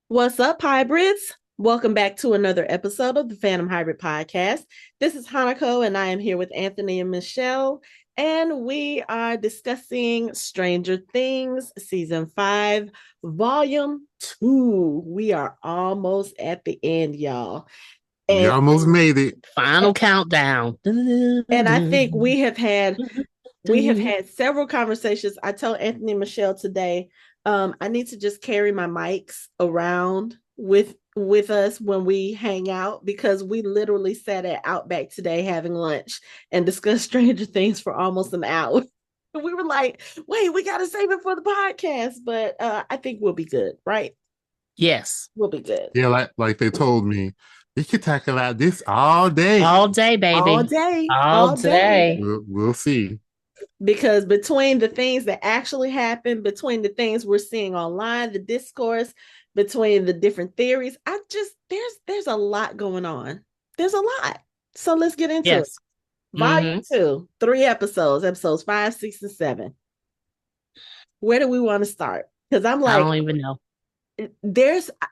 What's up, hybrids? Welcome back to another episode of the Phantom Hybrid Podcast. This is Hanako, and I am here with Anthony and Michelle, and we are discussing Stranger Things Season 5, Volume 2. We are almost at the end, y'all. You And almost made it. Final countdown. and I think we have had several conversations. I told Anthony and Michelle today, I need to just carry my mics around with us when we hang out because we literally sat at Outback today having lunch and discussed Stranger Things for almost an hour. We were like, wait, we got to save it for the podcast, but I think we'll be good, right? Yes. We'll be good. Yeah, like they told me, we could talk about this all day. All day, baby. All day. All day. We'll see. Because between the things that actually happen, between the things we're seeing online, the discourse, between the different theories, there's a lot going on. There's a lot. So let's get into it. Yes. Volume 2, 3 episodes 5, 6, and 7. Where do we want to start? Because I'm I like, don't even know.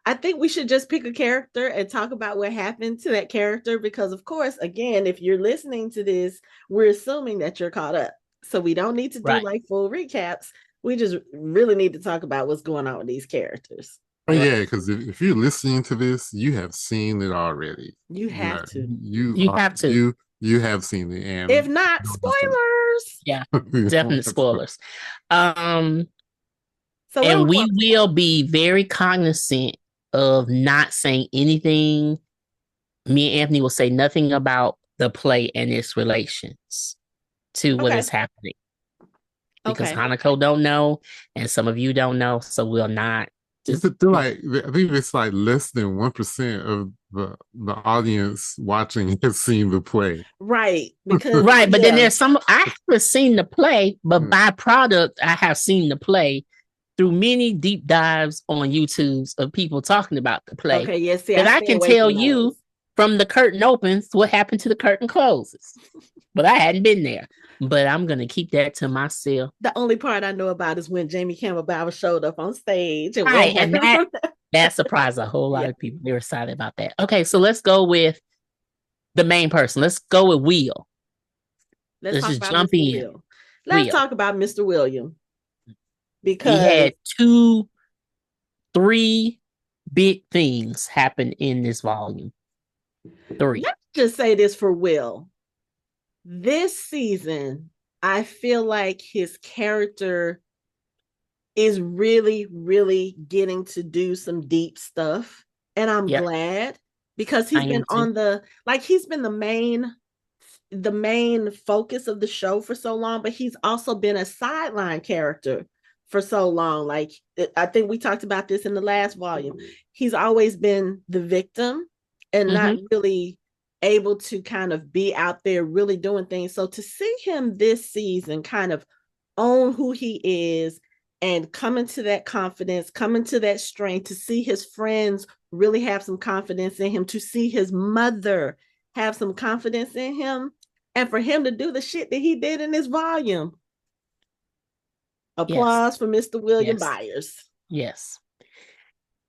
I think we should just pick a character and talk about what happened to that character. Because, of course, again, if you're listening to this, we're assuming that you're caught up. So we don't need to do like full recaps. We just really need to talk about what's going on with these characters. Oh, yeah, because if you're listening to this, you have seen it already. You have to. You have to. You have seen it. And if not, spoilers. Yeah, definite spoilers. So and we will be very cognizant of not saying anything. Me and Anthony will say nothing about the play and its relations to what is happening. Because Hanako don't know, and some of you don't know, so we'll not. I think it's like less than 1% of the audience watching has seen the play. Right. Because but then there's some I haven't seen the play, but by product, I have seen the play through many deep dives on YouTube of people talking about the play. Okay, yes, and I can tell you from the curtain opens what happened to the curtain closes. But I hadn't been there. But I'm going to keep that to myself. The only part I know about is when Jamie Campbell Bower showed up on stage. And that surprised a whole lot of people. They were excited about that. Okay, so let's go with the main person. Let's go with Will. Let's just jump in. Let's talk about Mr. William. Because he had 3 big things happen in this volume. 3. Let's just say this for Will. This season, I feel like his character is really, really getting to do some deep stuff. And I'm glad because he's been he's been the main focus of the show for so long, but he's also been a sideline character for so long. Like, I think we talked about this in the last volume. He's always been the victim and not really able to kind of be out there really doing things. So to see him this season kind of own who he is and come into that confidence, come into that strength, to see his friends really have some confidence in him, to see his mother have some confidence in him, and for him to do the shit that he did in this volume. Applause for Mr. William Byers. Yes.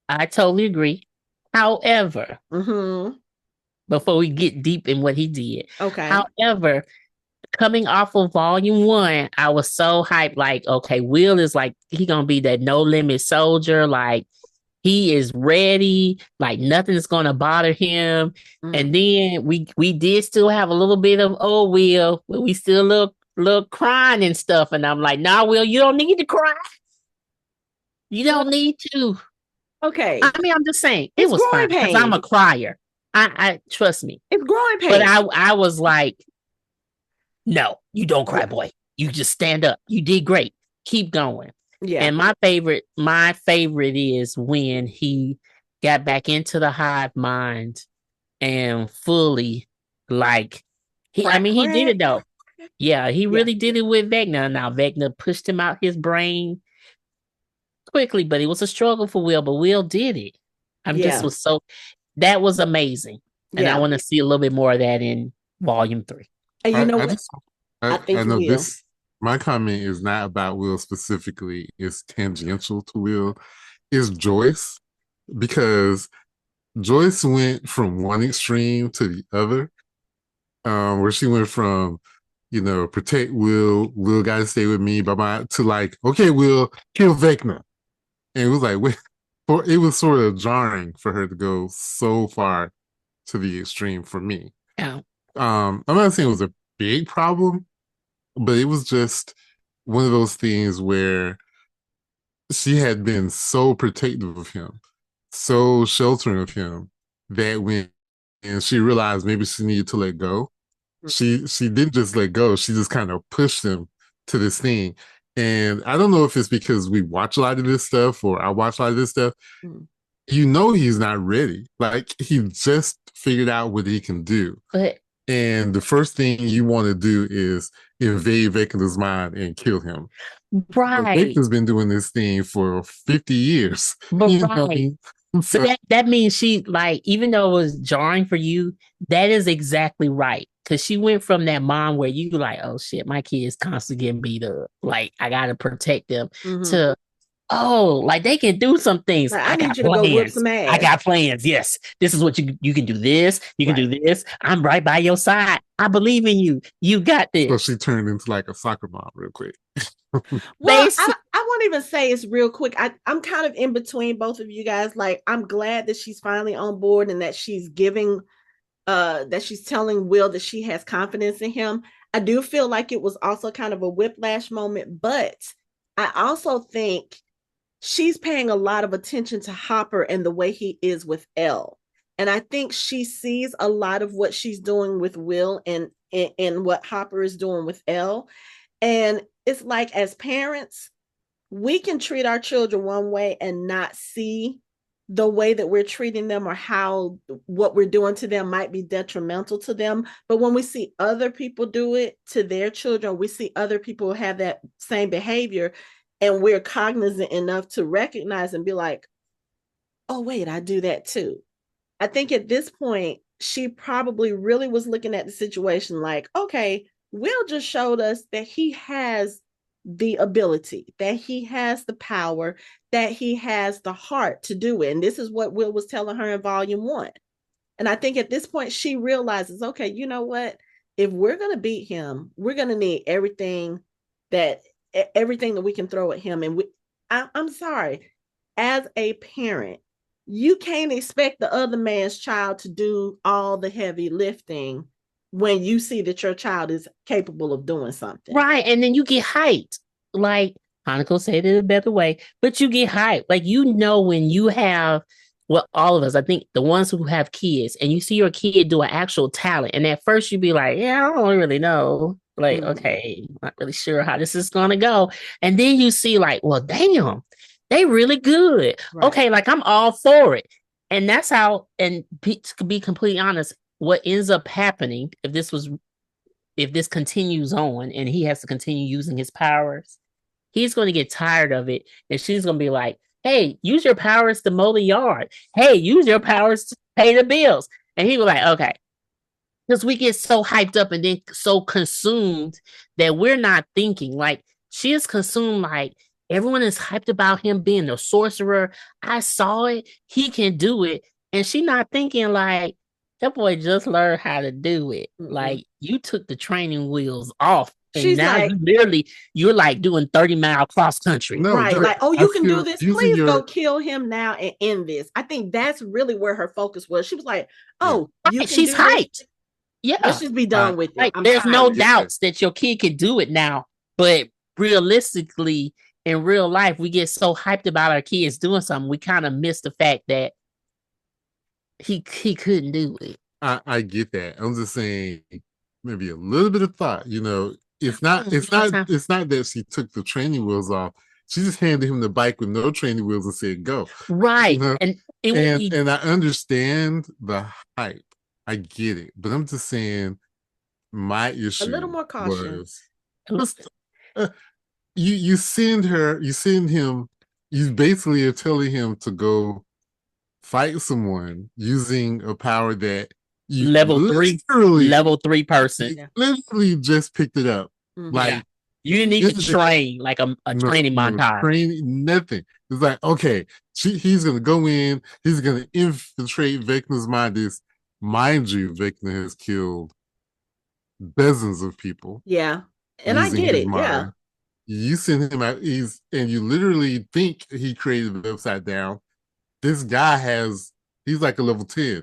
I totally agree. However, before we get deep in what he did. Okay. However, coming off of volume 1, I was so hyped. Like, okay, Will is like, he gonna be that no limit soldier. Like, he is ready. Like, nothing's gonna bother him. And then we did still have a little bit of Will, but we still look crying and stuff. And I'm like, nah, Will, you don't need to cry. You don't need to. Okay. I mean, I'm just saying it was fine because I'm a crier. I trust me. It's growing pain. But I was like, no, you don't cry, boy. You just stand up. You did great. Keep going. Yeah. And my favorite is when he got back into the hive mind and fully he did it though. Yeah, he really did it with Vecna. Now Vecna pushed him out his brain quickly, but it was a struggle for Will, but Will did it. That was amazing. And I want to see a little bit more of that in volume 3. And you know what? I know this. My comment is not about Will specifically. It's tangential to Will. Is Joyce. because Joyce went from one extreme to the other, where she went from, protect Will gotta stay with me, to like, okay, Will, kill Vecna. And it was like, wait, it was sort of jarring for her to go so far to the extreme for me. Yeah. I'm not saying it was a big problem, but it was just one of those things where she had been so protective of him, so sheltering of him, that when and she realized maybe she needed to let go, she didn't just let go. She just kind of pushed him to this thing. And I don't know if it's because we watch a lot of this stuff or I watch a lot of this stuff. He's not ready. Like, he just figured out what he can do. But and the first thing you want to do is invade Vecna's mind and kill him. Right. Vecna's been doing this thing for 50 years. But right. So that means she, like, even though it was jarring for you, that is exactly right. Because she went from that mom where you like, oh shit, my kid's constantly getting beat up. Like, I gotta protect them. To, oh, like, they can do some things. Like, I need you to go whip some ass. I got plans. Yes. This is what you can do this. You can do this. I'm right by your side. I believe in you. You got this. So she turned into like a soccer mom real quick. Well, I won't even say it's real quick. I'm kind of in between both of you guys. Like, I'm glad that she's finally on board and that she's giving that she's telling Will that she has confidence in him. I do feel like it was also kind of a whiplash moment, but I also think she's paying a lot of attention to Hopper and the way he is with Elle. And I think she sees a lot of what she's doing with Will and what Hopper is doing with Elle. And it's like, as parents, we can treat our children one way and not see the way that we're treating them or how what we're doing to them might be detrimental to them. But when we see other people do it to their children, we see other people have that same behavior, and we're cognizant enough to recognize and be like, oh, wait, I do that too. I think at this point, she probably really was looking at the situation like, okay, Will just showed us that he has the ability, that he has the power, that he has the heart to do it. And this is what Will was telling her in volume 1. And I think at this point, she realizes, okay, you know what? If we're going to beat him, we're going to need everything that we can throw at him. And I'm sorry, as a parent, you can't expect the other man's child to do all the heavy lifting when you see that your child is capable of doing something. Right. And then you get hyped. Like, Hanako said it a better way, but you get hyped. Like, when you have, well, all of us, I think the ones who have kids, and you see your kid do an actual talent, and at first you'd be like, yeah, I don't really know. Like, okay, not really sure how this is going to go. And then you see, like, well, damn, they really good. Right. Okay, like, I'm all for it. And that's how, and to be completely honest, what ends up happening if this continues on and he has to continue using his powers, he's going to get tired of it. And she's going to be like, hey, use your powers to mow the yard. Hey, use your powers to pay the bills. And he was like, okay. Because we get so hyped up and then so consumed that we're not thinking. Like, she is consumed, like, everyone is hyped about him being the sorcerer. I saw it. He can do it. And she's not thinking, like, that boy just learned how to do it. Like, you took the training wheels off. And she's now like, you're like doing 30-mile cross country. No, right. Like, oh, you can do this. Please go kill him now and end this. I think that's really where her focus was. She was like, oh, she's hyped. Yeah. Let's just be done with it. Like, there's no doubts that your kid can do it now. But realistically, in real life, we get so hyped about our kids doing something, we kind of miss the fact that he couldn't do it. I get that. I'm just saying, maybe a little bit of thought. It's not that she took the training wheels off. She just handed him the bike with no training wheels and said, "Go." Right, and I understand the hype. I get it, but I'm just saying, my issue a little more caution. You send him. You basically are telling him to go fight someone using a power that you level 3 person literally just picked it up. Like, you didn't need to train like a training montage. Training, nothing. It's like, okay, He's gonna go in. He's gonna infiltrate Vecna's mind. Mind you, Vecna has killed dozens of people Yeah. And I using get his it. Yeah. mind. You send him out. And you literally think he created the Upside Down. This guy has. He's like a level 10,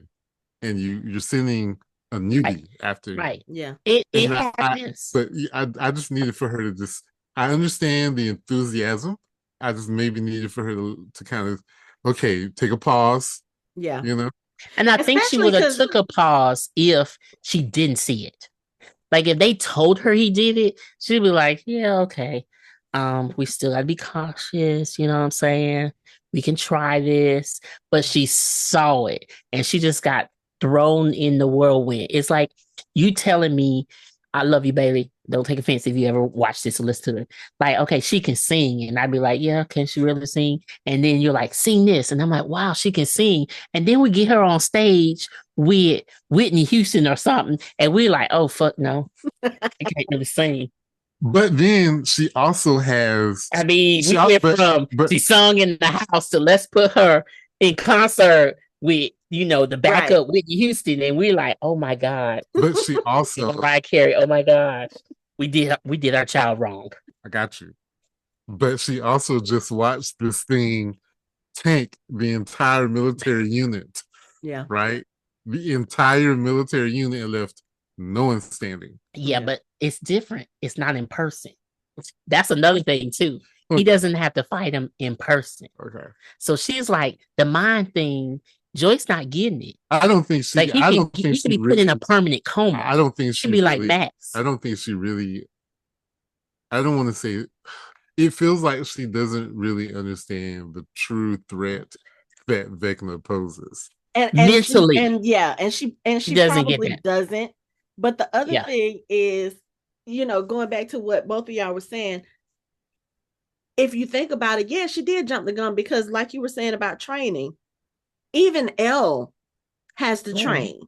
and you're sending a newbie after. Right. Yeah. It And happens. but I just needed for her to just. I understand the enthusiasm. I just maybe needed for her to kind of, okay, take a pause. Yeah. You know. And I think she Especially would have because took a pause if she didn't see it. Like if they told her he did it, she'd be like, "Yeah, okay. We still gotta be cautious. You know what I'm saying? We can try this." But she saw it, and she just got thrown in the whirlwind. It's like you telling me, "I love you, Bailey." Don't take offense if you ever watch this or listen to it. Like, okay, she can sing, and I'd be like, "Yeah, can she really sing?" And then you're like, "Sing this," and I'm like, "Wow, she can sing." And then we get her on stage with Whitney Houston or something, and we're like, "Oh fuck no, I can't really sing." But then she also has. I mean, She we also, went from but she sung in the house to let's put her in concert with the right. backup Whitney Houston, and we're like, "Oh my god, but she also. Mariah Carey, oh my gosh, we did our child wrong." I got you. But she also just watched this thing tank the entire military unit, Yeah. right? The entire military unit left no one standing. Yeah, Yeah. but it's different. It's not in person. That's another thing too. He Okay. doesn't have to fight him in person. Okay. So she's like the mind thing. Joy's not getting it. I don't think she. Like I don't he think could she be put really. in a permanent coma. I don't think He she could be like really. Max. I don't think she really. I don't want to say. It feels like she doesn't really understand the true threat that Vecna poses. Mentally, she doesn't get probably that. doesn't. But the other Yeah. thing is, going back to what both of y'all were saying, if you think about it, yeah, she did jump the gun because, like you were saying about training, even Elle has to train.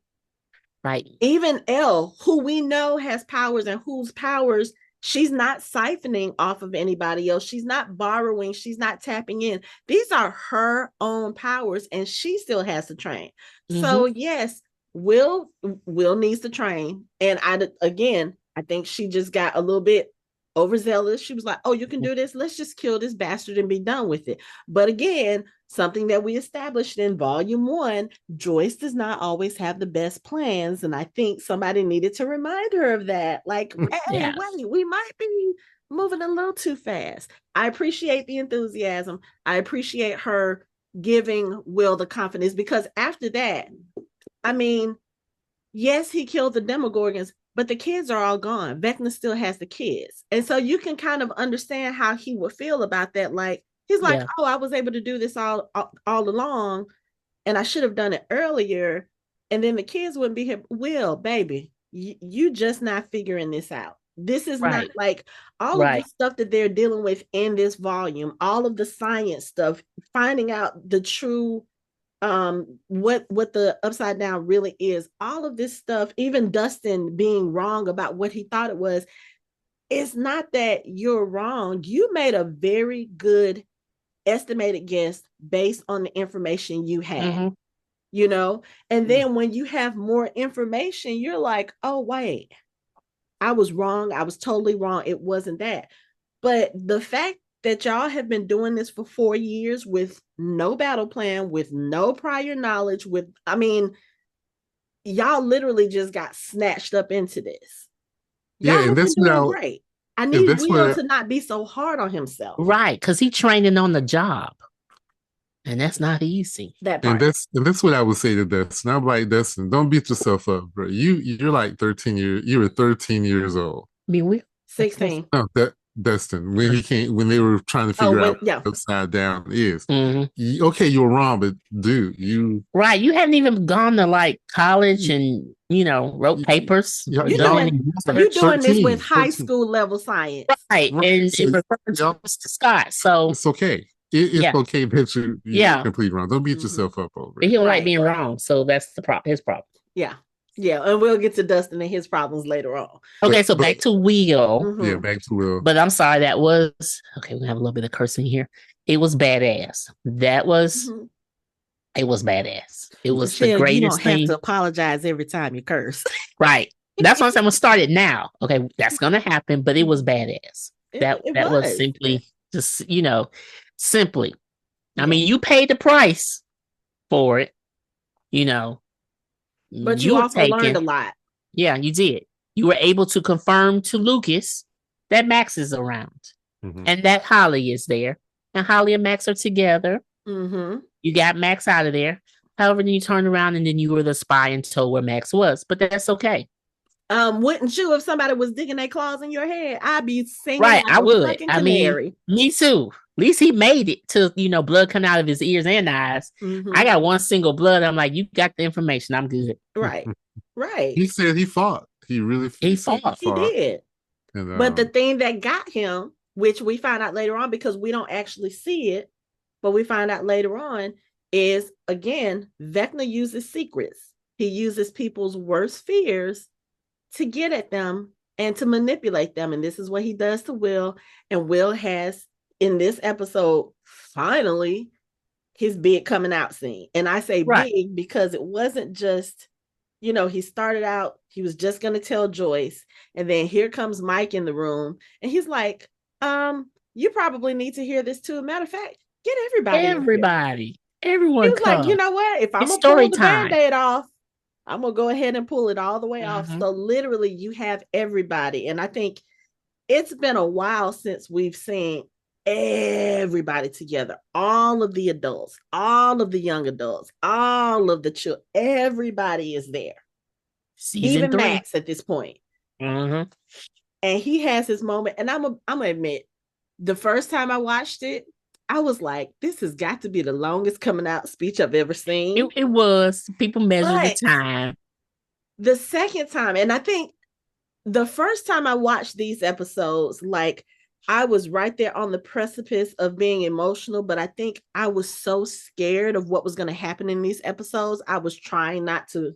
Right. Even Elle, who we know has powers and whose powers she's not siphoning off of anybody else. She's not borrowing. She's not tapping in. These are her own powers, and she still has to train. Mm-hmm. So yes, Will needs to train. And I think she just got a little bit overzealous. She was like, "Oh, you can do this. Let's just kill this bastard and be done with it." But again, something that we established in volume 1, Joyce does not always have the best plans. And I think somebody needed to remind her of that. Like, hey, wait, we might be moving a little too fast. I appreciate the enthusiasm. I appreciate her giving Will the confidence, because after that, I mean, yes, he killed the Demogorgons, but the kids are all gone. Vecna still has the kids. And so you can kind of understand how he would feel about that. Like, he's like, "Oh, I was able to do this all along, and I should have done it earlier. And then the kids wouldn't be here." Will, baby, you just not figuring this out. This is not like all of the stuff that they're dealing with in this volume, all of the science stuff, finding out the true what the upside down really is, all of this stuff, even Dustin being wrong about what he thought it was. It's not that you're wrong. You made a very good estimated guess based on the information you had, and then when you have more information, you're like, "Oh, wait, I was wrong. I was totally wrong. It wasn't that." But the fact that y'all have been doing this for 4 years with no battle plan, with no prior knowledge, y'all literally just got snatched up into this. Y'all have been doing great. I need Will to not be so hard on himself. Right, because he's training on the job. And that's not easy. That part. And that's what I would say to Dustin. I'm like, Dustin, don't beat yourself up, bro. You're like 13 years. You were 13 years old. I mean, we're 16. No, Dustin, when they were trying to figure out what upside down is. Mm-hmm. Okay, you were wrong, but dude, you hadn't even gone to like college and wrote papers. You're doing this with high school level science, right? And it refers to Scott, so it's okay. It's okay that you're completely wrong. Don't beat yourself up over it. He don't like being wrong, so that's his problem. Yeah, and we'll get to Dustin and his problems later on. Okay, so back to Will. Yeah, back to Will. But I'm sorry, that was okay. We have a little bit of cursing here. It was badass. That was Mhm. it was badass. It was the Michelle, you don't greatest have thing. to apologize every time you curse. Right. That's what I'm saying. I'm gonna start it now. Okay, that's gonna happen, but it was badass. It That was was. simply just, simply. I Yeah. mean, you paid the price for it, you know. But you You were also learned taken. a lot. Yeah, you did. You were able to confirm to Lucas that Max is around Mhm. and that Holly is there. And Holly and Max are together. Mm-hmm. You got Max out of there. However, then you turned around and then you were the spy and told where Max was. But that's okay. Wouldn't you if somebody was digging their claws in your head? I'd be singing Right, like I a would. fucking I mean, canary. me too. At least he made it to, blood coming out of his ears and eyes. I Mm-hmm. got one single blood. I'm like, you got the information. I'm good. Right. Right. He said he fought. He really He said he fought. He fought. did. And But the thing that got him, which we find out later on because we don't actually see it, but we find out later on, is again, Vecna uses secrets. He uses people's worst fears to get at them and to manipulate them. And this is what he does to Will. And Will has, in this episode, finally, his big coming out scene. And I say Right. big because it wasn't just, he started out, he was just going to tell Joyce. And then here comes Mike in the room. And he's like, you probably need to hear this too. Matter of fact, get everybody in here. Everybody. He Everyone was like, you come. know what? If I'm It's going to pull story the time. Band-Aid off, I'm going to go ahead and pull it all the way off. Mm-hmm. So literally you have everybody. And I think it's been a while since we've seen everybody together, all of the adults, all of the young adults, all of the children, everybody is there. Season Even 3. Max at this point. Mm-hmm. And he has his moment. And I'm gonna admit, the first time I watched it, I was like, this has got to be the longest coming out speech I've ever seen. It was. People measure the But time. the second time, and I think the first time I watched these episodes, like I was right there on the precipice of being emotional, but I think I was so scared of what was going to happen in these episodes. I was trying not to,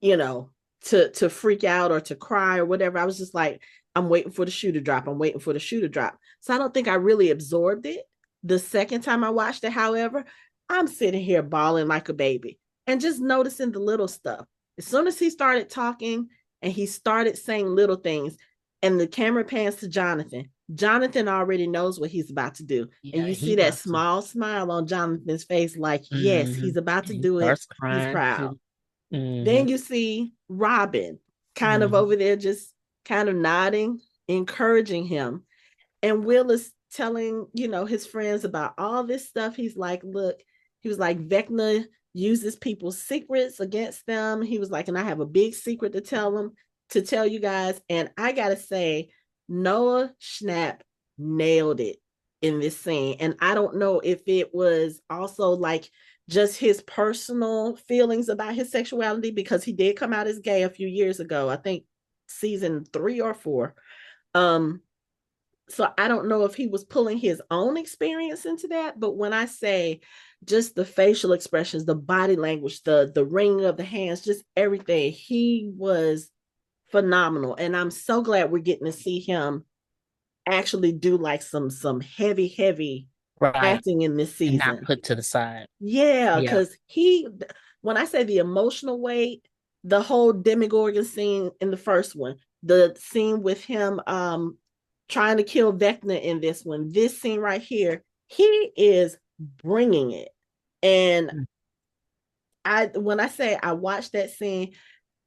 to freak out or to cry or whatever. I was just like, I'm waiting for the shoe to drop. I'm waiting for the shoe to drop. So I don't think I really absorbed it. The second time I watched it, however, I'm sitting here bawling like a baby and just noticing the little stuff. As soon as he started talking and he started saying little things, and the camera pans to Jonathan, Jonathan already knows what he's about to do. Yeah, And you he see that about to. small smile on Jonathan's face, like, yes, Mm-hmm. he's about to He do it. starts He's crying proud. too. Mm-hmm. Then you see Robin kind of Mm-hmm. over there, just kind of nodding, encouraging him. And Will is telling, his friends about all this stuff. He's like, look, he was like, Vecna uses people's secrets against them. He was like, and I have a big secret to tell you guys. And I got to say, Noah Schnapp nailed it in this scene. And I don't know if it was also like just his personal feelings about his sexuality, because he did come out as gay a few years ago, I think season 3 or 4. So I don't know if he was pulling his own experience into that, but when I say just the facial expressions, the body language, the wringing of the hands, just everything, he was phenomenal. And I'm so glad we're getting to see him actually do like some heavy Right. acting in this And not season. put to the side. Yeah, Yeah. because when I say the emotional weight, the whole Demogorgon scene in the first one, the scene with him trying to kill Vecna in this one, this scene right here, he is bringing it. And when I say I watched that scene,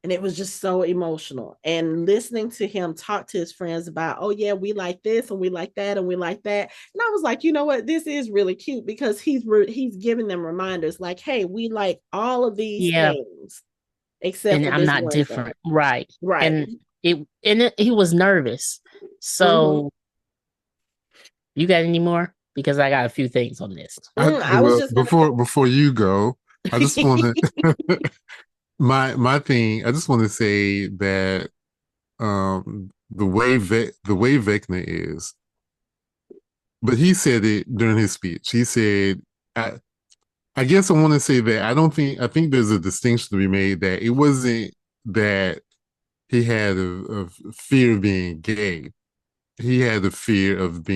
and it was just so emotional, and listening to him talk to his friends about, oh yeah, we like this and we like that and we like that, and I was like, you know what, this is really cute, because he's giving them reminders like, hey, we like all of these Yeah. things except And for I'm this not one thing. different. Right. Right. He was nervous. So you got any more? Because I got a few things on this. I was well, just gonna before you go, I just want to my thing. I just want to say that the way Vecna is, but he said it during his speech. He said, I guess I want to say that I think there's a distinction to be made that it wasn't that he had a fear of being gay. He had the fear of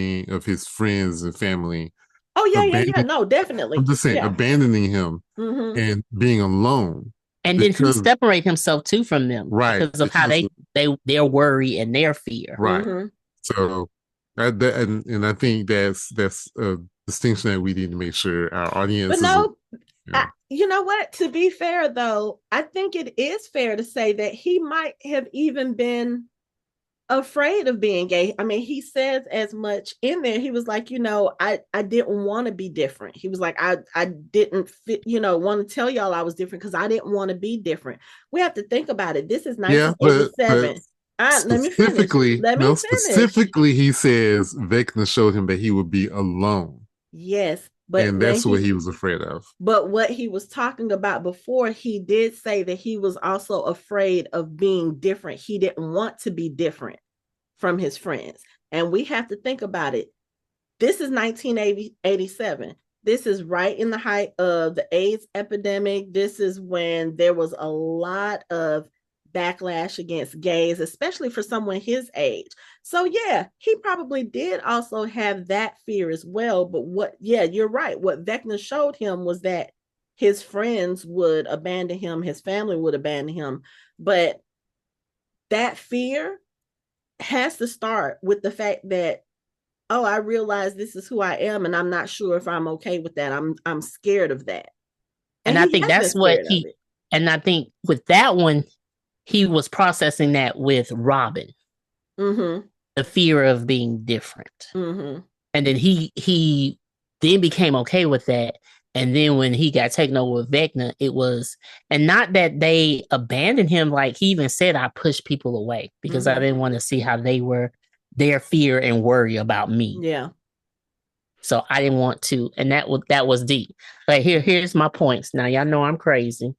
his friends and family Oh yeah, yeah, yeah. abandoning. No, I'm definitely. just saying, Yeah. abandoning him Mm-hmm. and being alone And then he because separate himself too from them right because of how because their worry and their fear. right. Mm-hmm. So and I think that's a distinction that we need to make sure our But audience is. no, Yeah. you know what? To be fair, though, I think it is fair to say that he might have even been afraid of being gay. I mean, he says as much in there. He was like, I didn't want to be different. He was like, I didn't fit, want to tell y'all I was different because I didn't want to be different. We have to think about it. This is Yeah, but 1987. Let me finish. specifically, Let me no, finish. specifically, he says Vecna showed him that he would be alone, Yes, and that's what he was afraid of. but what he was talking about before, he did say that he was also afraid of being different. He didn't want to be different from his friends. And we have to think about it. This is 1987. This is right in the height of the AIDS epidemic. This is when there was a lot of backlash against gays, especially for someone his age. So yeah, he probably did also have that fear as well. But you're right. What Vecna showed him was that his friends would abandon him, his family would abandon him. But that fear has to start with the fact that, oh, I realize this is who I am, and I'm not sure if I'm okay with that. I'm scared of that. And I he think has been that's what scared of it. and I think with that one, he was processing that with Robin, Mm-hmm. the fear of being different. Mm-hmm. And then he then became okay with that. And then when he got taken over with Vecna, it was, and not that they abandoned him, like he even said, I pushed people away because I didn't want to see how they were, their fear and worry about me. Yeah. So I didn't want to, and that was deep. But here's my points. Now y'all know I'm crazy.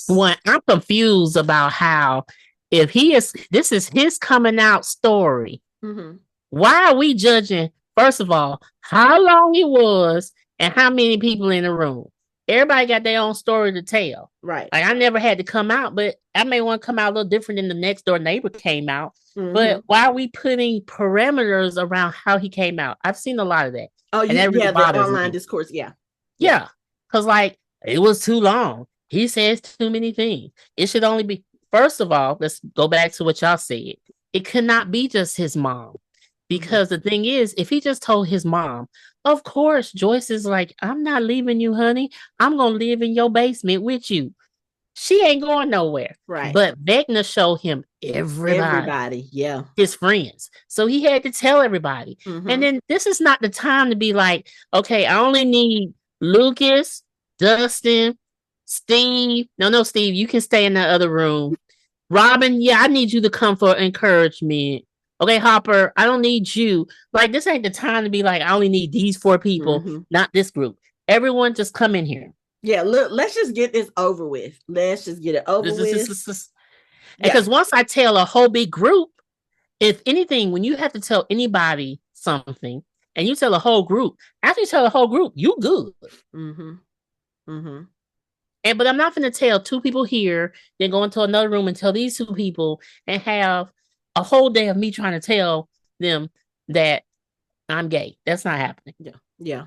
One, I'm confused about how if this is his coming out story. Mm-hmm. Why are we judging, first of all, how long it was and how many people in the room? Everybody got their own story to tell. Right. Like I never had to come out, but I may want to come out a little different than the next door neighbor came out. Mm-hmm. But why are we putting parameters around how he came out? I've seen a lot of that. Oh, and that really the bothers online me. discourse. Yeah. Yeah. Because like it was too long. He says too many things. It should only be, first of all, let's go back to what y'all said. It could not be just his mom. Because the thing is, if he just told his mom, of course, Joyce is like, I'm not leaving you, honey. I'm going to live in your basement with you. She ain't going nowhere. Right. But Vecna showed him everybody. Yeah. His friends. So he had to tell everybody. Mm-hmm. And then this is not the time to be like, okay, I only need Lucas, Dustin, Steve. No, Steve, you can stay in the other room. Robin, yeah, I need you to come for encouragement. Okay, Hopper, I don't need you. Like, this ain't the time to be like, I only need these 4 people, not this group. Everyone just come in here. Yeah, look, let's just get this over with. Let's just get it over with. Because once I tell a whole big group, if anything, when you have to tell anybody something and you tell a whole group, after you tell a whole group, you good. Mm-hmm. Mm-hmm. But I'm not going to tell 2 people here, then go into another room and tell these 2 people and have a whole day of me trying to tell them that I'm gay. That's not happening. Yeah. Yeah.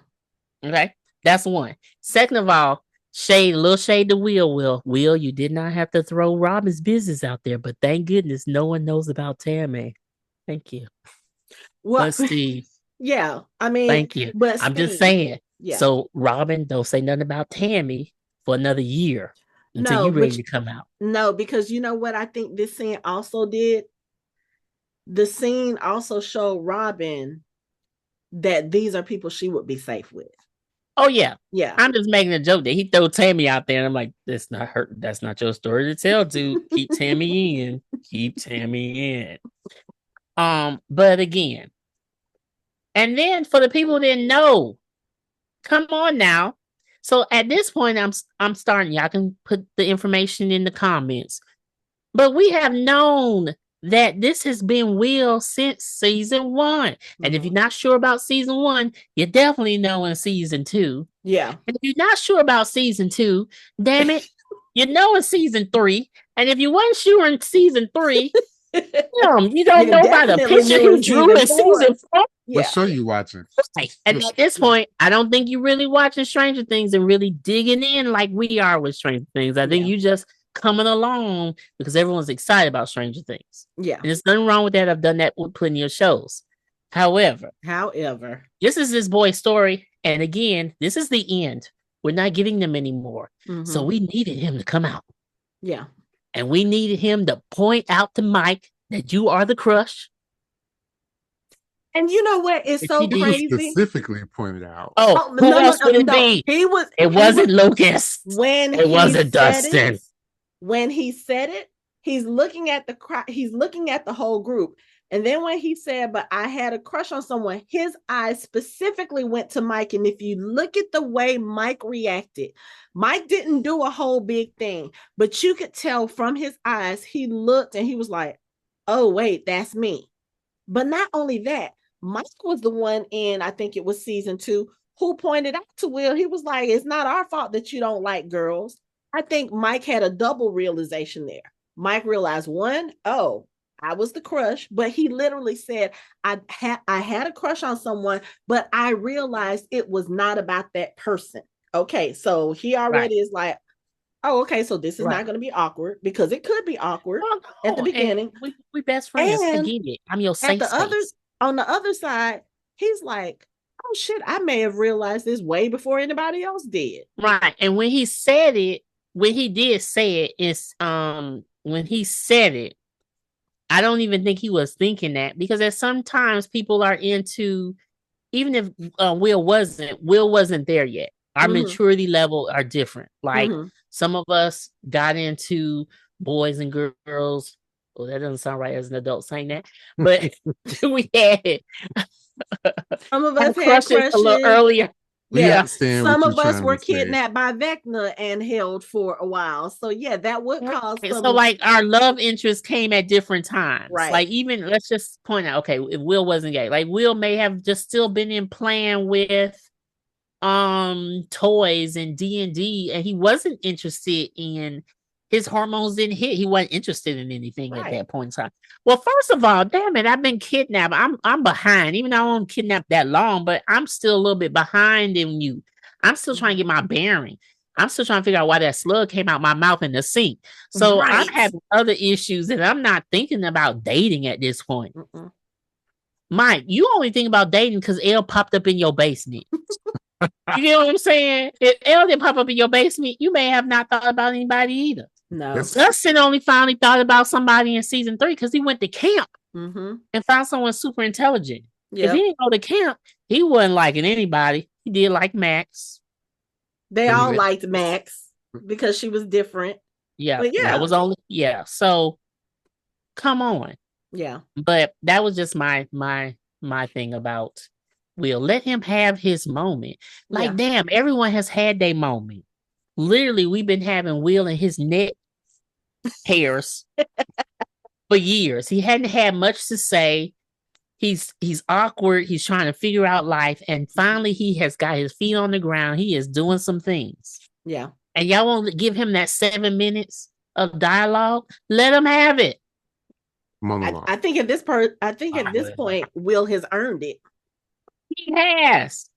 Okay. That's one. Second of all, little shade to Will. Will, you did not have to throw Robin's business out there, but thank goodness no one knows about Tammy. Thank you. But Steve. Yeah. I mean, thank you. But I'm just saying. Yeah. So Robin, don't say nothing about Tammy for another year until you're ready to come out. No, because you know what I think this scene also did? The scene also showed Robin that these are people she would be safe with. Oh yeah. Yeah. I'm just making a joke that he threw Tammy out there and I'm like, that's not her. That's not your story to tell, dude. Keep Tammy in. Keep Tammy in. But again, and then for the people who didn't know, come on now. So at this point, I'm starting. Y'all can put the information in the comments. But we have known that this has been Will since season 1. And if you're not sure about season 1, you definitely know in season 2. Yeah. And if you're not sure about season 2, damn it, you know in season 3. And if you weren't sure in season 3, You don't You know about the definitely picture knew he in drew in season 4. season 4. What Yeah. show you watching? Right. And at this point, I don't think you're really watching Stranger Things and really digging in like we are with Stranger Things. I think you just coming along because everyone's excited about Stranger Things. Yeah. And there's nothing wrong with that. I've done that with plenty of shows. However, this is this boy's story. And again, this is the end. We're not getting them anymore. So we needed him to come out. Yeah. And we needed him to point out to Mike that you are the crush. And you know what? It's so crazy. Specifically pointed out. Oh, who else would it be? It wasn't Lucas. It wasn't Dustin. When he said it, he's looking at the he's looking at the whole group. And then when he said, but I had a crush on someone, his eyes specifically went to Mike. And if you look at the way Mike reacted, Mike didn't do a whole big thing, but you could tell from his eyes, he looked and he was like, oh, wait, that's me. But not only that, Mike was the one in, I think it was season 2, who pointed out to Will, he was like, it's not our fault that you don't like girls. I think Mike had a double realization there. Mike realized, one, oh, I was the crush, but he literally said, I had a crush on someone, but I realized it was not about that person. Okay, so he already is like, oh, okay, so this is not going to be awkward because it could be awkward at the beginning. We best friends. I get it. I'm your safe space. On the other side, he's like, oh shit, I may have realized this way before anybody else did. Right. And when he said it, when he did say it, it's when he said it, I don't even think he was thinking that because at sometimes people are into, even if Will wasn't there yet. Our maturity level are different. Like some of us got into boys and girls. Oh, that doesn't sound right as an adult saying that, but we had some of us had crushes a little earlier. Yeah, some of us were kidnapped by Vecna and held for a while. So yeah, that would cause some... So like our love interest came at different times. Right. Like even let's just point out, okay, if Will wasn't gay, like Will may have just still been in playing with toys and D&D, and he wasn't interested in, his hormones didn't hit. He wasn't interested in anything at that point in time. Well, first of all, damn it, I've been kidnapped. I'm behind, even though I wasn't kidnapped that long, but I'm still a little bit behind in you. I'm still trying to get my bearing. I'm still trying to figure out why that slug came out my mouth in the sink. So I'm having other issues that I'm not thinking about dating at this point. Mike, you only think about dating because Elle popped up in your basement. You get what I'm saying? If Elle didn't pop up in your basement, you may have not thought about anybody either. No. Dustin only finally thought about somebody in season 3 because he went to camp and found someone super intelligent. If he didn't go to camp, he wasn't liking anybody. He did like Max. They all liked Max because she was different. Yeah. But that was only so come on. Yeah. But that was just my thing about Will. Let him have his moment. Like damn, everyone has had their moment. Literally, we've been having Will and his neck hairs for years. He hadn't had much to say. He's awkward. He's trying to figure out life. And finally, he has got his feet on the ground. He is doing some things. Yeah. And y'all won't give him that 7 minutes of dialogue? Let him have it. I think at this point, Will has earned it. He has.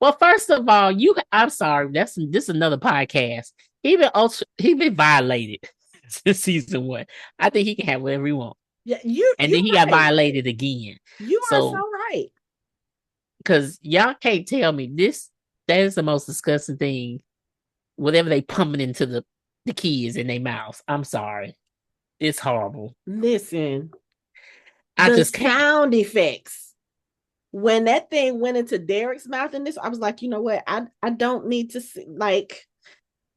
Well, first of all, I'm sorry. This is another podcast. He been violated since season 1. I think he can have whatever he wants. Yeah, then he got violated again. You are so right. Because y'all can't tell me that is the most disgusting thing. Whatever they pumping into the kids in their mouths. I'm sorry. It's horrible. Listen, sound effects. When that thing went into Derek's mouth in this, I was like, you know what? I don't need to see, like,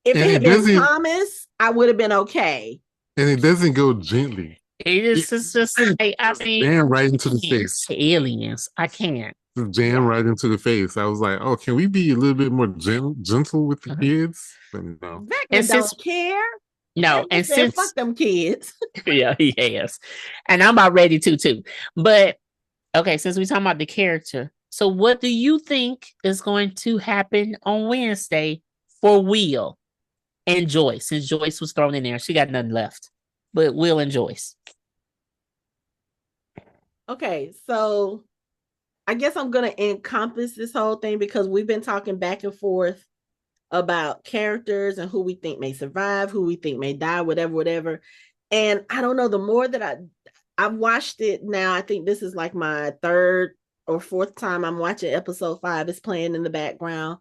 if it had been Thomas, I would have been okay. And it doesn't go gently. It's just I mean, jam right into the face. Aliens. I can't. Jam right into the face. I was like, oh, can we be a little bit more gentle with the kids? But no. Vecna don't care. No, and since fuck them kids. Yeah, he has. And I'm about ready to too. But okay, since we're talking about the character, so what do you think is going to happen on Wednesday for Will and Joyce? Since Joyce was thrown in there, she got nothing left. But Will and Joyce. Okay, so I guess I'm going to encompass this whole thing because we've been talking back and forth about characters and who we think may survive, who we think may die, whatever, whatever. And I don't know, the more that I've watched it now, I think this is like my third or fourth time I'm watching episode 5. It's playing in the background,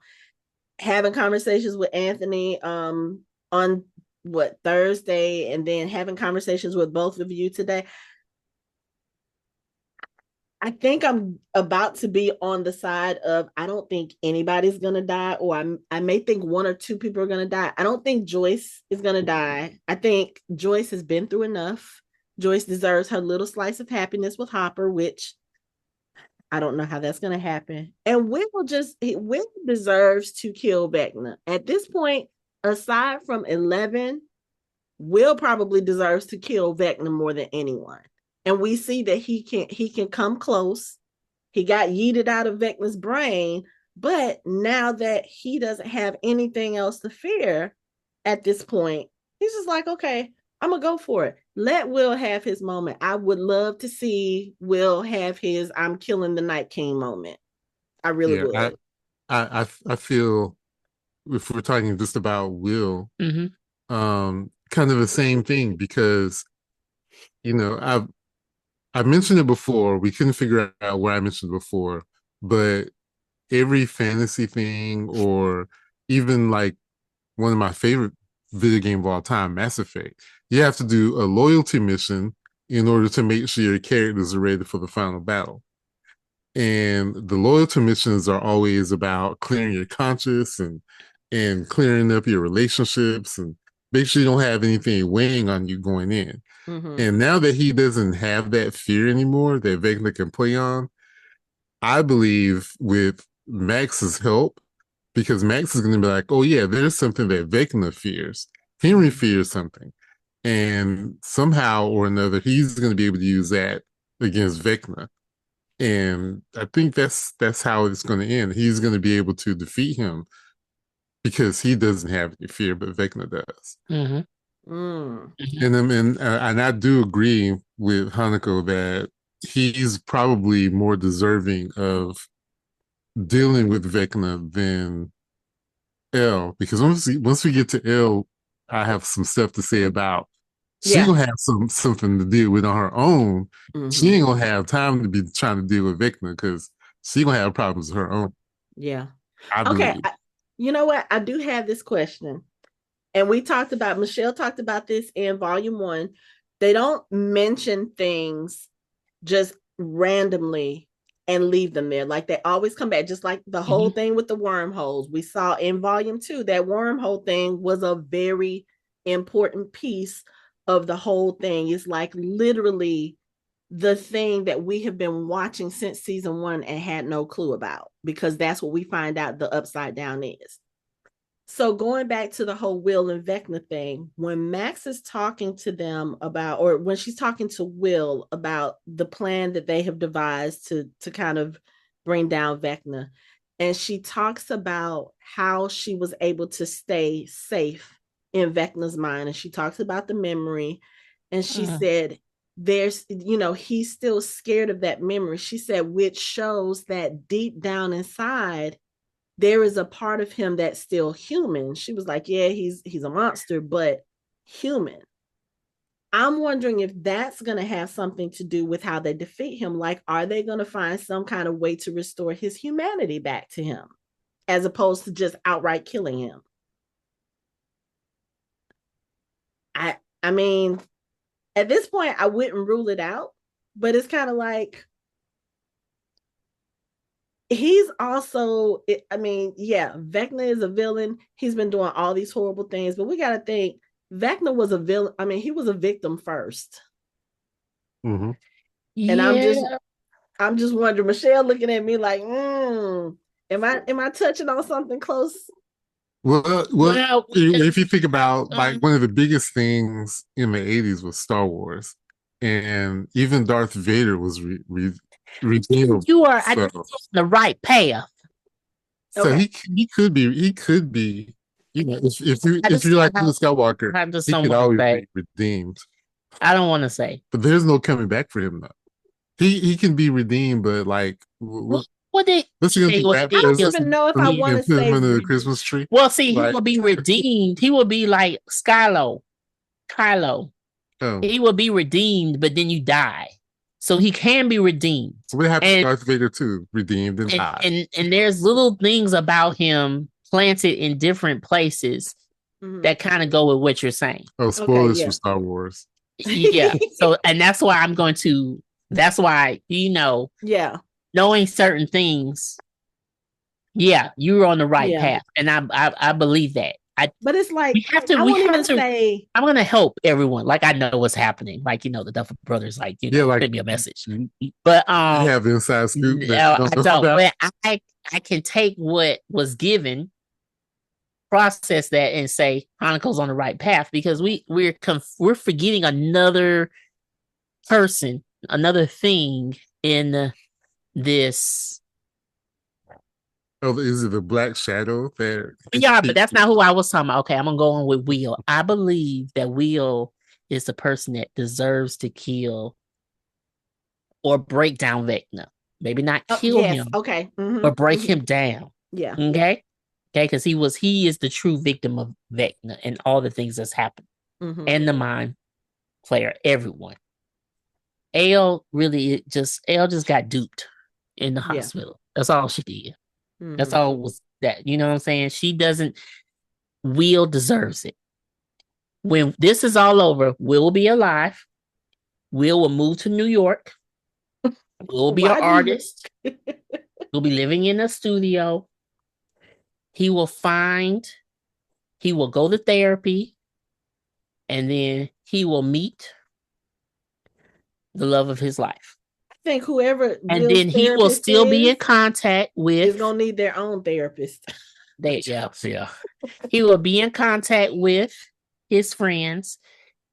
having conversations with Anthony on what Thursday, and then having conversations with both of you today. I think I'm about to be on the side of I don't think anybody's gonna die, or I may think one or two people are gonna die. I don't think Joyce is gonna die. I think Joyce has been through enough. Joyce deserves her little slice of happiness with Hopper, which I don't know how that's gonna happen. And Will deserves to kill Vecna. At this point, aside from 11, Will probably deserves to kill Vecna more than anyone. And we see that he can come close. He got yeeted out of Vecna's brain, but now that he doesn't have anything else to fear at this point, he's just like, okay, I'm gonna go for it. Let Will have his moment. I would love to see Will have his I'm killing the Night King moment. I really Yeah, would. I feel if we're talking just about Will, Mm-hmm. kind of the same thing because I mentioned it before. We couldn't figure out where I mentioned it before, but every fantasy thing, or even like one of my favorite video game of all time, Mass Effect, you have to do a loyalty mission in order to make sure your characters are ready for the final battle. And the loyalty missions are always about clearing your conscience and clearing up your relationships and make sure you don't have anything weighing on you going in. Mm-hmm. And now that he doesn't have that fear anymore that Vecna can play on, I believe with Max's help, because Max is going to be like, oh, yeah, there's something that Vecna fears. Henry fears something. And somehow or another, he's going to be able to use that against Vecna. And I think that's how it's going to end. He's going to be able to defeat him because he doesn't have any fear, but Vecna does. Mm-hmm. Mm. And I do agree with Hanako that he's probably more deserving of dealing with Vecna than L, because once we get to L, I have some stuff to say about. She Yeah. gonna have something to deal with on her own. She Mm-hmm. ain't gonna have time to be trying to deal with Vecna because she gonna have problems of her own. Yeah. I Okay. believe. You know what? I do have this question. And Michelle talked about this in volume 1. They don't mention things just randomly and leave them there. Like they always come back, just like the whole Mm-hmm. thing with the wormholes. We saw in volume 2 that wormhole thing was a very important piece of the whole thing. It's like literally the thing that we have been watching since season 1 and had no clue about, because that's what we find out the upside down is. So going back to the whole Will and Vecna thing, when Max is talking to them about, or when she's talking to Will about the plan that they have devised to kind of bring down Vecna, and she talks about how she was able to stay safe in Vecna's mind, and she talks about the memory, and she said, there's, he's still scared of that memory. She said, which shows that deep down inside, there is a part of him that's still human. She was like, yeah, he's a monster, but human. I'm wondering if that's going to have something to do with how they defeat him. Like, are they going to find some kind of way to restore his humanity back to him as opposed to just outright killing him? I mean, at this point, I wouldn't rule it out, but it's kind of like, he's also, I mean, yeah, Vecna is a villain. He's been doing all these horrible things, but we got to think Vecna was a villain. I mean, he was a victim first. Mm-hmm. And Yeah. I'm just wondering, Michelle looking at me like, am I touching on something close? Well, Well, if you think about like um, one of the biggest things in the '80s was Star Wars, and even Darth Vader was redeemable. you are So, on the right path. so Okay. he could be, I if just you're like Luke Skywalker, I just he don't could want to always say. be redeemed. I don't want to say. But there's no coming back for him though. he can be redeemed, but like, What did what's he gonna say? do? What Wrap they I don't kill? presents even know if I want and to put him say. under the Christmas tree? Well, see, he Like, will be redeemed. He will be like Kylo. oh, He will be redeemed, but then you die. So he can be redeemed. what happened to And Darth Vader too? Redeemed and and died. and there's little things about him planted in different places that kind of go with what you're saying. Oh, Okay, spoilers for yeah. Star Wars. Yeah. So and that's why that's why, Yeah, knowing certain things, yeah, you're on the right yeah. path. And I believe that. But it's like I We won't have even to say. I'm gonna help everyone. Like I know what's happening. Like, the Duffer Brothers, like, Yeah, like send me a message. But you have inside scoop that no, you I don't know don't. about. But I can take what was given, process that, and say Chronicle's on the right path, because we're forgetting another person, another thing in this. Oh, is it the Black Shadow there? Yeah, but that's not who I was talking about. Okay, I'm gonna go on with Will. I believe that Will is the person that deserves to kill or break down Vecna. Maybe not kill Yes. him, Okay. but break him down. Yeah. Okay. Okay, because he is the true victim of Vecna and all the things that's happened. And the mind player, everyone. Ale just got duped in the Yeah. hospital. That's all she did. That's all was that. You know what I'm saying? She doesn't. Will deserves it. When this is all over, Will be alive. Will move to New York. Will be an Why do you? artist. Will be living in a studio. He will go to therapy, and then he will meet the love of his life. I think whoever And Will's then he will therapist still be in contact with. is gonna need their own therapist. Yeah. He will be in contact with his friends.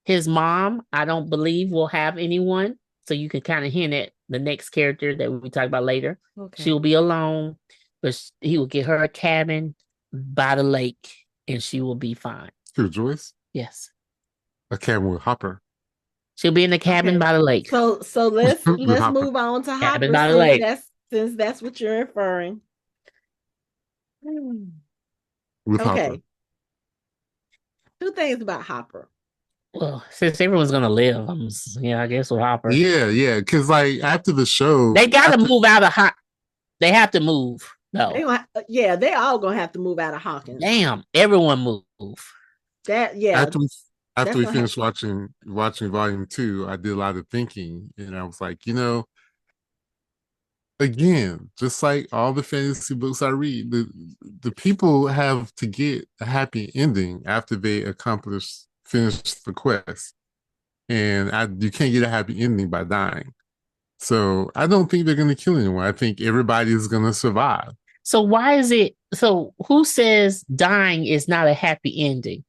His mom, I don't believe, will have anyone. So you can kind of hint at the next character that we talk about later. Okay. She'll be alone, but he will get her a cabin by the lake, and she will be fine. Who, Joyce? Yes. A cabin with Hopper. She'll be in the cabin by the lake. So let's Hopper. move on to Cabin Hopper, by the lake. since that's what you're inferring. With Okay. Hopper. 2 things about Hopper. Well, since everyone's gonna live, I guess with Hopper. Yeah, because like after the show, they gotta move out of Hop. They have to move. No. They all gonna have to move out of Hawkins. Damn, everyone move. After we finished watching volume 2, I did a lot of thinking, and I was like, again, just like all the fantasy books I read, the people have to get a happy ending after they finish the quest, and you can't get a happy ending by dying. So I don't think they're going to kill anyone. I think everybody is going to survive. So why is it? So who says dying is not a happy ending?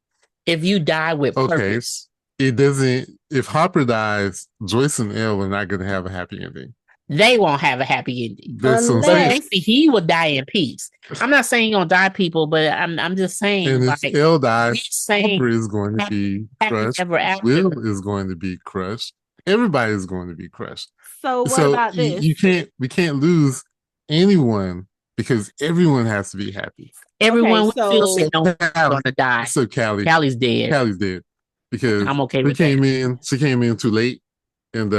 If you die with purpose, it doesn't. If Hopper dies, Joyce and Elle are not going to have a happy ending. They won't have a happy ending. Unless he will die in peace. I'm not saying you're gonna die, people, but I'm just saying. And if Elle dies, Hopper is going to be crushed. Will is going to be crushed. Everybody is going to be crushed. So what about this? We can't lose anyone because everyone has to be happy. Everyone will feel sick. No one's gonna die. So Callie's dead. Callie's dead because I'm okay with She came in too late. And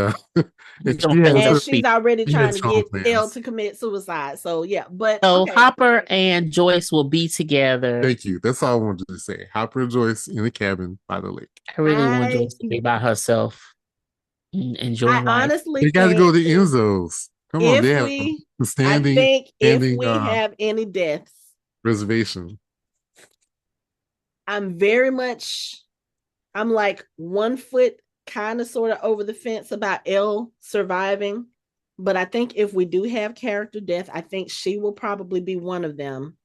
she's already trying to get Elle to commit suicide. So yeah, but Hopper and Joyce will be together. Thank you. That's all I wanted to say. Hopper and Joyce in the cabin by the lake. I really want Joyce to be by herself. Enjoying life. Honestly, we got to go to Enzo's. Come on, they have standing. I think if we have any deaths, reservation. I'm like 1 foot kind of sort of over the fence about Elle surviving, but I think if we do have character death, I think she will probably be one of them.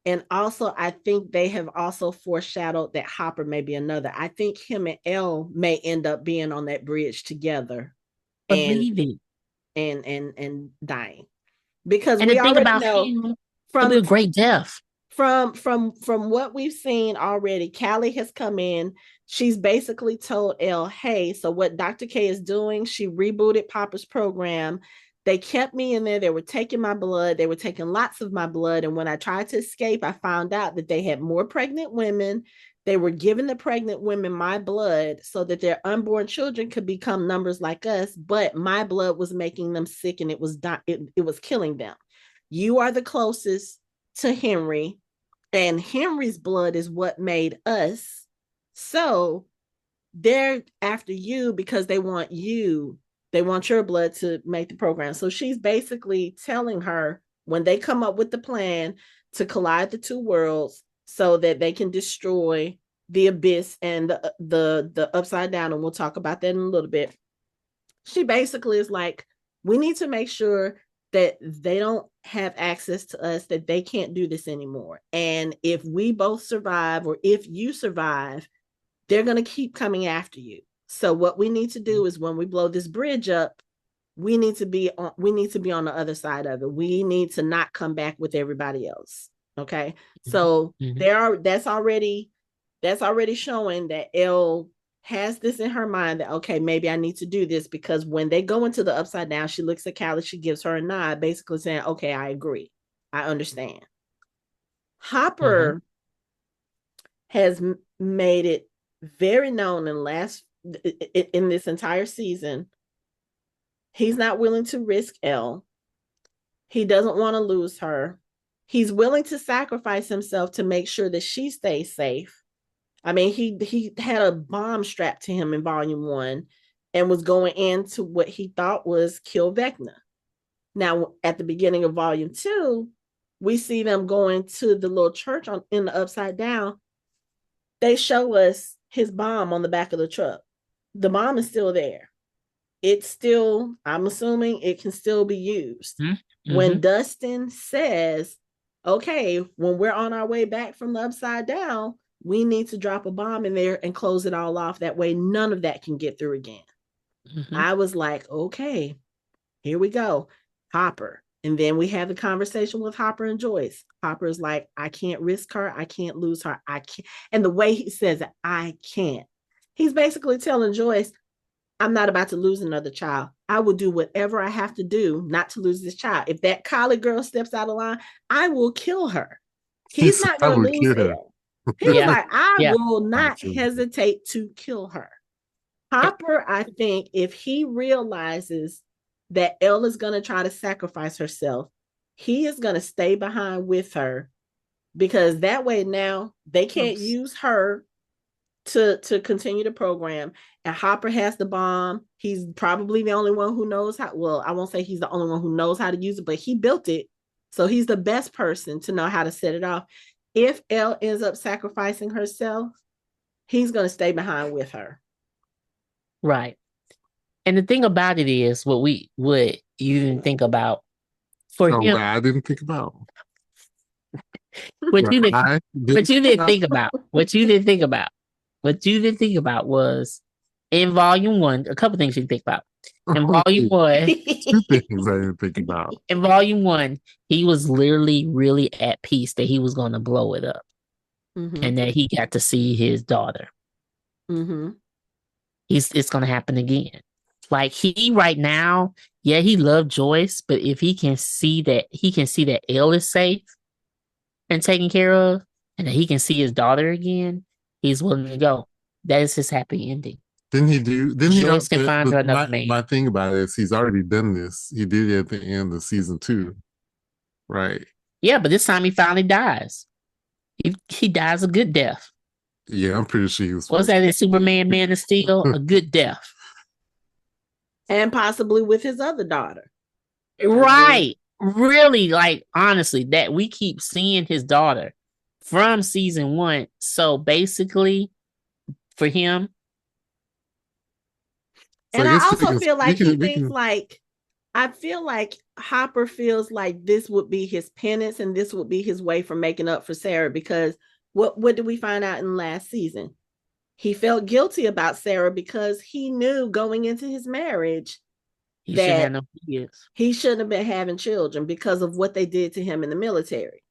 And also I think they have also foreshadowed that Hopper may be another. I think him and Elle may end up being on that bridge together and dying, because we already know from a great death. From what we've seen already, Callie has come in. she's basically told Elle, hey, so what Dr. K is doing, she rebooted Papa's program. They kept me in there. They were taking my blood. They were taking lots of my blood. And when I tried to escape, I found out that they had more pregnant women. They were giving the pregnant women my blood so that their unborn children could become numbers like us. But my blood was making them sick, and it was killing them. You are the closest to Henry, and Henry's blood is what made us. So they're after you because they want you. They want your blood to make the program. So she's basically telling her, when they come up with the plan to collide the two worlds so that they can destroy the abyss and the upside down, and we'll talk about that in a little bit. She basically is like, we need to make sure that they don't have access to us, that they can't do this anymore. And if we both survive, or if you survive, they're going to keep coming after you. So what we need to do is, when we blow this bridge up, we need to be on the other side of it. We need to not come back with everybody else. Okay. So that's already showing that Elle has this in her mind, that, okay, maybe I need to do this, because when they go into the upside down, she looks at Callie, she gives her a nod, basically saying, okay, I agree. I understand. Hopper has made it very known in this entire season, he's not willing to risk Elle. He doesn't want to lose her. He's willing to sacrifice himself to make sure that she stays safe. I mean, he had a bomb strapped to him in volume 1 and was going into what he thought was kill Vecna. Now, at the beginning of volume 2, we see them going to the little church in the upside down. They show us his bomb on the back of the truck. The bomb is still there. It's still, I'm assuming it can still be used. When Dustin says, okay, when we're on our way back from the upside down, we need to drop a bomb in there and close it all off. That way, none of that can get through again. I was like, okay, here we go. Hopper. And then we have the conversation with Hopper and Joyce. Hopper's like, I can't risk her. I can't lose her. I can't. And the way he says it, I can't. He's basically telling Joyce, I'm not about to lose another child. I will do whatever I have to do not to lose this child. If that collie girl steps out of line, I will kill her. He's not going to lose her. He was like, I will not hesitate to kill her. Hopper, I think, if he realizes that Elle is going to try to sacrifice herself, he is going to stay behind with her, because that way now they can't use her to continue the program. And Hopper has the bomb. He's probably the only one who knows how. Well, I won't say he's the only one who knows how to use it, but he built it. So he's the best person to know how to set it off. If Elle ends up sacrificing herself, he's going to stay behind with her. Right. And the thing about it is, what you didn't think about for him. I didn't think about. What you didn't think about. What you didn't think about was, in volume 1, a couple things you think about. In volume 1, 2 things I didn't think about. In volume 1, he was literally really at peace that he was going to blow it up, and that he got to see his daughter. It's going to happen again. Like, he right now, he loved Joyce, but if he can see that Elle is safe and taken care of, and that he can see his daughter again, he's willing to go. That is his happy ending. Joyce can find her another man. My thing about it is, he's already done this. He did it at the end of season 2, right? Yeah, but this time he finally dies. He dies a good death. Yeah, I'm pretty sure he was. What's that in Superman, Man of Steel? A good death. And possibly with his other daughter. Right. Really, like, honestly, that we keep seeing his daughter from season 1. So basically, for him. And I also feel like he thinks like, I feel like Hopper feels like this would be his penance, and this would be his way for making up for Sarah, because what did we find out in last season? He felt guilty about Sarah because he knew going into his marriage that he shouldn't have been having children because of what they did to him in the military.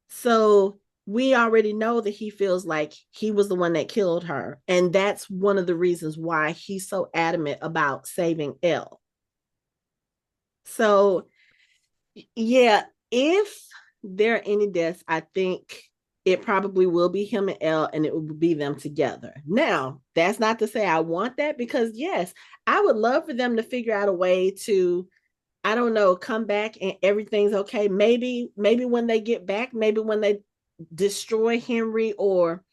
So we already know that he feels like he was the one that killed her. And that's one of the reasons why he's so adamant about saving Elle. So, yeah, if there are any deaths, I think it probably will be him and Elle, and it will be them together. Now, that's not to say I want that, because yes, I would love for them to figure out a way to, I don't know, come back and everything's okay. Maybe when they get back, maybe when they destroy Henry, or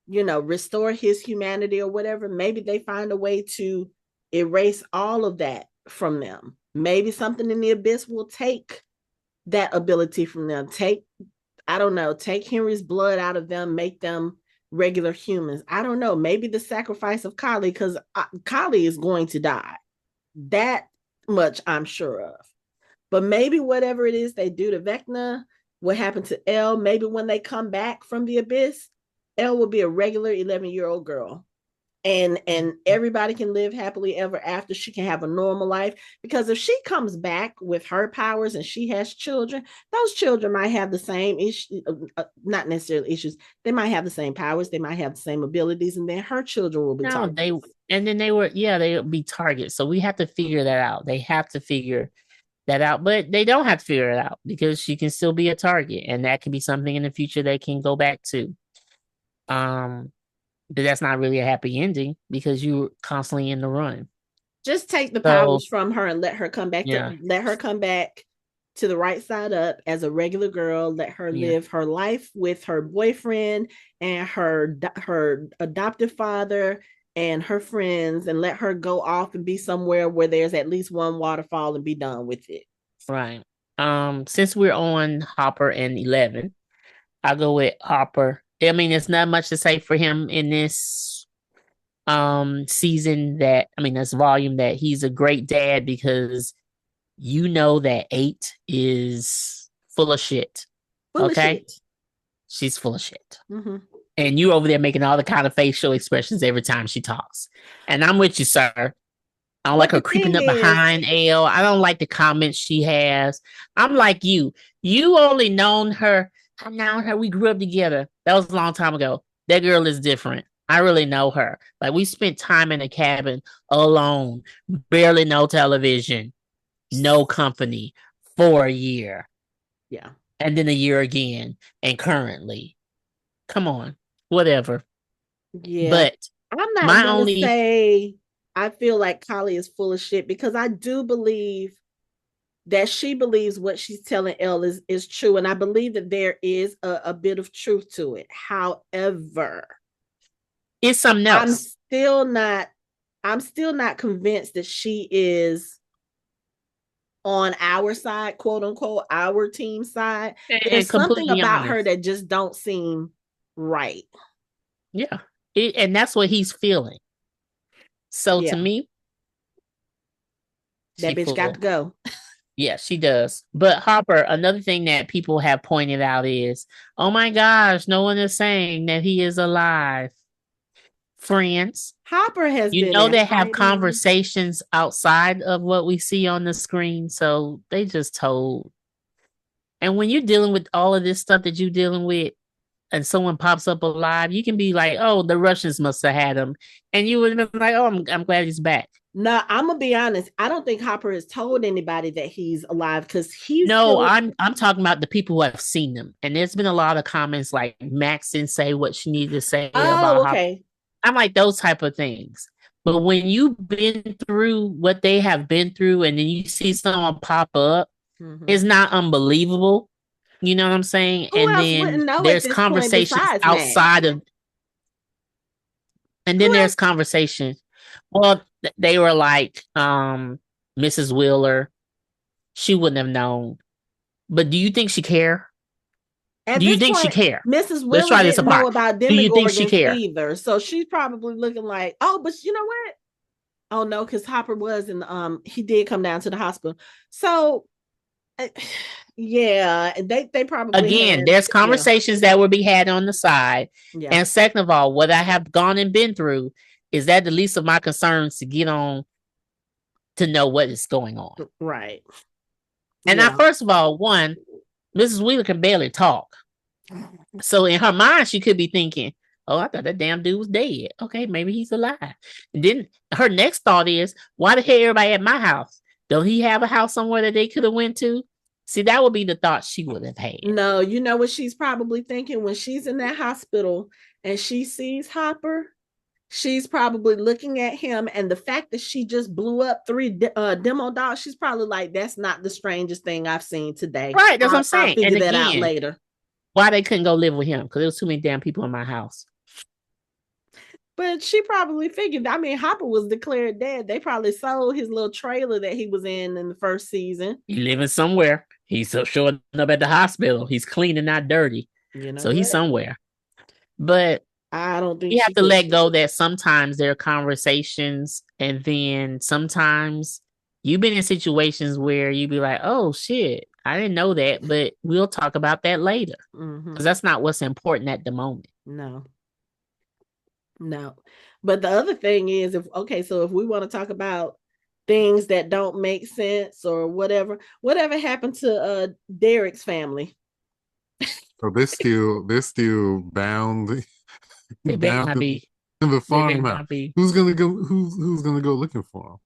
restore his humanity or whatever, maybe they find a way to erase all of that from them. Maybe something in the abyss will take that ability from them. I don't know, take Henry's blood out of them, make them regular humans. I don't know. Maybe the sacrifice of Kali, because Kali is going to die. That much I'm sure of. But maybe whatever it is they do to Vecna, what happened to Elle, maybe when they come back from the abyss, Elle will be a regular 11-year-old girl. And everybody can live happily ever after. She can have a normal life, because if she comes back with her powers and she has children, those children might have the same issue, not necessarily issues. They might have the same powers, they might have the same abilities, and then her children will be targets. They would be targets. So we have to figure that out. They have to figure that out, but they don't have to figure it out, because she can still be a target, and that can be something in the future they can go back to. But that's not really a happy ending, because you're constantly in the run. Just take the powers from her and let her come back to the right side up as a regular girl. Let her live her life with her boyfriend and her adoptive father and her friends, and let her go off and be somewhere where there's at least one waterfall, and be done with it. Right. Since we're on Hopper and 11, I'll go with Hopper. I mean, there's not much to say for him in this season, this volume, that he's a great dad, because that 8 is full of shit. She's full of shit. Mm-hmm. And you over there making all the kind of facial expressions every time she talks. And I'm with you, sir. I don't like her creeping up behind Elle. I don't like the comments she has. I'm like you. You only known her. I've known her. We grew up together. That was a long time ago. That girl is different. I really know her. Like, we spent time in a cabin alone, barely no television, no company for a year. Yeah. And then a year again. And currently. Come on. Whatever. Yeah. But I'm not going to say I feel like Kali is full of shit, because I do believe that she believes what she's telling Elle is true. And I believe that there is a bit of truth to it. However, it's something else. I'm still not convinced that she is on our side, quote unquote, our team side. There's something about her that just don't seem right. Yeah. And that's what he's feeling. So to me, that bitch got to go. Yeah, she does. But Hopper, another thing that people have pointed out is, oh my gosh, no one is saying that he is alive. Friends, Hopper has been, they have conversations outside of what we see on the screen, so they just told. And when you're dealing with all of this stuff that you're dealing with, and someone pops up alive, you can be like, oh, the Russians must have had him. And you would have been like, oh, I'm glad he's back. No, I'm gonna be honest. I don't think Hopper has told anybody that he's alive, because I'm talking about the people who have seen him. And there's been a lot of comments like Max didn't say what she needed to say about Hopper. I'm like, those type of things. But when you've been through what they have been through, and then you see someone pop up, it's not unbelievable. You know what I'm saying? Who else wouldn't know there's conversations outside of, and then there's conversation. Well, they were like, Mrs. Wheeler, she wouldn't have known. But do you think she care? Do you think she care? Mrs. Wheeler didn't know about do you think she care either, so she's probably looking like, oh, but you know what? Oh no, because Hopper was in he did come down to the hospital. So yeah, they probably again there's conversations that will be had on the side. Yeah. And second of all, what I have gone and been through is that the least of my concerns to get on to know what is going on. Right. And now, first of all, Mrs. Wheeler can barely talk. So in her mind, she could be thinking, "Oh, I thought that damn dude was dead. Okay, maybe he's alive." And then her next thought is, "Why the hell everybody at my house? Don't he have a house somewhere that they could have went to?" See, that would be the thought she would have had. No, you know what she's probably thinking when she's in that hospital and she sees Hopper? She's probably looking at him, and the fact that she just blew up 3 demo dolls, she's probably like, "That's not the strangest thing I've seen today. Right, that's what I'm I'll saying. figure And that out again, later." why they couldn't go live with him? Because there was too many damn people in my house. But she probably figured, I mean, Hopper was declared dead. They probably sold his little trailer that he was in the first season. He living somewhere. He's so showing up at the hospital. He's clean and not dirty. You know So he's what? somewhere. But I don't think you have she to could. let go that sometimes there are conversations, and then sometimes you've been in situations where you be like, "Oh shit, I didn't know that," but we'll talk about that later because that's not what's important at the moment. No. No. But the other thing is, so if we want to talk about things that don't make sense or whatever happened to Derek's family? So they're still bound They better down not be. in the They better farmhouse. not be. Who's gonna go? Who's gonna go looking for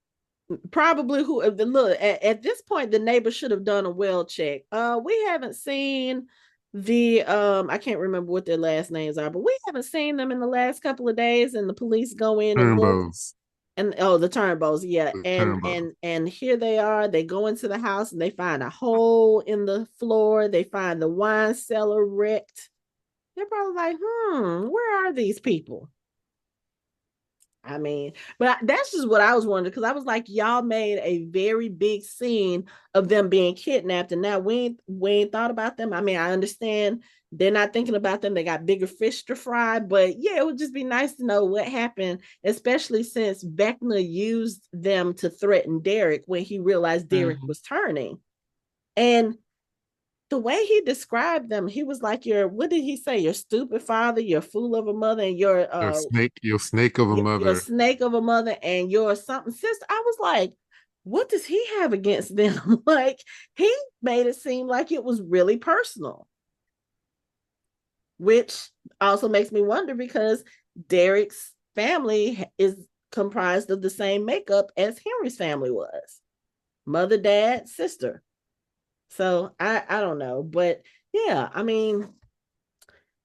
Probably who look at this point the neighbor should have done a well check. We haven't seen the I can't remember what their last names are, but we haven't seen them in the last couple of days, and the police go in and them? look. Turnbows. And oh, the Turnbows, yeah. The and Turnbows. and here they are. They go into the house and they find a hole in the floor. They find the wine cellar wrecked. They're probably like, where are these people? I mean, but that's just what I was wondering, because I was like, y'all made a very big scene of them being kidnapped, and now we ain't thought about them. I mean, I understand they're not thinking about them; they got bigger fish to fry. But yeah, it would just be nice to know what happened, especially since Vecna used them to threaten Derek when he realized Derek was turning, and the way he described them, he was like, what did he say? Your stupid father, your fool of a mother, and Your snake of a your mother. snake of a mother, and your something sister. I was like, what does he have against them? Like, he made it seem like it was really personal, which also makes me wonder because Derek's family is comprised of the same makeup as Henry's family was: mother, dad, sister. So I don't know, but yeah, I mean,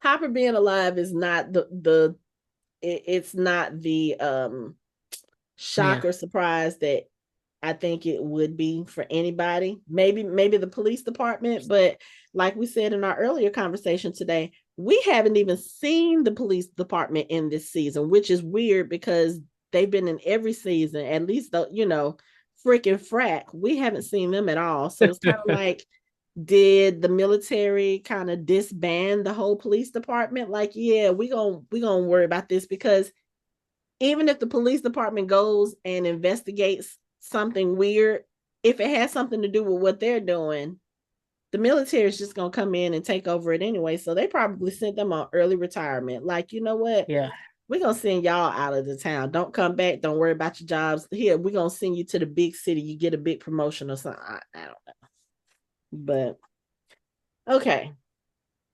Hopper being alive is not it's not the shock or surprise that I think it would be for anybody. Maybe the police department, but like we said in our earlier conversation today, we haven't even seen the police department in this season, which is weird because they've been in every season, at least freaking frack. We haven't seen them at all. So it's kind of like, did the military kind of disband the whole police department? Like, yeah, we gonna worry about this, because even if the police department goes and investigates something weird, if it has something to do with what they're doing, the military is just gonna come in and take over it anyway. So they probably sent them on early retirement. Like, you know what? Yeah. We're gonna send y'all out of the town. Don't come back. Don't worry about your jobs. Here, we're gonna send you to the big city. You get a big promotion or something. I don't know. But okay.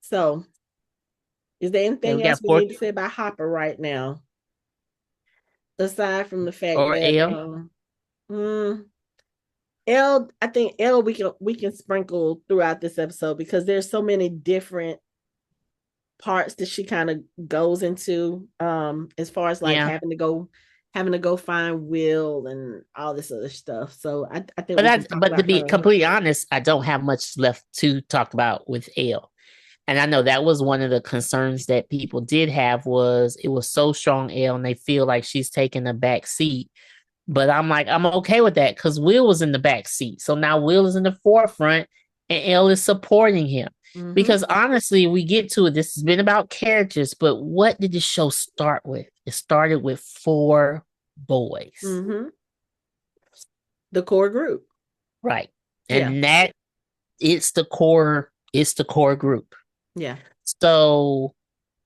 So is there Yeah, we anything else got we need to say about Hopper right now? Aside from the fact or that L. I think L we can sprinkle throughout this episode, because there's so many different parts that she kind of goes into, as far as like having to go find Will and all this other stuff. So I think we can talk But to about be her. completely honest, I don't have much left to talk about with L. And I know that was one of the concerns that people did have, was it was so strong, L, and they feel like she's taking a back seat. But I'm like, I'm okay with that because Will was in the back seat. So now Will is in the forefront and L is supporting him. Mm-hmm. Because honestly, we get to it. This has been about characters, but what did the show start with? It started with 4 boys. Mm-hmm. The core group. Right. And that it's the core group. Yeah. So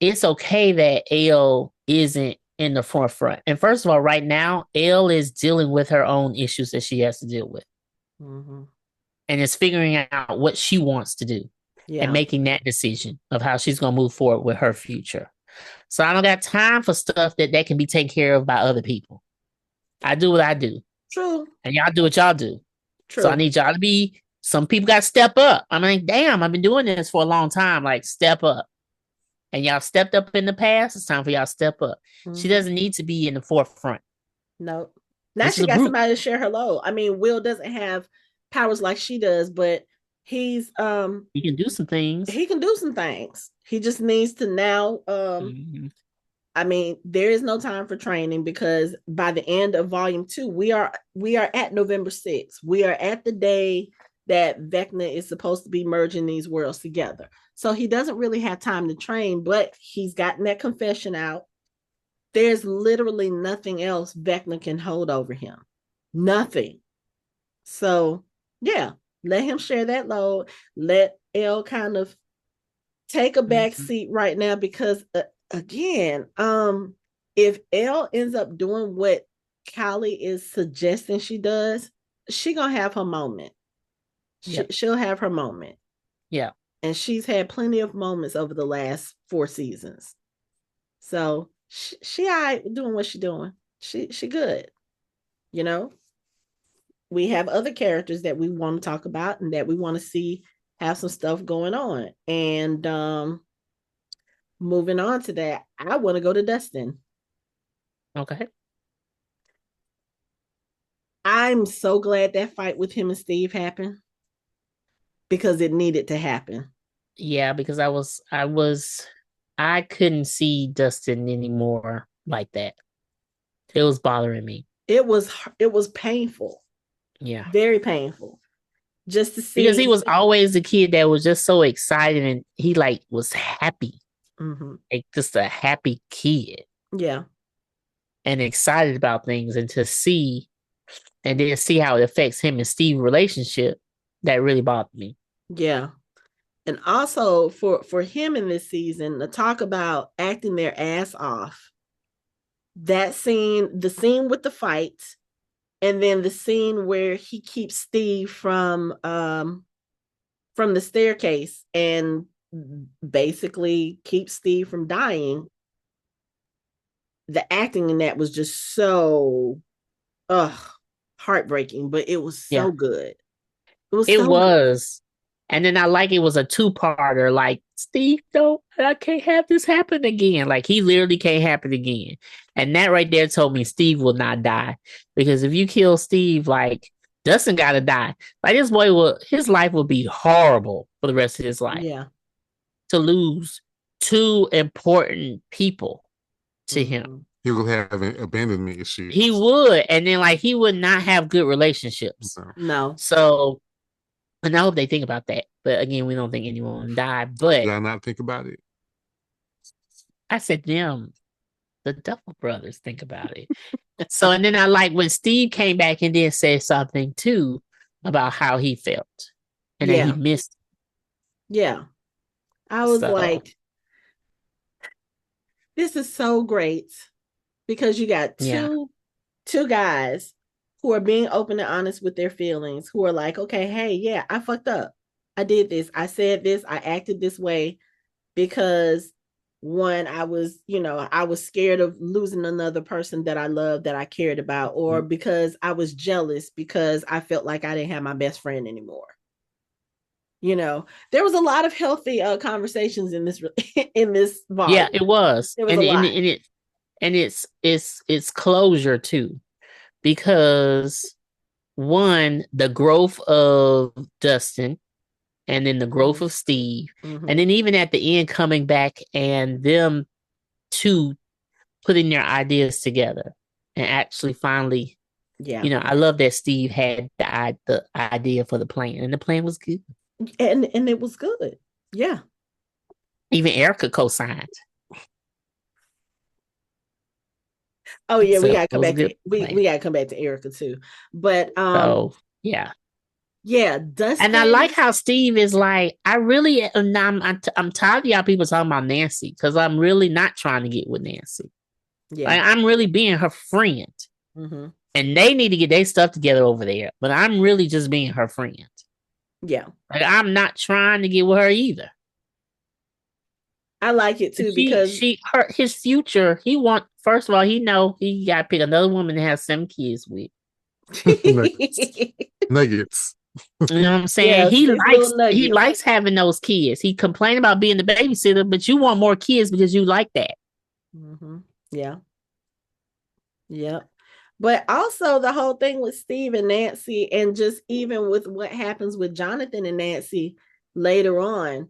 it's okay that L isn't in the forefront. And first of all, right now, L is dealing with her own issues that she has to deal with. Mm-hmm. And is figuring out what she wants to do. and Yeah. making that decision of how she's going to move forward with her future. So I don't got time for stuff that can be taken care of by other people. I do what I do, True. and y'all do what y'all do. So I True. need y'all to be. Some people got to step up. I'm like, damn, I've been doing this for a long time. Like, step up. And y'all stepped up in the past. It's time for y'all to step up. She doesn't need to be in the forefront. No. Now This is she a got group. somebody to share her load. I mean, Will doesn't have powers like she does, but he's You can do some things. he can do some things. He just needs to now Mhm. I mean, there is no time for training because by the end of volume 2, we are at November 6th. We are at the day that Vecna is supposed to be merging these worlds together. So he doesn't really have time to train, but he's gotten that confession out. There's literally nothing else Vecna can hold over him. Nothing. So, yeah, let him share that load. Let Elle kind of take a back seat right now because again, if Elle ends up doing what Callie is suggesting she does, she gonna have her moment. Yep. She'll have her moment. Yeah. And she's had plenty of moments over the last 4 seasons. So she all right doing what she doing. She good. You know, we have other characters that we want to talk about and that we want to see have some stuff going on. And moving on to that, I want to go to Dustin. Okay. I'm so glad that fight with him and Steve happened because it needed to happen. Yeah, because I couldn't see Dustin anymore like that. It was bothering me. It was painful. Yeah. Very painful. Just to Because he see. was always the kid that was just so excited and he like was happy. Mm-hmm. Like just a happy kid. Yeah. And excited about things and to see and then see how it affects him and Steve relationship, that really bothered me. Yeah. And also for him in this season to talk about acting their ass off. That scene, the scene with the fight, and then the scene where he keeps Steve from the staircase and basically keeps Steve from dying. The acting in that was just so heartbreaking, but it was Yeah. so good. It was It so good. was. And then I like it was a two-parter. Like, Steve, no, I can't have this happen again. Like, he literally can't happen again. And that right there told me Steve will not die. Because if you kill Steve, like, Dustin gotta die. Like, this boy his life will be horrible for the rest of his life. Yeah. To lose two important people to him. He will have abandonment issues. He would. And then, like, he would not have good relationships. No. So, and I hope they think about that. But again, we don't think anyone will die. But did I not think about it? I said them, the Duffel brothers, think about it. So, and then I like when Steve came back and then said something too about how he felt and that he missed. Yeah. I was like, this is so great because you got two guys who are being open and honest with their feelings, who are like, okay, hey, yeah, I fucked up. I did this. I said this. I acted this way because one, I was scared of losing another person that I loved, that I cared about, or because I was jealous because I felt like I didn't have my best friend anymore. You know, there was a lot of healthy conversations in this volume. Yeah, it was. There was a lot. And it's closure too. Because one, the growth of Dustin, and then the growth of Steve, and then even at the end coming back and them two putting their ideas together and actually finally, I love that Steve had the idea for the plan, and the plan was good, and it was good. Yeah, even Erica co-signed. Oh yeah, we gotta come back to we gotta come back to Erica too. But yeah. Dustin. And I like how Steve is like, I'm tired of y'all people talking about Nancy because I'm really not trying to get with Nancy. Yeah, like, I'm really being her friend, and they need to get their stuff together over there. But I'm really just being her friend. Yeah. Like, I'm not trying to get with her either. I like it too because His future. First of all, he know he got to pick another woman to have 7 kids with. Nuggets. Nuggets. You know what I'm saying? Yes, his little He nuggets. likes having those kids. He complained about being the babysitter, but you want more kids because you like that. Mm-hmm. Yeah. Yeah. But also the whole thing with Steve and Nancy, and just even with what happens with Jonathan and Nancy later on,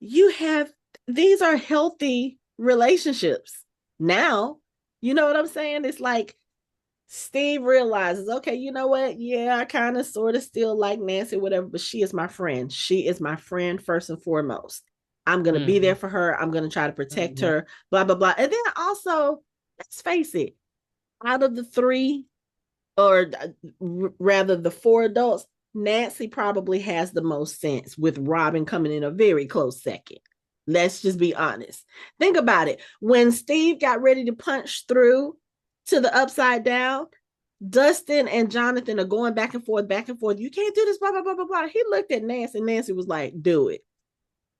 these are healthy relationships now. You know what I'm saying? It's like Steve realizes, okay, you know what? Yeah, I kind of sort of still like Nancy, whatever, but she is my friend. She is my friend first and foremost. I'm going to be there for her. I'm going to try to protect her, blah, blah, blah. And then also, let's face it, out of the 3, or rather the 4 adults, Nancy probably has the most sense, with Robin coming in a very close second. Let's just be honest. Think about it. When Steve got ready to punch through to the upside down, Dustin and Jonathan are going back and forth, back and forth. You can't do this, blah, blah, blah, blah, blah. He looked at Nancy, and Nancy was like, do it.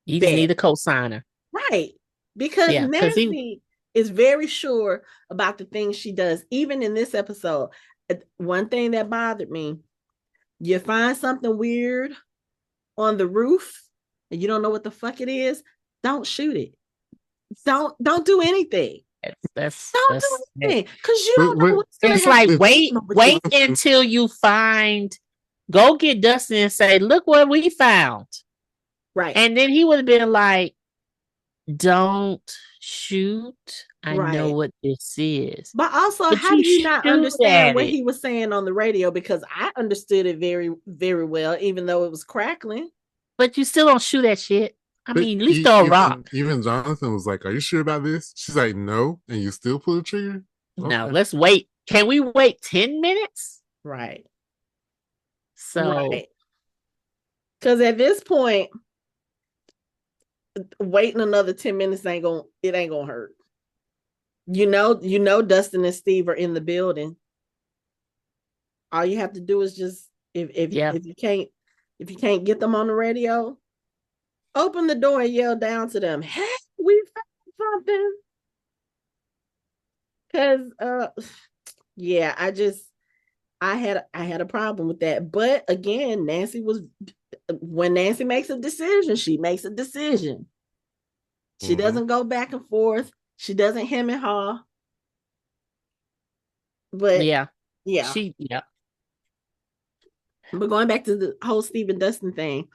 You just need a co-signer. Right. Because Nancy is very sure about the things she does. Even in this episode, one thing that bothered me, you find something weird on the roof and you don't know what the fuck it is, don't shoot it. Don't do anything. Don't do anything, because you don't know what's going to happen. It's like wait until you find. Go get Dustin and say, "Look what we found." Right, and then he would have been like, "Don't shoot. I know what this is." But also, how do you not understand what he was saying on the radio? Because I understood it very, very well, even though it was crackling. But you still don't shoot that shit. I mean, at least throw a rock. Even Jonathan was like, "Are you sure about this?" She's like, "No," and you still pull the trigger? Okay. No, let's wait. Can we wait 10 minutes? Right. So, because at this point, waiting another 10 minutes ain't gonna hurt. You know, Dustin and Steve are in the building. All you have to do is just if you can't get them on the radio, open the door and yell down to them, "Hey, we found something." Because yeah, I had a problem with that. But again, when Nancy makes a decision, she makes a decision. She doesn't go back and forth. She doesn't hem and haw. But yeah. But going back to the whole Steve and Dustin thing,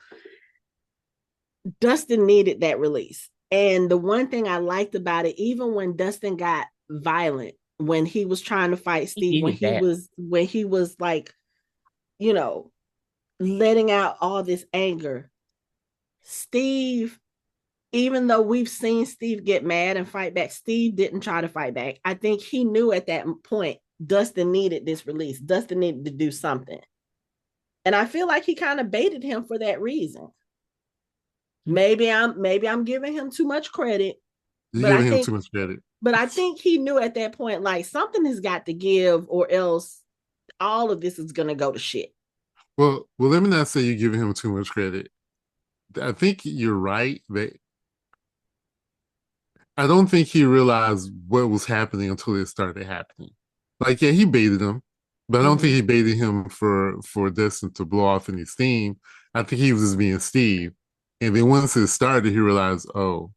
Dustin needed that release. And the one thing I liked about it, even when Dustin got violent, when he was trying to fight Steve, when he was like, you know, letting out all this anger, Steve, even though we've seen Steve get mad and fight back, Steve didn't try to fight back. I think he knew at that point Dustin needed this release. Dustin needed to do something. And I feel like he kind of baited him for that reason. Maybe I'm giving him too much credit. You're giving him too much credit. But I think he knew at that point, like, something has got to give, or else all of this is gonna go to shit. Well, let me not say you're giving him too much credit. I think you're right that I don't think he realized what was happening until it started happening. Like, yeah, he baited him, but I don't think he baited him for Dustin to blow off any steam. I think he was just being Steve. And then once it started, he realized, oh,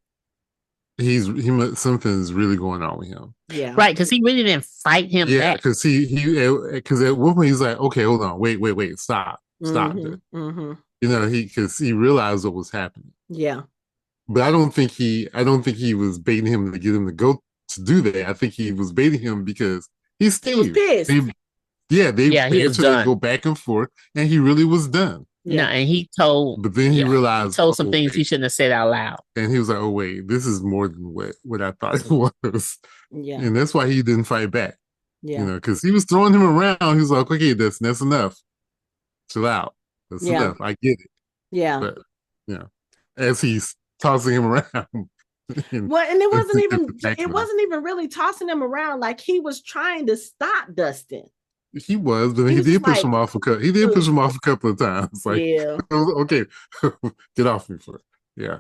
something's really going on with him. Yeah, right, because he really didn't fight him back. Yeah, because because at one point he's like, okay, hold on, wait, stop. You know, because he realized what was happening. Yeah, but I don't think he was baiting him to get him to go to do that. I think he was baiting him because he's Steve. He was pissed. They was done. Go back and forth, and he really was done. Yeah. No, and he told, but then he realized, some things he shouldn't have said out loud. And he was like, "Oh wait, this is more than what I thought it was." Yeah, and that's why he didn't fight back. Yeah, you know, because he was throwing him around. He was like, "Okay, that's enough. Chill out. That's enough. I get it." Yeah, but as he's tossing him around. And it wasn't even really tossing him around. Like, he was trying to stop Dustin. He was, but He he was just did push like, him off a couple. He did push him off a couple of times. Like, yeah. okay, get off me for it. Yeah.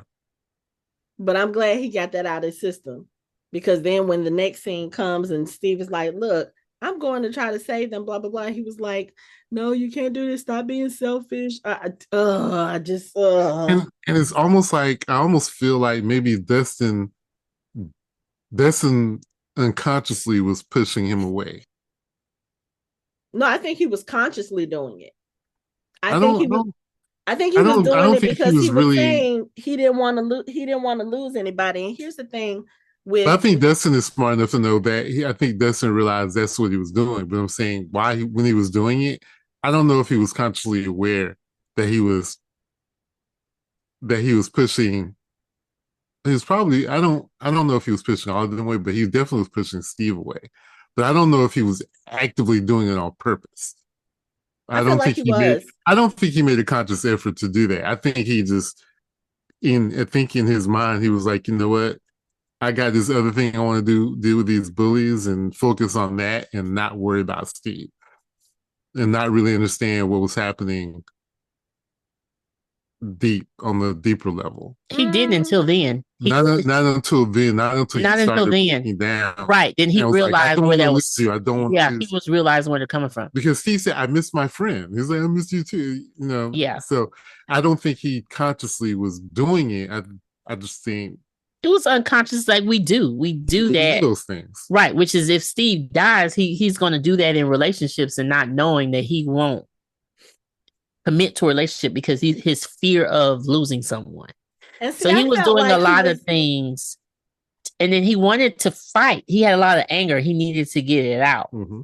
But I'm glad he got that out of his system, because then when the next scene comes and Steve is like, look, I'm going to try to save them, blah, blah, blah. He was like, no, you can't do this. Stop being selfish. I just, And it's almost like I almost feel like maybe Dustin unconsciously was pushing him away. No, I think he was consciously doing it. I I think don't he was know. I think he was I doing don't it think he because he was was really. saying he didn't want to lose anybody. And here's the thing But I with think Dustin is smart enough to know that. I think Dustin realized that's what he was doing. But I'm saying when he was doing it, I don't know if he was consciously aware that he was pushing. He was probably I don't know if he was pushing all of them away, but he definitely was pushing Steve away. But I don't know if he was actively doing it on purpose. I feel like he was. I don't think he made a conscious effort to do that. I think he just I think in his mind he was like, you know what? I got this other thing I want to deal with these bullies and focus on that and not worry about Steve and not really understand what was happening deep on the deeper level. He didn't until then. Not until then, not until he Not until started then. breaking down. Right. Then And he I was like, I realized don't where want to that lose was. you. I don't want to Yeah, he lose you. was realizing where they're coming from. Because Steve said, I miss my friend. He's like, I miss you too. You know, Yeah. so I don't think he consciously was doing it. I just think It was unconscious, like we do. We do we do that. those things. Right. Which is if Steve dies, he's gonna do that in relationships and not knowing that he won't commit to a relationship because his fear of losing someone. And see, So he I was felt doing a like he lot of was. things, and then he wanted to fight. He had a lot of anger. He needed to get it out. Mm-hmm.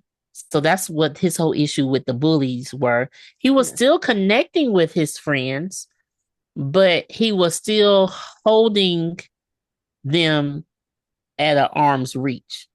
So that's what his whole issue with the bullies were. He was still connecting with his friends, but he was still holding them at an arm's reach,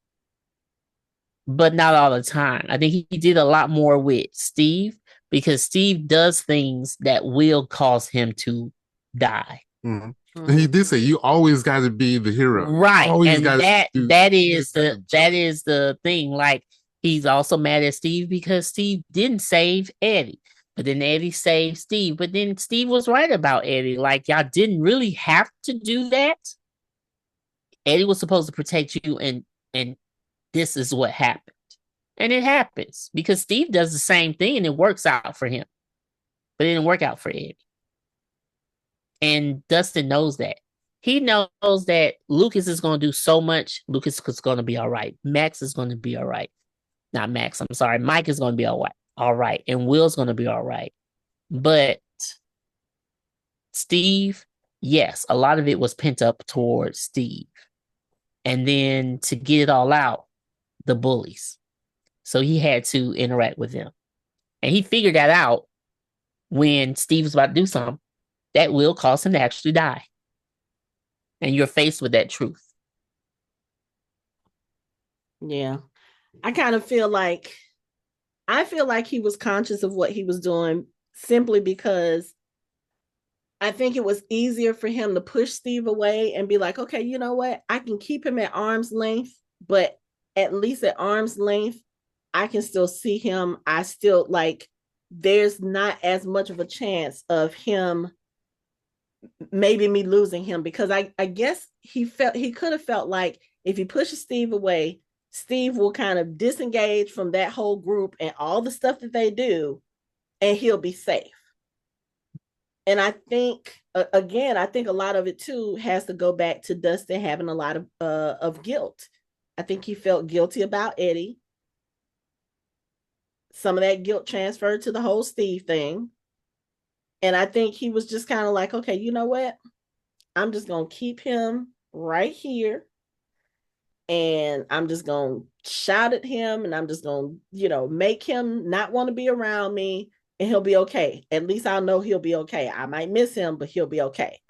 but not all the time. I think he did a lot more with Steve because Steve does things that will cause him to die. Mm-hmm. And he did say, "You always got to be the hero, right?" Always and that is the thing. Like he's also mad at Steve because Steve didn't save Eddie, but then Eddie saved Steve. But then Steve was right about Eddie. Like y'all didn't really have to do that. Eddie was supposed to protect you, and this is what happened. And it happens because Steve does the same thing and it works out for him. But it didn't work out for Eddie. And Dustin knows that. He knows that Lucas is going to do so much. Lucas is going to be all right. Max is going to be all right. Not Max, I'm sorry. Mike is going to be all right. All right. And Will's going to be all right. But Steve, yes, a lot of it was pent up towards Steve. And then to get it all out, the bullies. So he had to interact with them. And he figured that out when Steve was about to do something that will cause him to actually die. And you're faced with that truth. Yeah. I feel like he was conscious of what he was doing simply because I think it was easier for him to push Steve away and be like, okay, you know what? I can keep him at arm's length, but at least at arm's length, I can still see him. I still like, there's not as much of a chance of him, maybe me losing him, because I guess he could have felt like if he pushes Steve away, Steve will kind of disengage from that whole group and all the stuff that they do, and he'll be safe. And I think, again, I think a lot of it too has to go back to Dustin having a lot of guilt. I think he felt guilty about Eddie. Some of that guilt transferred to the whole Steve thing. And I think he was just kind of like, okay, you know what? I'm just going to keep him right here. And I'm just going to shout at him, and I'm just going to, make him not want to be around me, and he'll be okay. At least I'll know he'll be okay. I might miss him, but he'll be okay.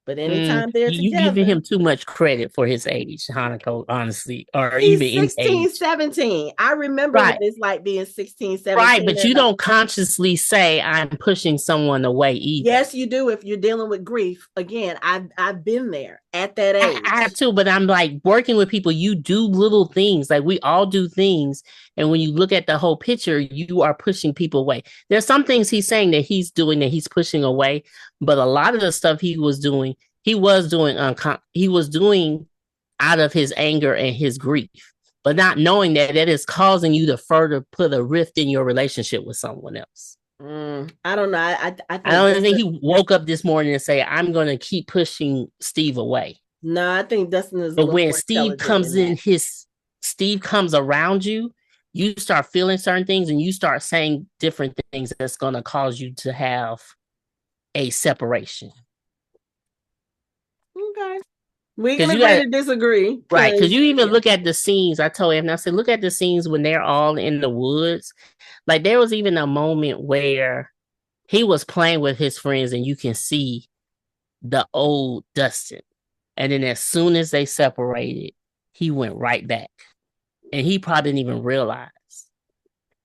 But anytime they're You giving together, him too much credit for his age, Hanako, honestly, or even he's any 16, age. 17. I remember what Right. it's like being 16, Right, 17. but you don't consciously say I'm pushing someone away either. Yes, you do if you're dealing with grief. Again, I've been there at that age. I have too, but I'm like working with people. You do little things, like we all do things, and when you look at the whole picture, you are pushing people away. There's some things he's saying that he's doing that he's pushing away, but a lot of the stuff he was doing he was doing out of his anger and his grief, but not knowing that that is causing you to further put a rift in your relationship with someone else. I don't know. I don't think he woke up this morning and say, "I'm going to keep pushing Steve away." No, I think Dustin is. But when Steve comes in, Steve comes around you, you start feeling certain things, and you start saying different things that's going to cause you to have a separation. Okay. We can agree to disagree. Right, because you even look at the scenes. I told him, I said, look at the scenes when they're all in the woods. Like there was even a moment where he was playing with his friends and you can see the old Dustin. And then as soon as they separated, he went right back. And he probably didn't even realize.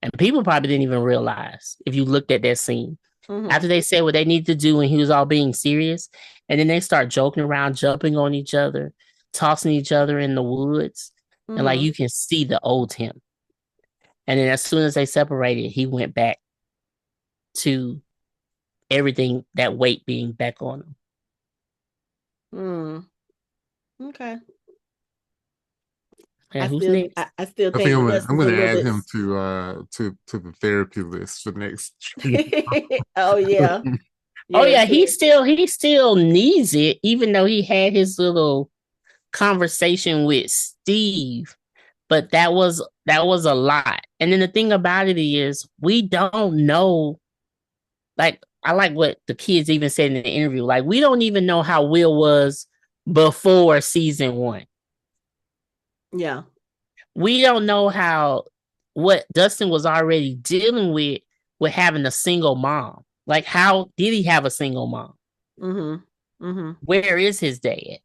And people probably didn't even realize if you looked at that scene. After they said what they needed to do and he was all being serious, and then they start joking around, jumping on each other, tossing each other in the woods. And like you can see the old him. And then as soon as they separated, he went back to everything, that weight being back on him. Okay. Yeah, I still think I'm going to add him to the therapy list for next. Oh yeah. Oh yeah, he still needs it, even though he had his little conversation with Steve. But that was a lot. And then the thing about it is we don't know. Like I like what the kids even said in the interview. Like we don't even know how Will was before season 1. Yeah. We don't know what Dustin was already dealing with having a single mom. Like, how did he have a single mom? Where is his dad?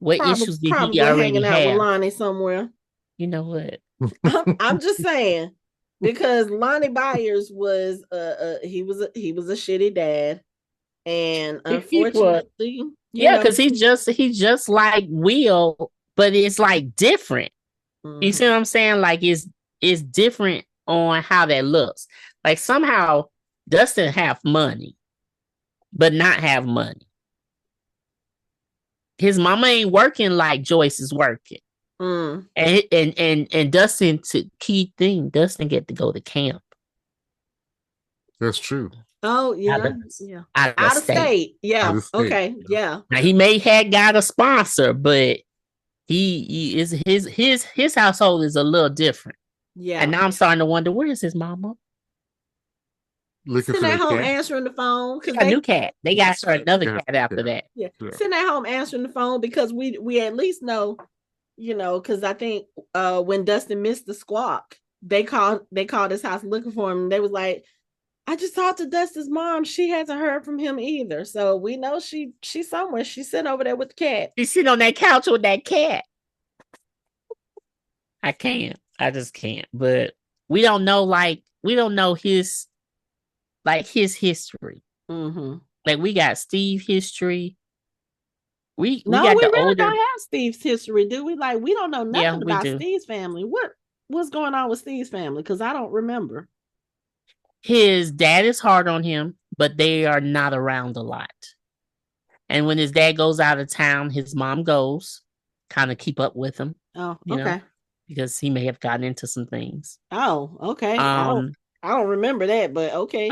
What issues did he already hanging out have? with Lonnie somewhere. You know what? I'm just saying, because Lonnie Byers was he was a shitty dad, and unfortunately, because he's just like Will, but it's like different. You see what I'm saying? Like it's different on how that looks. Like somehow Dustin have money, but not have money. His mama ain't working like Joyce is working. And Dustin, to key thing, Dustin get to go to camp. That's true. Oh yeah, out of state. Yeah. Out of state. Okay. Yeah. Now he may have got a sponsor, but he is his household is a little different. Yeah. And now I'm starting to wonder, where is his mama? Sitting at home answering the phone because a new cat. They got her another cat after that. Yeah. Sitting at home answering the phone because we at least know, because I think when Dustin missed the squawk, they called his house looking for him. And they was like, I just talked to Dustin's mom. She hasn't heard from him either. So we know she's somewhere. She's sitting over there with the cat. She's sitting on that couch with that cat. I just can't. But we don't know his history. Like we got Steve history. We really don't have Steve's history, do we? Like we don't know nothing about Steve's family. What's going on with Steve's family? Because I don't remember. His dad is hard on him, but they are not around a lot. And when his dad goes out of town, his mom goes, kind of keep up with him. Oh, okay. Because he may have gotten into some things. Oh, okay. I don't remember that, but okay.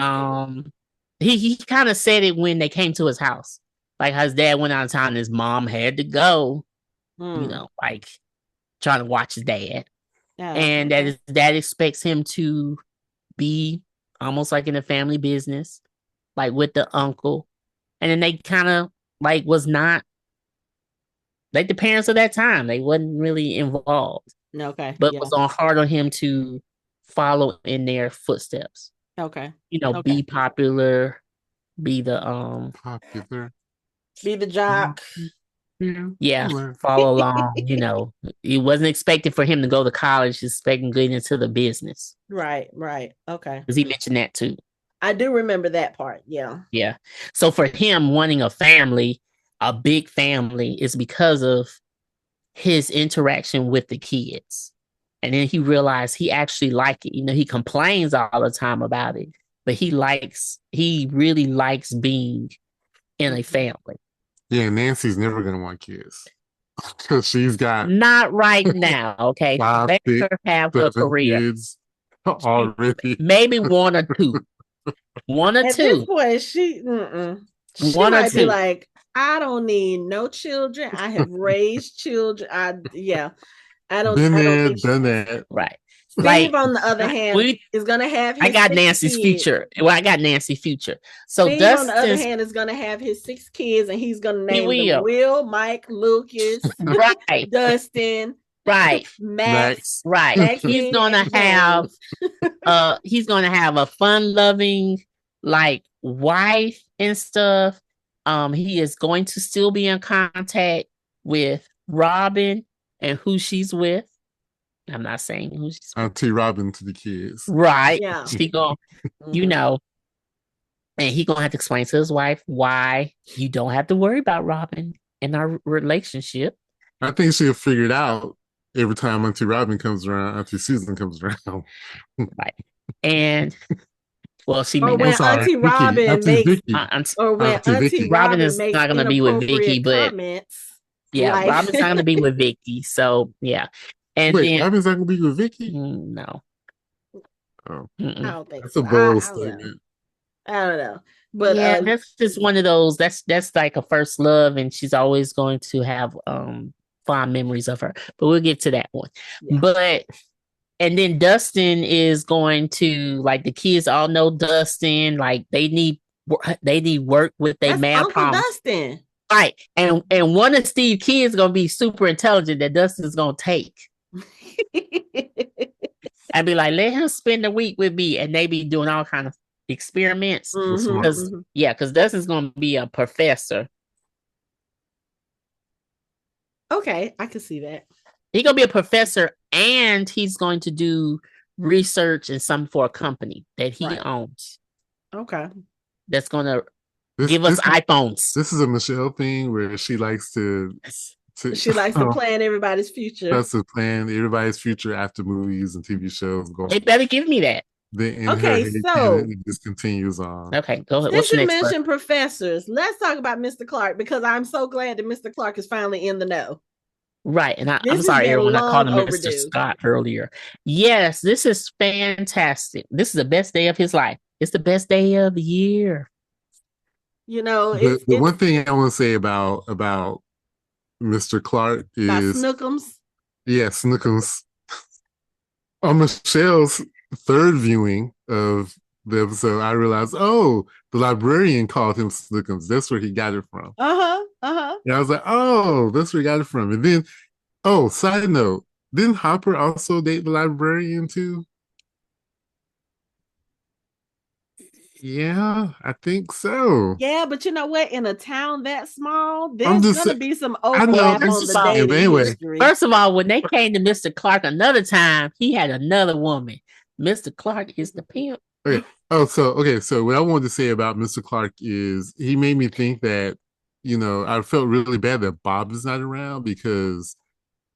He kind of said it when they came to his house. Like his dad went out of town and his mom had to go, like trying to watch his dad. And that his dad expects him to be almost like in a family business, like with the uncle. And then they kind of like was not like the parents of that time. They wasn't really involved. Okay. But was hard on him to follow in their footsteps. Okay. Be popular, be the popular. Be the jock. Yeah, follow along. It wasn't expected for him to go to college, expecting to get into the business. Right. Okay. Because he mentioned that too. I do remember that part. Yeah. Yeah. So for him wanting a family, a big family, is because of his interaction with the kids. And then he realized he actually liked it. He complains all the time about it, but he really likes being in a family. Yeah, Nancy's never gonna want kids because she's got not right now. Okay, let her have a career. Kids already. Maybe one or two. At this point, she might be like, I don't need no children. I have raised children. I don't think done that. Right. Steve, on the other hand, is gonna have his I got Nancy's future. Well, I got Nancy's future. So Steve, on the other hand, is gonna have his 6 kids, and he's gonna name them Will, Mike, Lucas, right, Dustin, right, Max, right. Max he's gonna have a fun-loving wife and stuff. He is going to still be in contact with Robin and who she's with. I'm not saying who she's with. Auntie Robin to the kids. Right. Yeah. She gonna, and he gonna have to explain to his wife why you don't have to worry about Robin in our relationship. I think she'll figure it out every time Auntie Robin comes around, Auntie Susan comes around. Right. And well, she or when Auntie Robin makes, or when Auntie Robin is not gonna be with Vicky, but yeah, Robin's not gonna be with Vicky. So yeah. And wait, Robin's not gonna be with Vicky? No. Oh. I don't think that's a bold statement. I don't know. But yeah, that's just one of those. That's like a first love, and she's always going to have fond memories of her. But we'll get to that one. Yeah. And then Dustin is going to, the kids all know Dustin. They need work with their math problems. Dustin. Right. And one of Steve's kids is gonna be super intelligent that Dustin's gonna take. I'd be like, let him spend a week with me, and they be doing all kind of experiments. Because Dustin's gonna be a professor. Okay, I can see that. He's gonna be a professor, and he's going to do research and something for a company that he owns. Okay. That's gonna give us iPhones. This is a Michelle thing where she likes to plan everybody's future. That's to plan everybody's future after movies and TV shows. They better give me that. Okay, so it just continues on. Okay, go ahead. Since you mentioned professors, let's talk about Mr. Clark, because I'm so glad that Mr. Clark is finally in the know. Right, and I'm sorry, everyone. I called him Mr. Scott earlier. Yes, this is fantastic. This is the best day of his life. It's the best day of the year. The one thing I want to say about Mr. Clark is Snookums. Yeah, Snookums. On Michelle's third viewing of the episode, I realized, the librarian called him Snookums. That's where he got it from. And I was like, that's where he got it from. And then, side note, didn't Hopper also date the librarian too? Yeah, I think so. Yeah, but you know what? In a town that small, there's gonna be some overlap on the dating history. First of all, when they came to Mr. Clark another time, he had another woman. Mr. Clark is the pimp. Okay. So what I wanted to say about Mr. Clark is he made me think that, I felt really bad that Bob is not around, because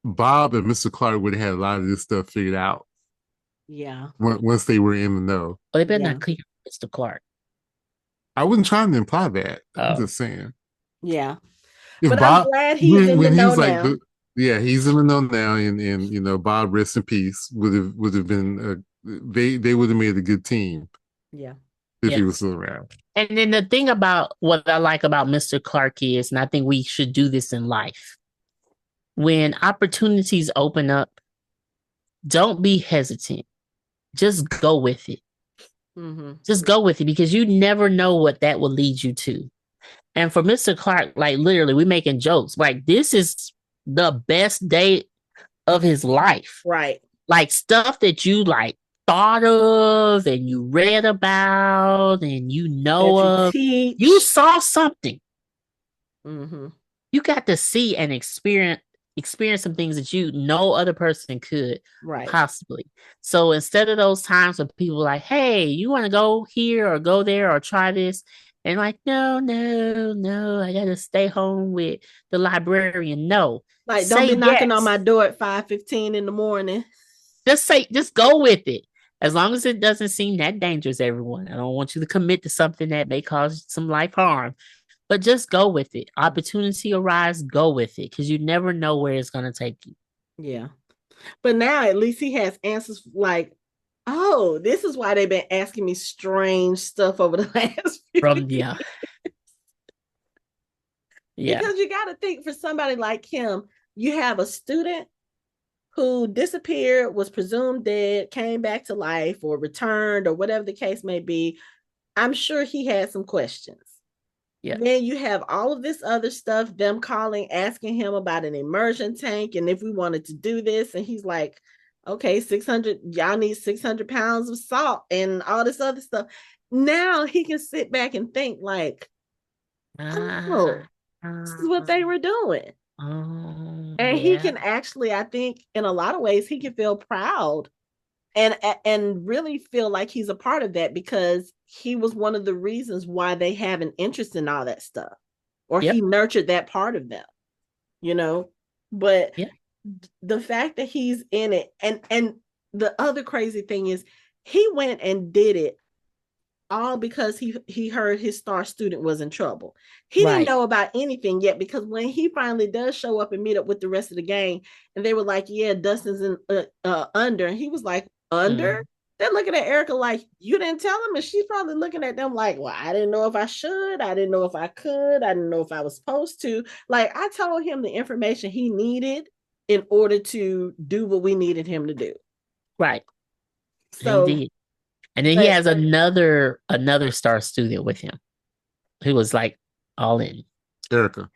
Bob and Mr. Clark would have had a lot of this stuff figured out. Yeah. Once they were in the know. Well, they better not clear Mr. Clark. I wasn't trying to imply that. I'm just saying. Yeah. But I'm glad he's in the know now. He's in the know now, and Bob, rest in peace, would have been they would have made a good team. Yeah. If he was still around. And then the thing about what I like about Mr. Clark is, and I think we should do this in life, when opportunities open up, don't be hesitant. Just go with it. Just go with it, because you never know what that will lead you to. And for Mr. Clark, literally, we making jokes. This is the best day of his life. Right. Stuff that you thought of and you read about and you saw something. Mm-hmm. You got to see and experience some things that no other person could Right. possibly. So instead of those times when people are like, hey, you want to go here or go there or try this? And like, no, no, no, I gotta stay home with the librarian. No. Like, don't Say be knocking on yes. my door at 5:15 in the morning. Just go with it. As long as it doesn't seem that dangerous, everyone. I don't want you to commit to something that may cause some life harm. But just go with it. Opportunity arise, go with it. Because you never know where it's gonna take you. Yeah. But now at least he has answers like, oh, this is why they've been asking me strange stuff over the last few From years. Yeah. Because you got to think for somebody like him, you have a student who disappeared, was presumed dead, came back to life or returned or whatever the case may be. I'm sure he had some questions. Yeah. Then you have all of this other stuff, them calling, asking him about an immersion tank and if we wanted to do this. And he's like, okay, 600, y'all need 600 pounds of salt and all this other stuff. Now he can sit back and think like, oh, this is what they were doing. And he Yeah. can actually, I think, in a lot of ways, he can feel proud and really feel like he's a part of that because he was one of the reasons why they have an interest in all that stuff, or Yep. he nurtured that part of them, you know. But Yep. the fact that he's in it, and the other crazy thing is, he went and did it all because he heard his star student was in trouble. He didn't Right. know about anything yet because when he finally does show up and meet up with the rest of the gang, and they were like, "Yeah, Dustin's in under," and he was like, "Under." They're looking at Erica like, "You didn't tell him," and she's probably looking at them like, "Well, I didn't know if I should. I didn't know if I could. I didn't know if I was supposed to." Like, I told him the information he needed in order to do what we needed him to do. Right. So, Indeed. And then he but has another star student with him who was like all in. Erica.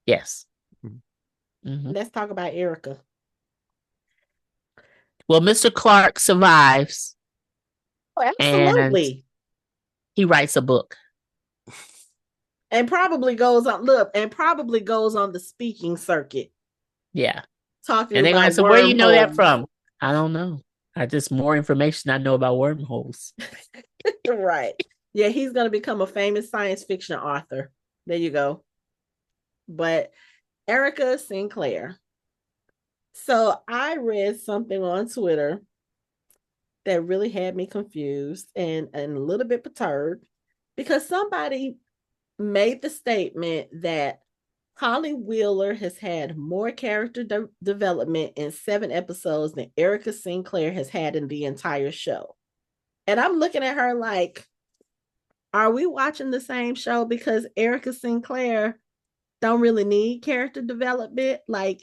Yes. Mm-hmm. let's talk about Erica. Well, Mr. Clark survives. Oh, absolutely. And he writes a book. And probably goes on the speaking circuit. Yeah. Talking And they're gonna about say, where do you know that wormholes. from? I don't know. I just more information I know about wormholes. Right. Yeah, he's gonna become a famous science fiction author. There you go. But Erica Sinclair. So I read something on Twitter that really had me confused and a little bit perturbed because somebody made the statement that Holly Wheeler has had more character development in 7 episodes than Erica Sinclair has had in the entire show. And I'm looking at her like, are we watching the same show? Because Erica Sinclair don't really need character development. Like,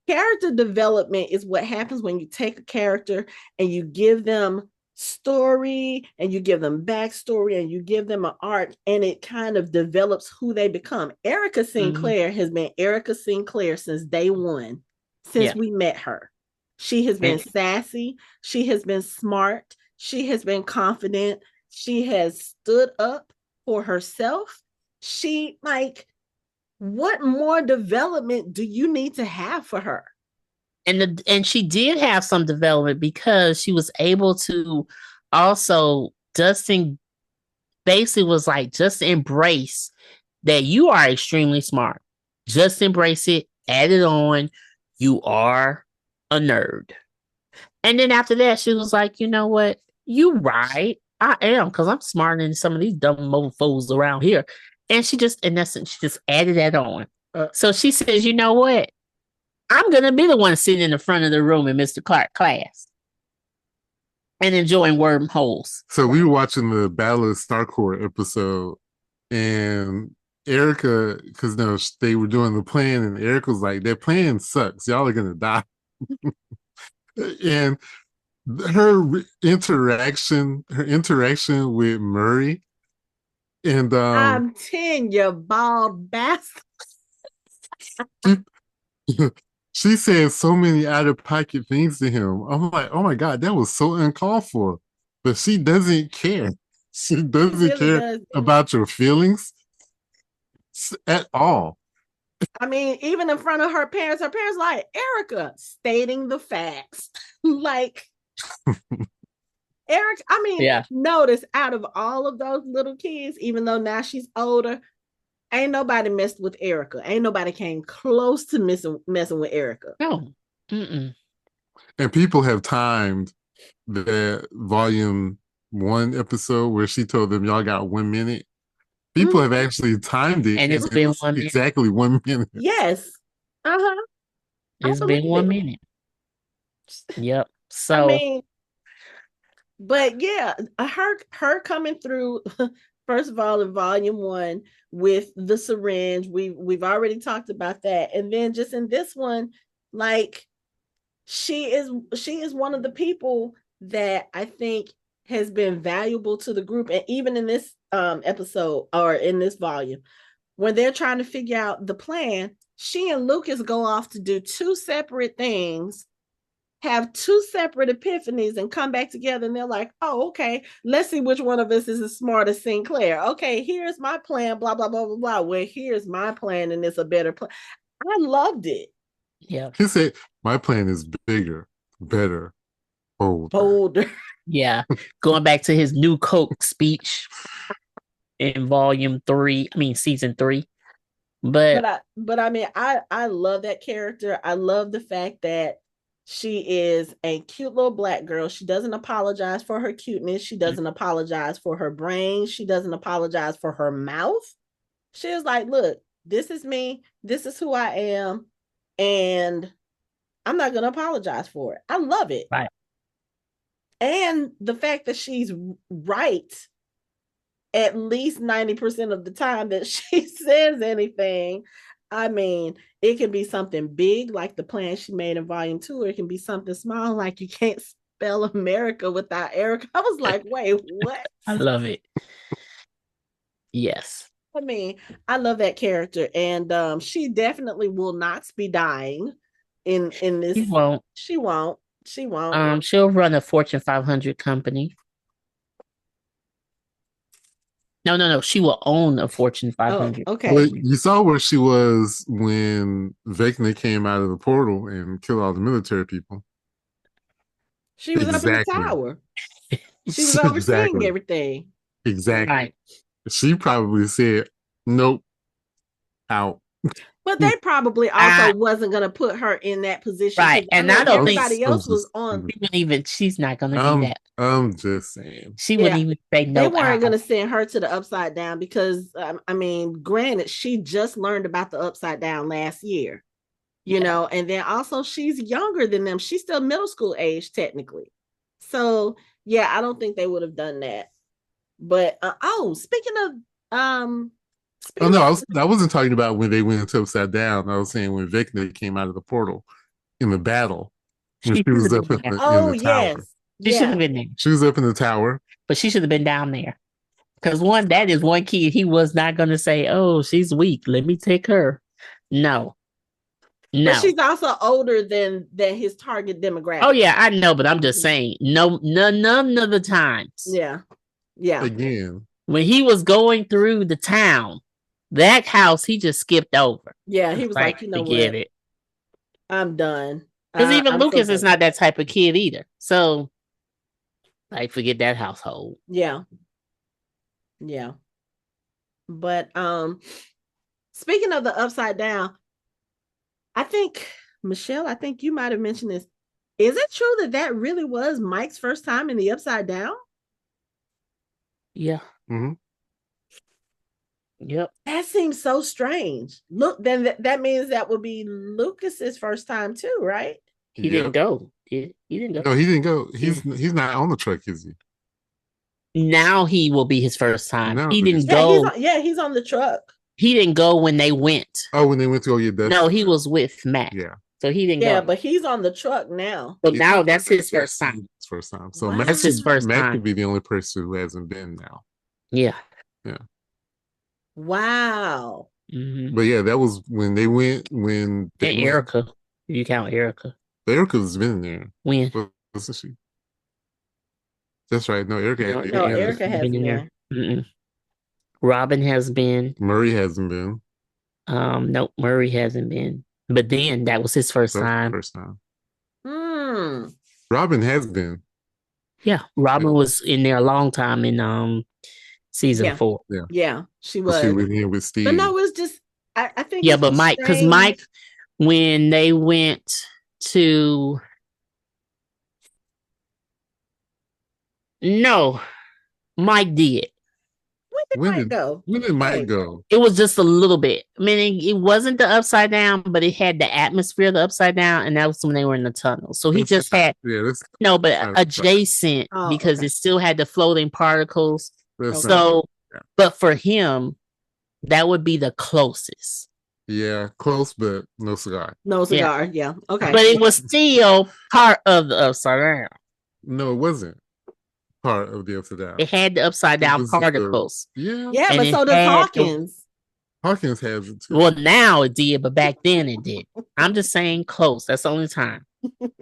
character development is what happens when you take a character and you give them story and you give them backstory and you give them an arc and it kind of develops who they become. Erica Sinclair has been Erica Sinclair since day one, since we met her. She has been sassy. She has been smart. She has been confident. She has stood up for herself. She like, what more development do you need to have for her? And she did have some development because she was able to also, Dustin basically was like, just embrace that you are extremely smart. Just embrace it, add it on. You are a nerd. And then after that, she was like, you know what? You right. I am, because I'm smarter than some of these dumb mofos around here. And she just, in essence, she just added that on. So she says, you know what? I'm going to be the one sitting in the front of the room in Mr. Clark class and enjoying wormholes. So we were watching the Battle of Starcourt episode, and Erica, because they were doing the plan, and Erica was like, "Their plan sucks. Y'all are gonna die." And her interaction with Murray, and I'm 10, you bald bastard. she said so many out of pocket things to him. I'm like, oh my God, that was so uncalled for. But she doesn't care. She doesn't care about your feelings. at all. I mean, even in front of her parents like, Erica, stating the facts. Like, Eric, I mean, Yeah. notice out of all of those little kids, even though now she's older, ain't nobody messed with Erica. Ain't nobody came close to messing with Erica. No. Mm-mm. And people have timed the volume 1 episode where she told them y'all got 1 minute. People have actually timed it, And it's and been it's 1 minute. exactly 1 minute. Yes. Uh-huh. It's been 1 minute. Yep. So I mean, but yeah, her coming through first of all in volume 1 with the syringe, we've already talked about that, and then just in this one, like she is one of the people that I think has been valuable to the group, and even in this episode or in this volume, when they're trying to figure out the plan, she and Lucas go off to do 2 separate things, have 2 separate epiphanies, and come back together, and they're like, oh, okay, let's see which one of us is as smart as Sinclair. Okay, here's my plan, blah blah blah blah blah. Well, here's my plan, and it's a better plan. I loved it. Yeah. He said, my plan is bigger, better, bolder. Yeah. Going back to his new Coke speech in volume 3, I mean season 3. But I mean, I love that character. I love the fact that she is a cute little Black girl. She doesn't apologize for her cuteness. She doesn't apologize for her brain. She doesn't apologize for her mouth. She is like, look, this is me. This is who I am. And I'm not going to apologize for it. I love it. Right. And the fact that she's right at least 90% of the time that she says anything. I mean, it can be something big like the plan she made in volume 2, or it can be something small like you can't spell America without Erica. I was like, wait, what? I love it. Yes. I mean, I love that character, and she definitely will not be dying in this. She won't. She won't. She won't. She'll run a Fortune 500 company. No. She will own a Fortune 500. Oh, okay. Well, you saw where she was when Vecna came out of the portal and killed all the military people. She was up in the tower. She was overseeing everything. Exactly. Right. She probably said, nope, out. But they probably also wasn't going to put her in that position. Right. And I don't think everybody else was on. She's not going to do that. I'm just saying. She wouldn't even say no. They weren't going to send her to the Upside Down because, I mean, granted, she just learned about the Upside Down last year, you know, and then also she's younger than them. She's still middle school age, technically. So, yeah, I don't think they would have done that. But, speaking of, I wasn't talking about when they went into Upside Down. I was saying when Vecna came out of the portal in the battle. When she was up in the tower. She should have been there. She was up in the tower. But she should have been down there. Because that is one kid. He was not going to say, oh, she's weak. Let me take her. No. But she's also older than his target demographic. Oh, yeah, I know. But I'm just saying, none of the times. Yeah. Again. When he was going through the town, that house, he just skipped over. Yeah, he was like, you know forget what? it. I'm done. Because even Lucas is not that type of kid either. So, forget that household. Yeah. But speaking of the Upside Down, I think, Michelle, you might have mentioned this. Is it true that really was Mike's first time in the Upside Down? Yeah. Mm-hmm. Yep. That seems so strange. Look, then that means that would be Lucas's first time too, right? He didn't go. He didn't go. No, he didn't go. He's not on the truck, is he? Now he will be his first time. No, he didn't go. He's on the truck. He didn't go when they went. Oh, when they went to go get Dustin? No, he was with Matt. Yeah. So he didn't go. Yeah, but he's on the truck now. So now that's his first time. His first time. So wow. That's his first time. Matt could be the only person who hasn't been now. Yeah. Wow. Mm-hmm. But yeah, that was when they went. When they Erica, you count Erica. Erica's been there. When? Wasn't she? That's right. No, Erica. Erica hasn't been there. Mm-mm. Robin has been. Murray hasn't been. Nope, Murray hasn't been. But then that was his first time. First time. Hmm. Robin has been. Yeah, Robin was in there a long time in season Yeah. 4. Yeah. Yeah, she She was. was in with But Steve. no, it's just I think Yeah, it's but just Mike, because strange. Mike, when they went to no, Mike did. When did When Mike did go? when did Mike Wait. go? It was just a little bit. I mean, it wasn't the upside down, but it had the atmosphere of the upside down, and that was when they were in the tunnel. So he just had that's no, but not adjacent Oh, because okay. it still had the floating particles. that's Okay. not So, yeah. but for him, that would be the closest. Yeah, close, but no cigar. No Yeah, cigar. Yeah. Okay. but it was still part of the upside down. No, it wasn't part of the upside down. It had the upside It down was just particles, yeah. Yeah, and but it so does had the Hawkins. Hawkins has it too. well. Now it did, but back then it did. I'm just saying close. That's the only time.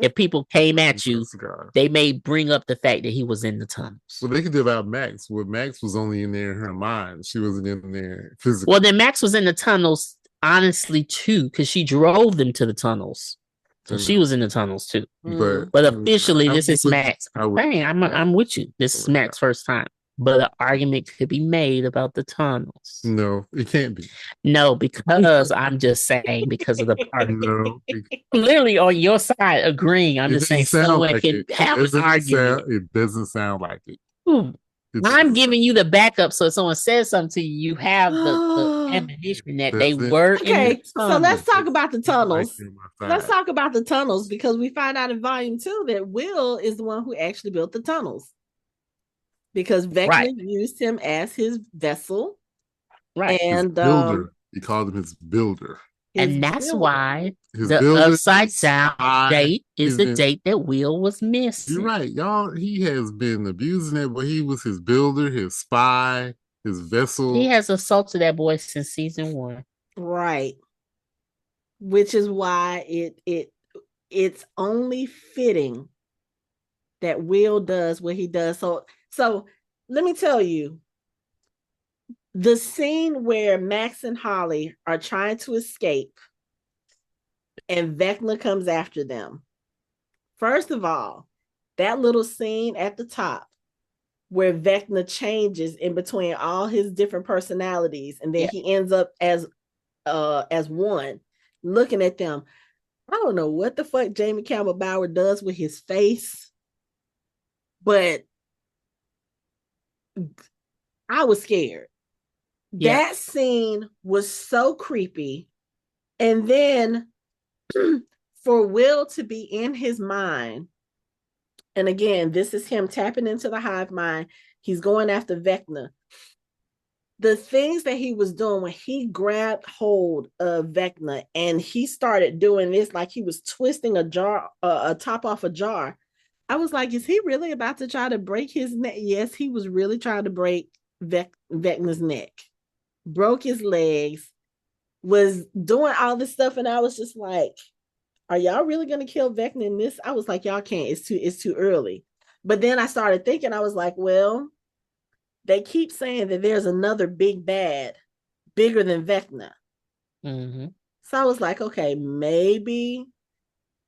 If people came at you, they may bring up the fact that he was in the tunnels. Well, they could do about Max. Well, Max was only in there in her mind. She wasn't in there physically. Well, then Max was in the tunnels, honestly, too, because she drove them to the tunnels. So she was in the tunnels too. But officially, this is Max. I'm with you. This is Max's first time. But an argument could be made about the tunnels. No, it can't be. No, because I'm just saying because of the particles. No, I'm literally on your side agreeing. I'm just saying someone like can have an argument. It doesn't sound like it. I'm giving you the backup, so if someone says something to you, you have the ammunition that they were okay. in the tunnels. So let's talk about the tunnels. Let's talk about the tunnels because we find out in volume 2 that Will is the one who actually built the tunnels because Vecna used him as his vessel. Right. And his builder. He called him his builder. And that's why the upside down date is the date that Will was missing. You're right, y'all. He has been abusing it, but he was his builder, his spy, his vessel. He has assaulted that boy since season 1. Right. Which is why it's only fitting that Will does what he does. So let me tell you, the scene where Max and Holly are trying to escape and Vecna comes after them. First of all, that little scene at the top where Vecna changes in between all his different personalities and then he ends up as one looking at them. I don't know what the fuck Jamie Campbell Bower does with his face, but I was scared. That scene was so creepy. And then for Will to be in his mind, and again, this is him tapping into the hive mind. He's going after Vecna. The things that he was doing when he grabbed hold of Vecna and he started doing this like he was twisting a top off a jar. I was like, is he really about to try to break his neck? Yes, he was really trying to break Vecna's neck. Broke his legs, was doing all this stuff, and I was just like, are y'all really gonna kill Vecna in this? I was like, y'all can't, it's too early. But then I started thinking, I was like, well, they keep saying that there's another big bad bigger than Vecna. Mm-hmm. So I was like, okay, maybe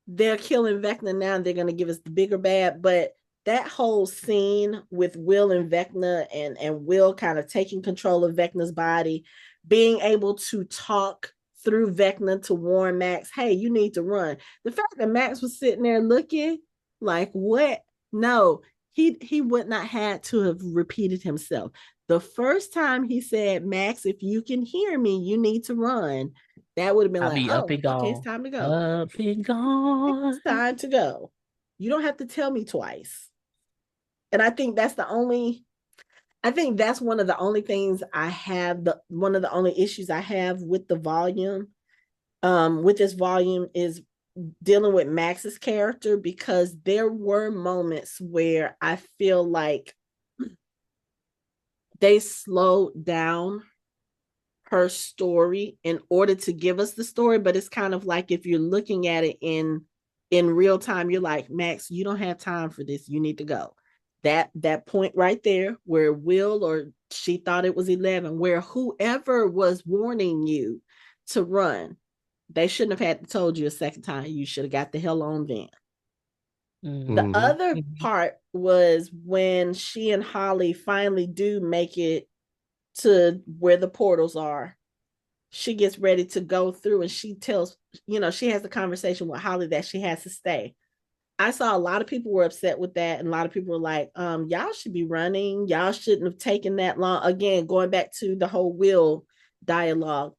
they're killing Vecna now and they're gonna give us the bigger bad. But that whole scene with Will and Vecna and Will kind of taking control of Vecna's body, being able to talk through Vecna to warn Max, hey, you need to run. The fact that Max was sitting there looking like, what? No, he would not have to have repeated himself. The first time he said, Max, if you can hear me, you need to run. That would have been up and gone. Okay, it's time to go. Up and gone. It's time to go. You don't have to tell me twice. And I think that's one of the only things I have, one of the only issues I have with the volume, with this volume is dealing with Max's character, because there were moments where I feel like they slowed down her story in order to give us the story, but it's kind of like if you're looking at it in real time, you're like, Max, you don't have time for this. You need to go. That point right there where Will, or she thought it was 11, where whoever was warning you to run. They shouldn't have had to told you a second time. You should have got the hell on then. The other part was when she and Holly finally do make it to where the portals are. She gets ready to go through and she tells, she has a conversation with Holly that she has to stay. I saw a lot of people were upset with that, and a lot of people were like, y'all should be running. Y'all shouldn't have taken that long. Again, going back to the whole Will dialogue.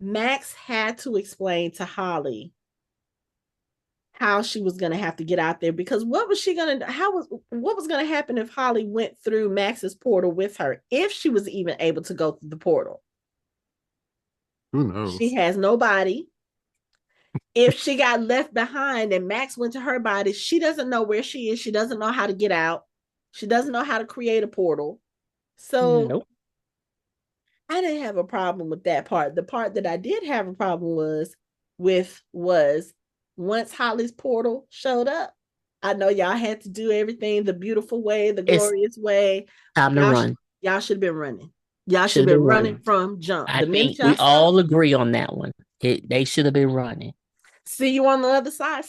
Max had to explain to Holly how she was going to have to get out there, because what was going to happen if Holly went through Max's portal with her, if she was even able to go through the portal? Who knows? She has no body. If she got left behind and Max went to her body, she doesn't know where she is. She doesn't know how to get out. She doesn't know how to create a portal. So nope. I didn't have a problem with that part. The part that I did have a problem was once Holly's portal showed up. I know y'all had to do everything the beautiful way, the glorious way. Time to run. Y'all should have been running. Y'all should have been running from jump. I think we all agree on that one. They should have been running. See you on the other side.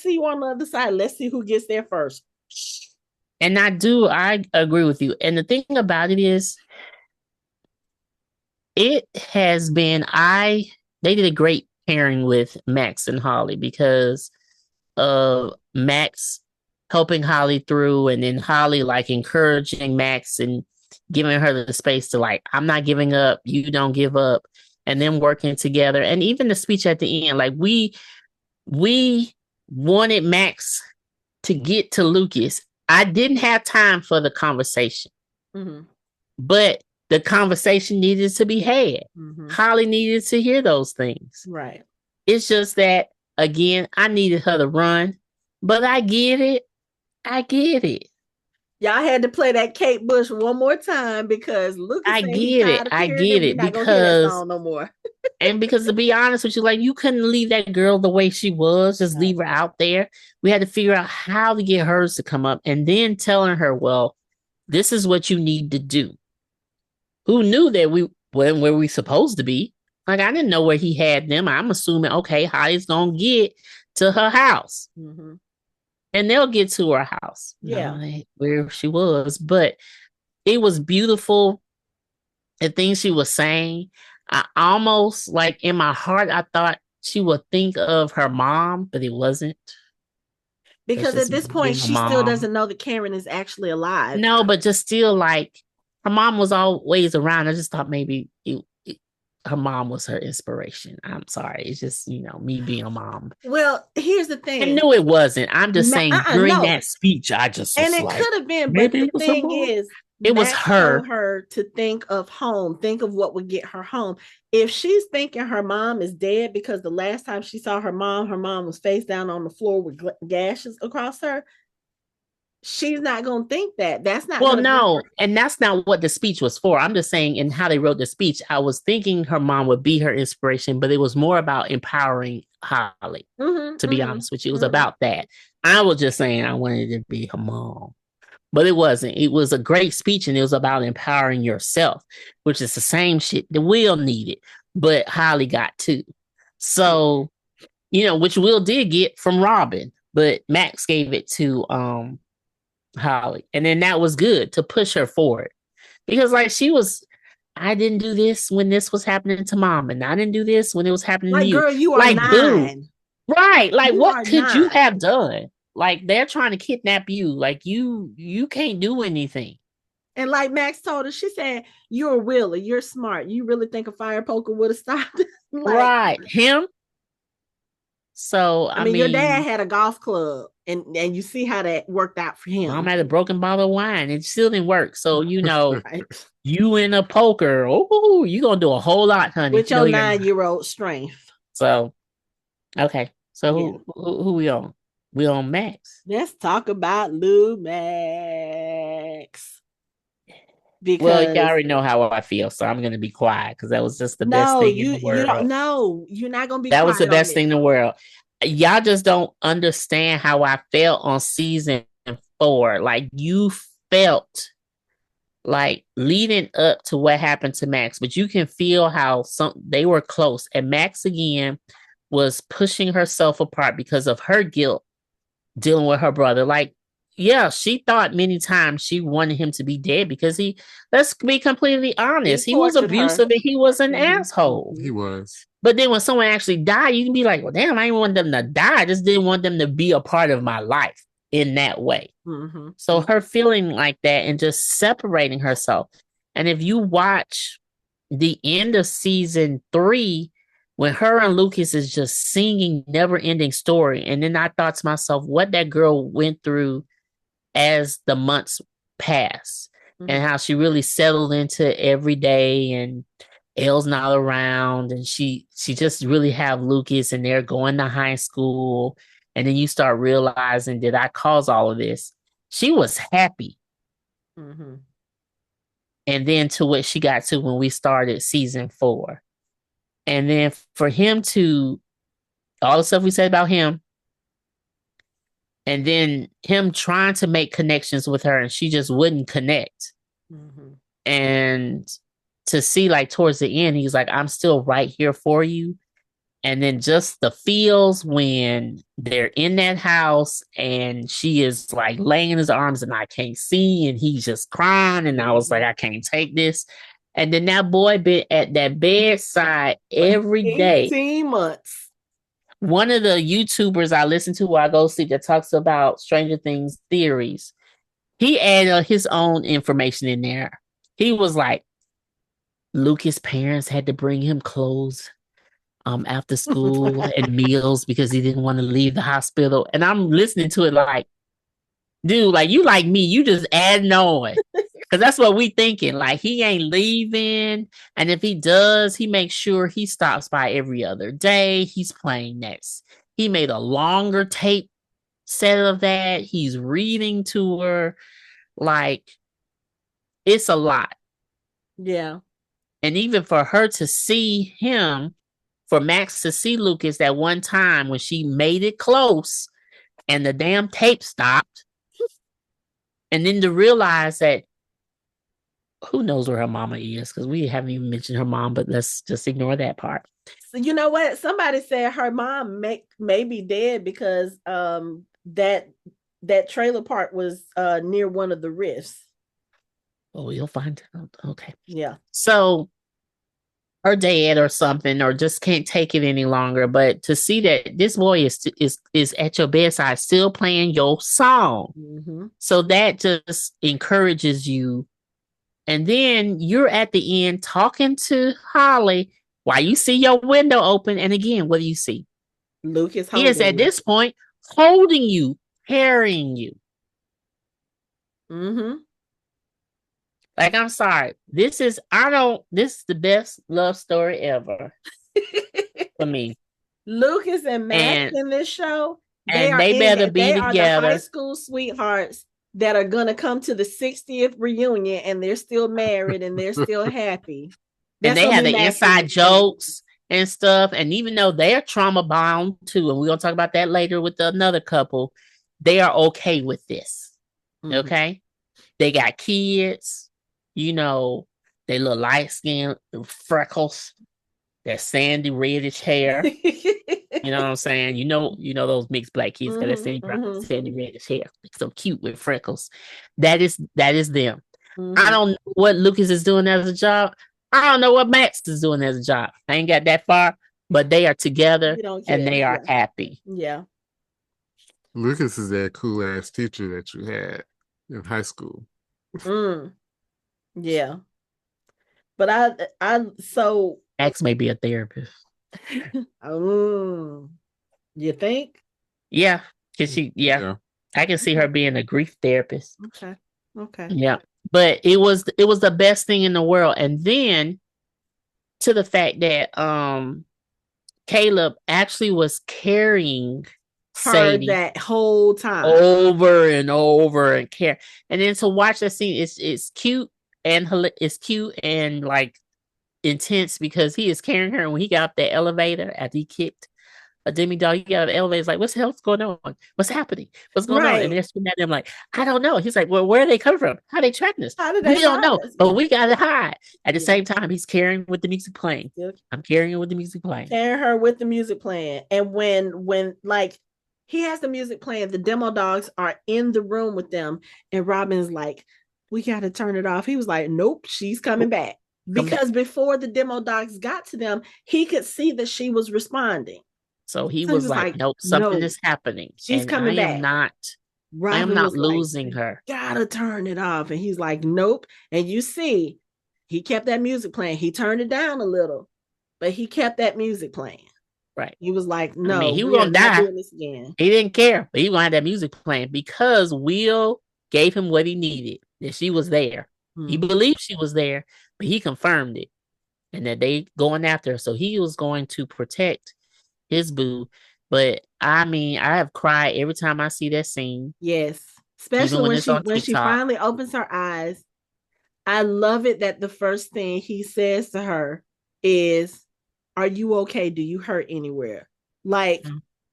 Let's see who gets there first. And I agree with you. And the thing about it is, it has been, they did a great pairing with Max and Holly, because of Max helping Holly through, and then Holly like encouraging Max and giving her the space to like, I'm not giving up, you don't give up, and then working together. And even the speech at the end, like we wanted Max to get to Lucas. I didn't have time for the conversation, but the conversation needed to be had. Holly needed to hear those things. Right. It's just that, again, I needed her to run, but I get it. Y'all had to play that Kate Bush one more time, because Lucas I get it because no more. And because, to be honest with you, like, you couldn't leave that girl the way she was, just leave her out there. We had to figure out how to get hers to come up, and then telling her, well, this is what you need to do. Who knew that we weren't where we supposed to be? Like, I didn't know where he had them. I'm assuming, okay, Holly's gonna get to her house, and they'll get to her house. Where she was. But it was beautiful. The things she was saying, I almost, like, in my heart, I thought she would think of her mom, but it wasn't. Because at this point, she still doesn't know that Karen is actually alive. No, but just still, like, her mom was always around. I just thought maybe her mom was her inspiration. I'm sorry. It's just, me being a mom. Well, here's the thing. I knew it wasn't. I'm just saying, during that speech, I just was, and it could have been, but the thing is, it was her to think of home, think of what would get her home. If she's thinking her mom is dead because the last time she saw her mom was face down on the floor with gashes across her, she's not going to think that. That's not. Well, no, and that's not what the speech was for. I'm just saying, in how they wrote the speech, I was thinking her mom would be her inspiration, but it was more about empowering Holly. To be honest with you, it was about that. I was just saying I wanted it to be her mom. But it wasn't. It was a great speech, and it was about empowering yourself, which is the same shit that Will needed, but Holly got too. So, which Will did get from Robin, but Max gave it to Holly. And then that was good to push her forward. Because, like, she was, I didn't do this when this was happening to Mom, and I didn't do this when it was happening to you. Girl, you are like, 9. Boo. Right. Like, what could you have done? Like, they're trying to kidnap you. Like, you can't do anything. And like Max told her, she said, you're a Wheeler. You're smart. You really think a fire poker would have stopped? Right. Him? So, I mean, your dad had a golf club, and you see how that worked out for him. Mom had a broken bottle of wine. It still didn't work. So, right. You in a poker, you're going to do a whole lot, honey. With your 9-year-old strength. So, okay. So, who we on? We on Max. Let's talk about Lou Max. Because, you already know how I feel, so I'm going to be quiet, because that was just the best thing in the world. You're not going to be quiet. That was the best thing in the world. Y'all just don't understand how I felt on season 4. Like, you felt like leading up to what happened to Max, but you can feel how they were close. And Max again was pushing herself apart because of her guilt dealing with her brother. Like, yeah, she thought many times she wanted him to be dead because let's be completely honest, he was tortured her. abusive and he was an asshole. He was. But then when someone actually died, you can be like, well, damn, I didn't want them to die. I just didn't want them to be a part of my life in that way. So her feeling like that and just separating herself. And if you watch the end of season 3, when her and Lucas is just singing Never Ending Story, and then I thought to myself, what that girl went through as the months passed, and how she really settled into every day, and Elle's not around, and she just really have Lucas, and they're going to high school, and then you start realizing, did I cause all of this? She was happy. And then to what she got to when we started season 4. And then for him to, all the stuff we said about him, and then him trying to make connections with her and she just wouldn't connect. And to see like towards the end, he's like, I'm still right here for you. And then just the feels when they're in that house and she is like laying in his arms and I can't see and he's just crying. And I was like, I can't take this. And then that boy been at that bedside every day. 18 months. One of the YouTubers I listen to while I go to sleep that talks about Stranger Things theories, he added his own information in there. He was like, Lucas' parents had to bring him clothes after school and meals because he didn't want to leave the hospital. And I'm listening to it like, dude, like you like me, you just adding on. Because that's what we thinking. Like he ain't leaving. And if he does, he makes sure he stops by every other day. He's playing next. He made a longer tape set of that. He's reading to her. Like, it's a lot. Yeah. And even for her to see him, for Max to see Lucas that one time when she made it close and the damn tape stopped. And then to realize that who knows where her mama is, because we haven't even mentioned her mom, but let's just ignore that part. So you know what? Somebody said her mom may be dead because that trailer park was near one of the rifts. Oh, you'll find out. Okay. Yeah. So her dad or something, or just can't take it any longer. But to see that this boy is at your bedside still playing your song. So that just encourages you. And then you're at the end talking to Holly while you see your window open. And again, what do you see? Lucas He is at this point holding you, carrying you. Like, I'm sorry. This is the best love story ever for me. Lucas and Max in this show, they better be together. Are the high school sweethearts that are going to come to the 60th reunion and they're still married and they're still happy. And they have the inside jokes and stuff. And even though they're trauma bound too, and we're going to talk about that later with another couple, they are okay with this. Okay? They got kids. You know, they look light skin, freckles, that sandy reddish hair. You know what I'm saying? You know those mixed black kids got that sandy reddish hair. So cute with freckles. That is them. I don't know what Lucas is doing as a job. I don't know what Max is doing as a job. I ain't got that far, but they are together and they are happy. Yeah. Lucas is that cool ass teacher that you had in high school. Yeah. But so Max may be a therapist. You think? Yeah. I can see her being a grief therapist. Okay. Yeah. But it was the best thing in the world. And then to the fact that Caleb actually was carrying her Sadie that whole time over and over and care. And then to watch that scene, it's cute and it's cute and like intense because he is carrying her. And when he got up the elevator after he kicked a demigod. You get out of the elevator. It's like, what's the hell's going on? What's happening? What's going on? And they're screaming at him like, I don't know. He's like, well, where are they coming from? How are they tracking us? How did We they don't find know, us? but we gotta hide. At the Yeah. same time, he's carrying with the music playing. I'm carrying with the music playing. Carrying her with the music playing. And when like he has the music playing, the demo dogs are in the room with them, and Robin's like, we gotta turn it off. He was like, nope, she's coming back. Because before the demo dogs got to them, he could see that she was responding. So he was like, nope, something is happening. She's coming back. I am not losing her. Gotta turn it off. And he's like, nope. And you see, he kept that music playing. He turned it down a little, but he kept that music playing. Right. He was like, no, he was gonna die. Doing this again. He didn't care, but he gonna have that music playing because Will gave him what he needed. That she was there. He believed she was there, but he confirmed it. And that they going after her. So he was going to protect his boo. But I mean, I have cried every time I see that scene. Yes. Especially when she finally opens her eyes. I love it that the first thing he says to her is, are you okay? Do you hurt anywhere? Like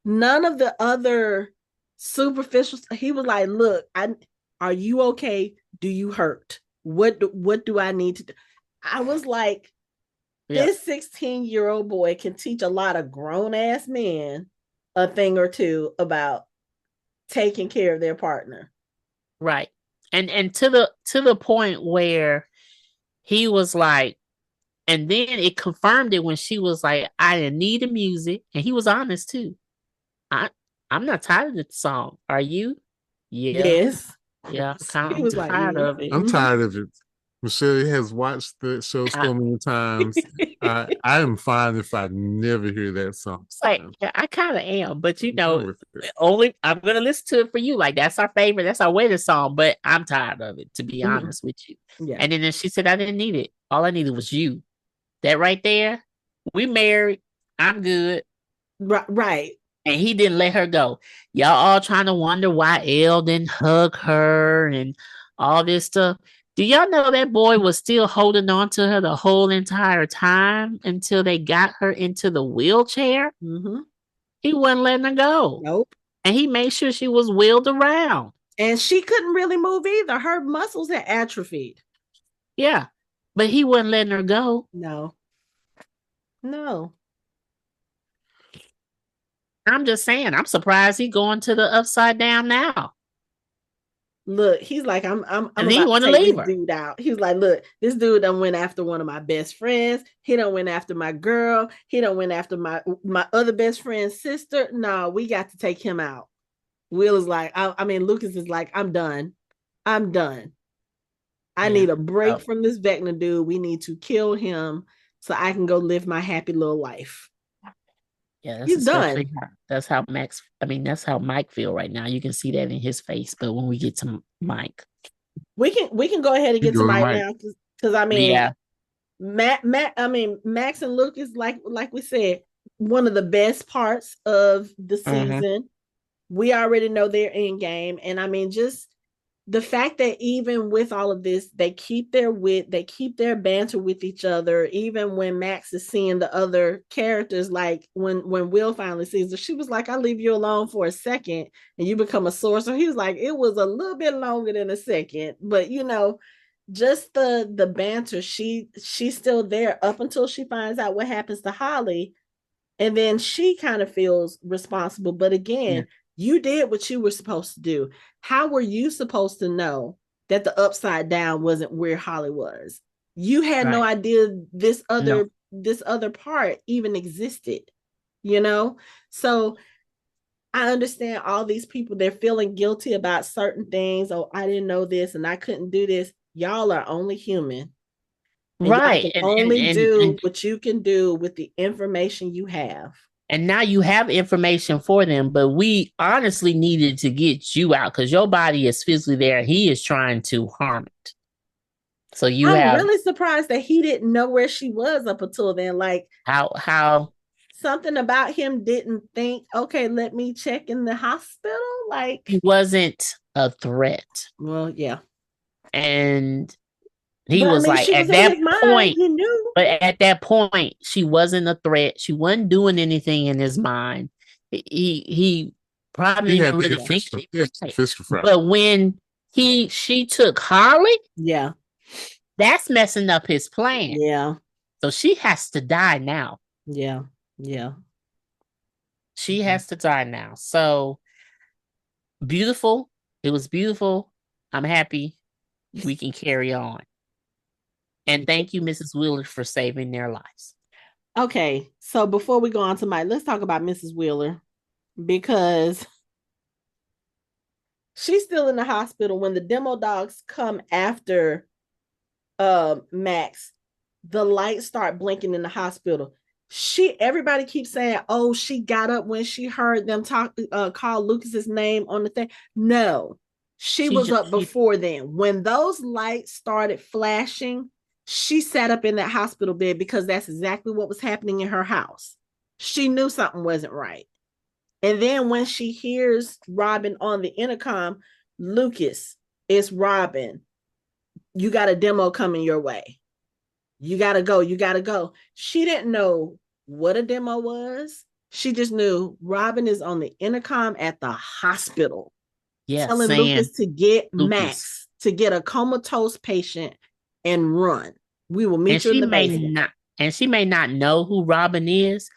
none of the other superficial, he was like, look, are you okay? Do you hurt? What do I need to do? I was like, this 16-year-old boy can teach a lot of grown-ass men a thing or two about taking care of their partner. Right. And to the point where he was like, and then it confirmed it when she was like, I didn't need the music. And he was honest too. I'm not tired of the song. Are you? Yeah. Yes. Yeah. I'm tired of it. I'm tired of it. Michelle has watched the show so many times. I am fine if I never hear that song. Like, I kind of am, but only I'm gonna listen to it for you. Like that's our favorite, that's our wedding song. But I'm tired of it, to be honest with you. Yeah. And then she said, I didn't need it. All I needed was you. That right there. We married. I'm good. Right. And he didn't let her go. Y'all all trying to wonder why Elle didn't hug her and all this stuff. Do y'all know that boy was still holding on to her the whole entire time until they got her into the wheelchair? Mm-hmm. He wasn't letting her go. Nope. And he made sure she was wheeled around. And she couldn't really move either. Her muscles had atrophied. Yeah. But he wasn't letting her go. No. I'm just saying, I'm surprised he's going to the upside down now. Look, he's like, I'm about to take this dude out. He was like, look, this dude done went after one of my best friends. He done went after my girl. He done went after my other best friend's sister. No, we got to take him out. Will is like, Lucas is like, I'm done. I need a break from this Vecna dude. We need to kill him so I can go live my happy little life. Yeah, he's done. That's how Mike feel right now. You can see that in his face. But when we get to Mike, we can go ahead and get to Mike now because Max and Lucas, like we said, one of the best parts of the season. We already know their end game, and just the fact that even with all of this, they keep their wit, they keep their banter with each other, even when Max is seeing the other characters, like when Will finally sees her, she was like, I'll leave you alone for a second and you become a sorcerer. He was like, it was a little bit longer than a second, but just the banter, she's still there up until she finds out what happens to Holly. And then she kind of feels responsible. But again, you did what you were supposed to do. How were you supposed to know that the upside down wasn't where Holly was? You had no idea this other part even existed, So I understand all these people, they're feeling guilty about certain things. Oh, I didn't know this and I couldn't do this. Y'all are only human. Right. And only do what you can do with the information you have. And now you have information for them, but we honestly needed to get you out because your body is physically there. He is trying to harm it. So I'm really surprised that he didn't know where she was up until then. Like how something about him didn't think, okay, let me check in the hospital. Like he wasn't a threat. Well, yeah. And he was like, at that point, but at that point, she wasn't a threat. She wasn't doing anything in his mind. He probably He didn't had really the think right. Fisher fry. But when she took Harley, Yeah. that's messing up his plan. Yeah. So she has to die now. Yeah. Yeah. She has to die now. So beautiful. It was beautiful. I'm happy we can carry on. And thank you, Mrs. Wheeler, for saving their lives. Okay. So before we go on to Mike, let's talk about Mrs. Wheeler because she's still in the hospital when the demo dogs come after Max. The lights start blinking in the hospital. Everybody keeps saying, oh, she got up when she heard them call Lucas's name on the thing. No, she was up before then. When those lights started flashing, she sat up in that hospital bed because that's exactly what was happening in her house. She knew something wasn't right. And then when she hears Robin on the intercom, Lucas, it's Robin. You got a demo coming your way. You got to go. You got to go. She didn't know what a demo was. She just knew Robin is on the intercom at the hospital. Yeah, telling Lucas to get Max, to get a comatose patient and run. We will meet you in the basement. And she may not know who Robin is,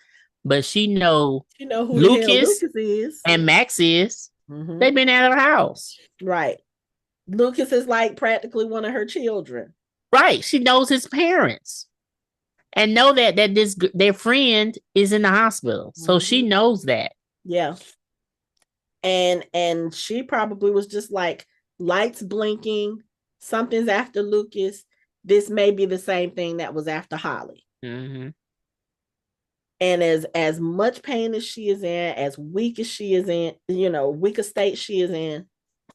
but she who Lucas, the hell Lucas is. And Max is. Mm-hmm. They've been at her house. Right. Lucas is like practically one of her children. Right. She knows his parents. And know that their friend is in the hospital. So she knows that. Yeah. And she probably was just like, lights blinking, something's after Lucas. This may be the same thing that was after Holly. Mm-hmm. And as much pain as she is in, as weak as she is in, weaker state she is in,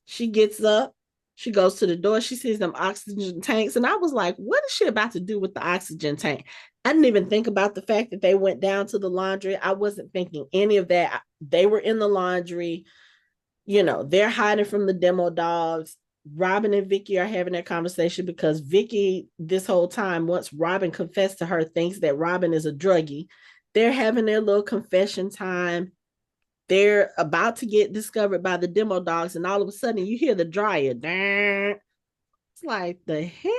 she gets up, she goes to the door, she sees them oxygen tanks. And I was like, what is she about to do with the oxygen tank? I didn't even think about the fact that they went down to the laundry. I wasn't thinking any of that. They were in the laundry. They're hiding from the demo dogs. Robin and Vicky are having that conversation because Vicky, this whole time, once Robin confessed to her, thinks that Robin is a druggie. They're having their little confession time. They're about to get discovered by the demo dogs, and all of a sudden you hear the dryer. It's like, the hell?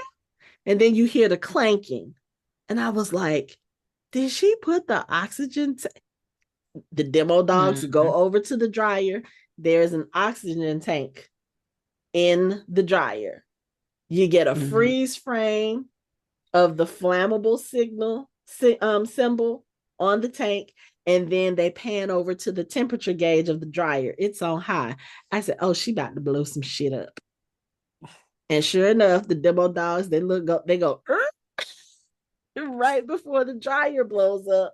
And then you hear the clanking. And I was like, did she put the oxygen? The demo dogs go over to the dryer. There's an oxygen tank in the dryer. You get a freeze frame of the flammable symbol on the tank, and then they pan over to the temperature gauge of the dryer. It's on high. I said, oh, she about to blow some shit up. And sure enough, the demo dogs, they go right before the dryer blows up.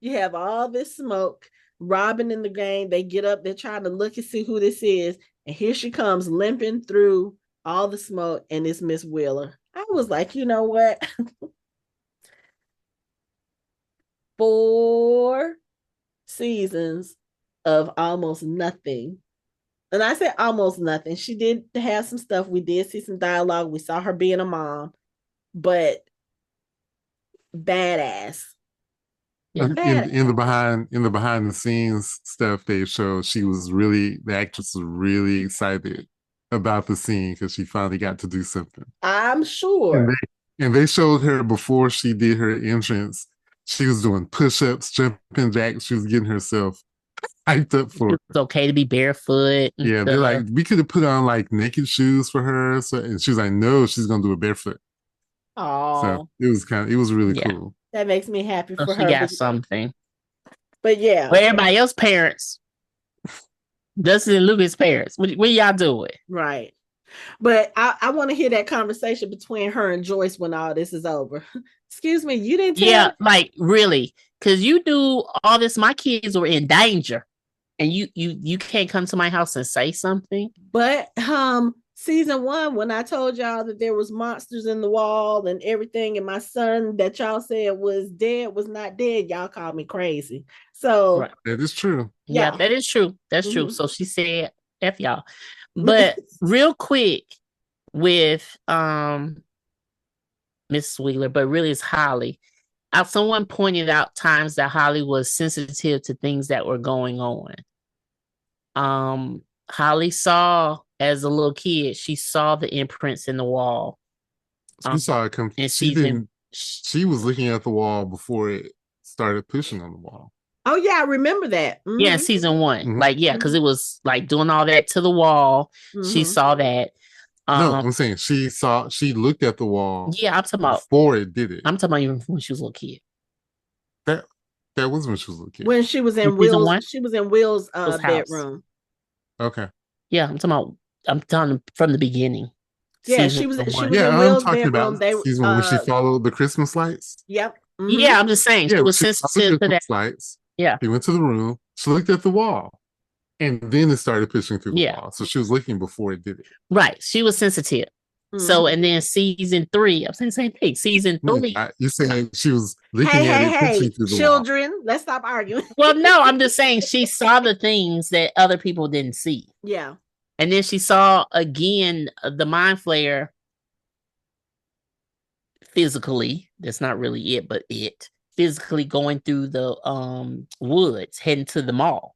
You have all this smoke. Robin and the gang, they get up, they're trying to look and see who this is. And here she comes limping through all the smoke, and it's Miss Wheeler. I was like, you know what? 4 seasons of almost nothing. And I said almost nothing. She did have some stuff. We did see some dialogue. We saw her being a mom, but badass. In the behind the scenes stuff they showed, the actress was really excited about the scene because she finally got to do something. I'm sure. And they showed her before she did her entrance. She was doing push-ups, jumping jacks. She was getting herself hyped up for it. It's okay to be barefoot. Yeah, they're like, we could have put on like naked shoes for her. And she was like, no, she's gonna do it barefoot. Oh, so it was really cool. That makes me happy for her. She got something. But yeah. Well, everybody else parents, Dustin and Lucas parents, what y'all doing? Right. But I want to hear that conversation between her and Joyce when all this is over. Excuse me, you didn't tell me? Like really, because you do all this. My kids were in danger, and you can't come to my house and say something. But season 1, when I told y'all that there was monsters in the wall and everything, and my son that y'all said was dead was not dead, y'all called me crazy. So that is true. Yeah, that is true. That's true. So she said, F y'all. But real quick with Miss Wheeler, but really it's Holly. someone pointed out times that Holly was sensitive to things that were going on. Holly saw, as a little kid, she saw the imprints in the wall. She saw it come. She was looking at the wall before it started pushing on the wall. Oh yeah, I remember that. Mm-hmm. Yeah, season 1. Mm-hmm. Like, yeah, because it was like doing all that to the wall. Mm-hmm. She saw that. No, I'm saying she looked at the wall. Yeah, I'm talking about before it did it. I'm talking about even when she was a little kid. That was when she was a little kid. When she was in Will's bedroom. Okay. Yeah, I'm talking from the beginning. Yeah, she was in Will's bedroom. Season when she followed the Christmas lights. Yep. Mm-hmm. Yeah, I'm just saying she was sensitive to that. Lights. Yeah. She went to the room. She looked at the wall. And then it started pushing through the wall. So she was looking before it did it. Right. She was sensitive. Mm-hmm. So, and then season 3, I'm saying the same thing. Season 3. You're saying she was looking at it pushing through the children, wall. Let's stop arguing. Well, no, I'm just saying she saw the things that other people didn't see. Yeah. And then she saw again the mind flare physically. That's not really it, but physically going through the woods, heading to the mall.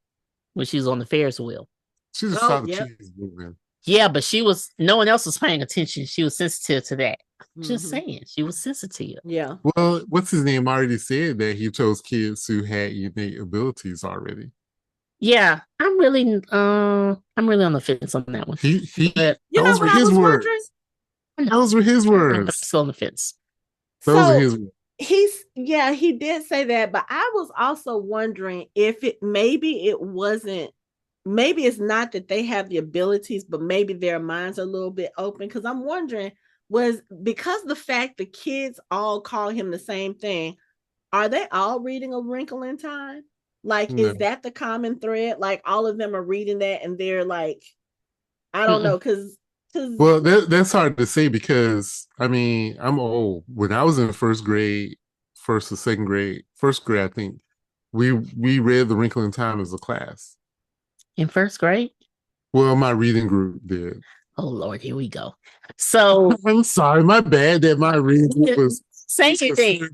When she was on the Ferris wheel. She just saw the cheese moving. Yeah, but no one else was paying attention. She was sensitive to that. Mm-hmm. Just saying, she was sensitive. Yeah. Well, what's his name already said that he chose kids who had innate abilities already. Yeah, I'm really on the fence on that one. Those were his words. Those were his words. I'm still on the fence. Those are his words. He did say that, but I was also wondering if maybe it's not that they have the abilities, but maybe their minds are a little bit open. Because I'm wondering, was because the fact the kids all call him the same thing, are they all reading A Wrinkle in Time? Like, is that the common thread? Like, all of them are reading that and they're like, I don't know, because well, that's hard to say because I mean, I'm old. When I was in first grade, I think we read The Wrinkle in Time as a class. In first grade? Well, my reading group did. Oh Lord, here we go. So I'm sorry, my bad that my reading was same thing.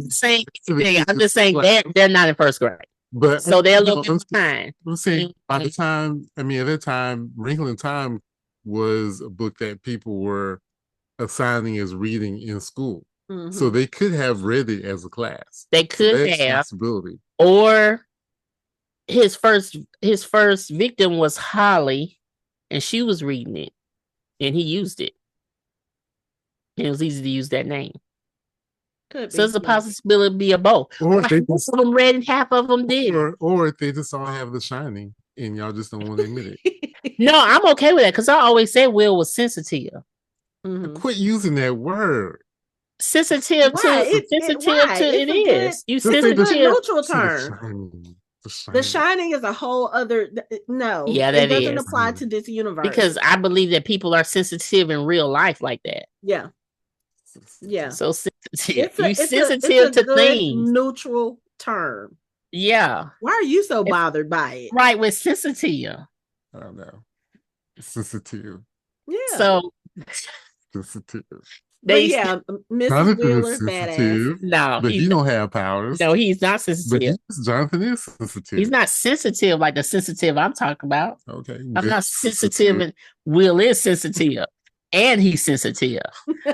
Same thing. I'm just saying they're not in first grade. But so they're a little bit behind. I'm saying at that time, Wrinkle in Time was a book that people were assigning as reading in school. Mm-hmm. So they could have read it as a class. They could have. Possibility. Or his first victim was Holly, and she was reading it, and he used it. And it was easy to use that name. So there's a possibility of both. Or if half of them read and half of them did. Or if they just all have The Shining, and y'all just don't want to admit it. No, I'm okay with that because I always said Will was sensitive. Mm-hmm. Quit using that word. Sensitive to it is. You sensitive. It's a neutral term. The Shining is a whole other. No, yeah, that it doesn't apply to this universe because I believe that people are sensitive in real life like that. Yeah, yeah. So sensitive. You sensitive to things. Neutral term. Yeah. Why are you so bothered by it? Right, with sensitive. I don't know. Sensitive. Yeah. So sensitive. Mrs. Wheeler, badass. No, but he don't have powers. No, he's not sensitive. But Jonathan is sensitive. He's not sensitive like the sensitive I'm talking about. Okay. I'm not sensitive, and Will is sensitive, and he's sensitive.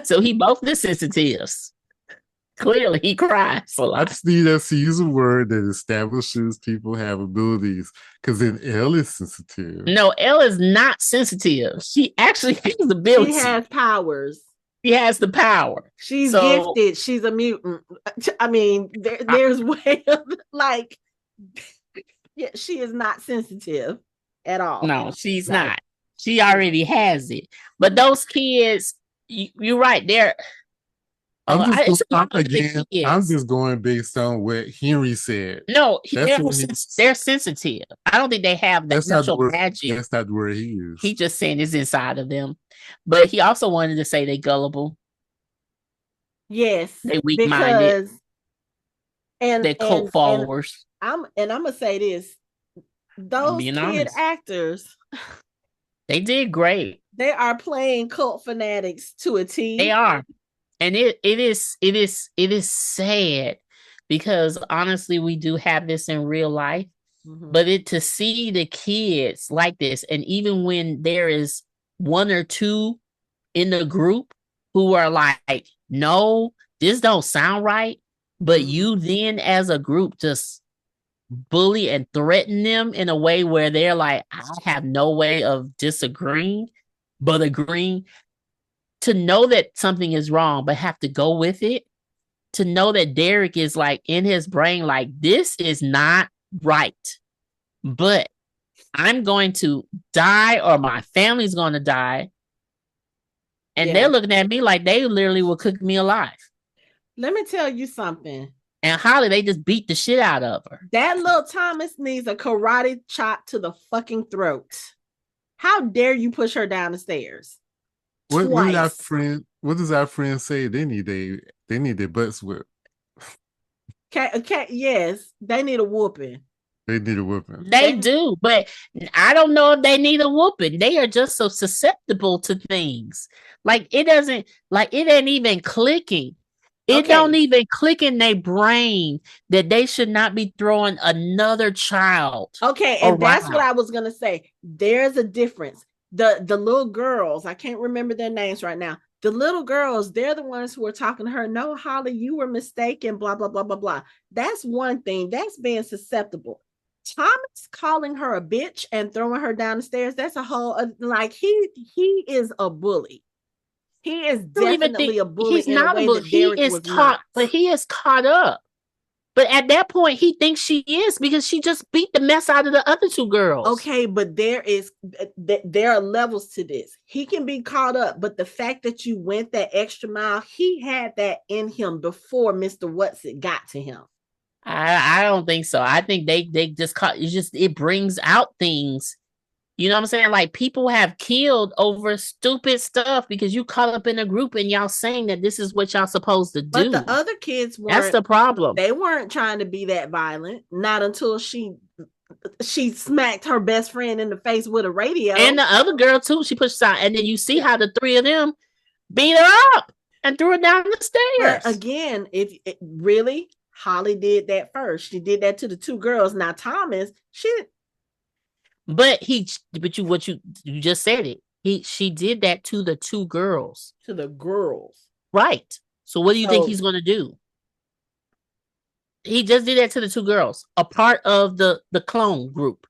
So he both is sensitives. Clearly, he cries a lot. I just need us to use a word that establishes people have abilities, because then Elle is sensitive. No, Elle is not sensitive. She actually has abilities. She has powers. She has the power. She's gifted. She's a mutant. I mean, there's way of like, yeah, she is not sensitive at all. No, she's not. She already has it. But those kids, you're right. I'm just going based on what Henry said. No, they're sensitive. I don't think they have that natural magic. That's not the word he used. He just saying it's inside of them. But he also wanted to say they gullible. Yes. They weak-minded. And they cult followers. I'm gonna say this. Those kid actors, they did great. They are playing cult fanatics to a T. They are. And it is sad because honestly, we do have this in real life. But to see the kids like this, and even when there is one or two in the group who are like, no, this don't sound right, but you then as a group just bully and threaten them in a way where they're like, I have no way of disagreeing, but agreeing to know that something is wrong, but have to go with it. To know that Derek is like in his brain, like, this is not right, but I'm going to die or my family's going to die. And they're looking at me like they literally will cook me alive. Let me tell you something. And Holly, they just beat the shit out of her. That little Thomas needs a karate chop to the fucking throat. How dare you push her down the stairs? What does our friend say? They need their butts whipped. Yes, they need a whooping. They need a whooping. They do, but I don't know if they need a whooping. They are just so susceptible to things. Like it ain't even clicking. It don't even click in their brain that they should not be throwing another child. Okay, and that's what I was gonna say. There's a difference. The little girls, I can't remember their names right now. The little girls, they're the ones who are talking to her. No, Holly, you were mistaken, blah, blah, blah, blah, blah. That's one thing. That's being susceptible. Thomas calling her a bitch and throwing her down the stairs, that's a whole, like, he is a bully. He is definitely a bully. He's not a bully. He is caught, but he is caught up. But at that point, he thinks she is because she just beat the mess out of the other two girls. Okay, but there are levels to this. He can be caught up, but the fact that you went that extra mile, he had that in him before Mr. What's-It got to him. I don't think so. I think they just caught. It brings out things. You know what I'm saying? Like people have killed over stupid stuff because you caught up in a group and y'all saying that this is what y'all supposed to do. But the other kids weren't. That's the problem. They weren't trying to be that violent. Not until she smacked her best friend in the face with a radio. And the other girl too. She pushed aside. And then you see how the three of them beat her up and threw her down the stairs. But again, really, Holly did that first. She did that to the two girls. Now Thomas, But what you just said it. She did that to the two girls. To the girls. Right. So what do you think he's going to do? He just did that to the two girls. A part of the clone group.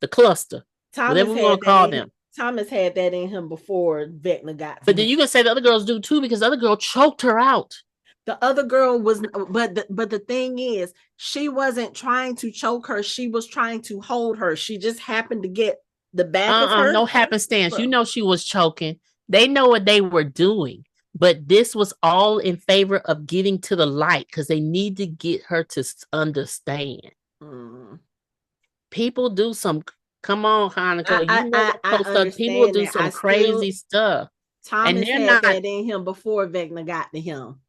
The cluster. Whatever we want to call them. Thomas had that in him before Vecna got to him. But then you can say the other girls do too because the other girl choked her out. The other girl was, but the thing is, she wasn't trying to choke her. She was trying to hold her. She just happened to get the back of her. No happenstance. You know she was choking. They know what they were doing. But this was all in favor of getting to the light because they need to get her to understand. People do some, come on, Hanukkah. People do some crazy stuff. Thomas had that in him before Vecna got to him.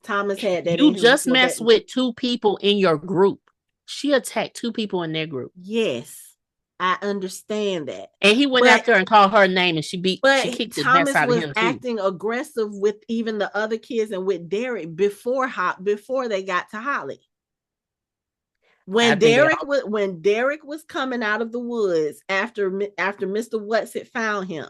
Thomas had that. You just messed with two people in your group. She attacked two people in their group. Yes, I understand that. And he went after her and called her name, and she kicked the mess out of him. Thomas was acting aggressive with even the other kids and with Derek before they got to Holly. When Derek was coming out of the woods after Mr. What's-It found him.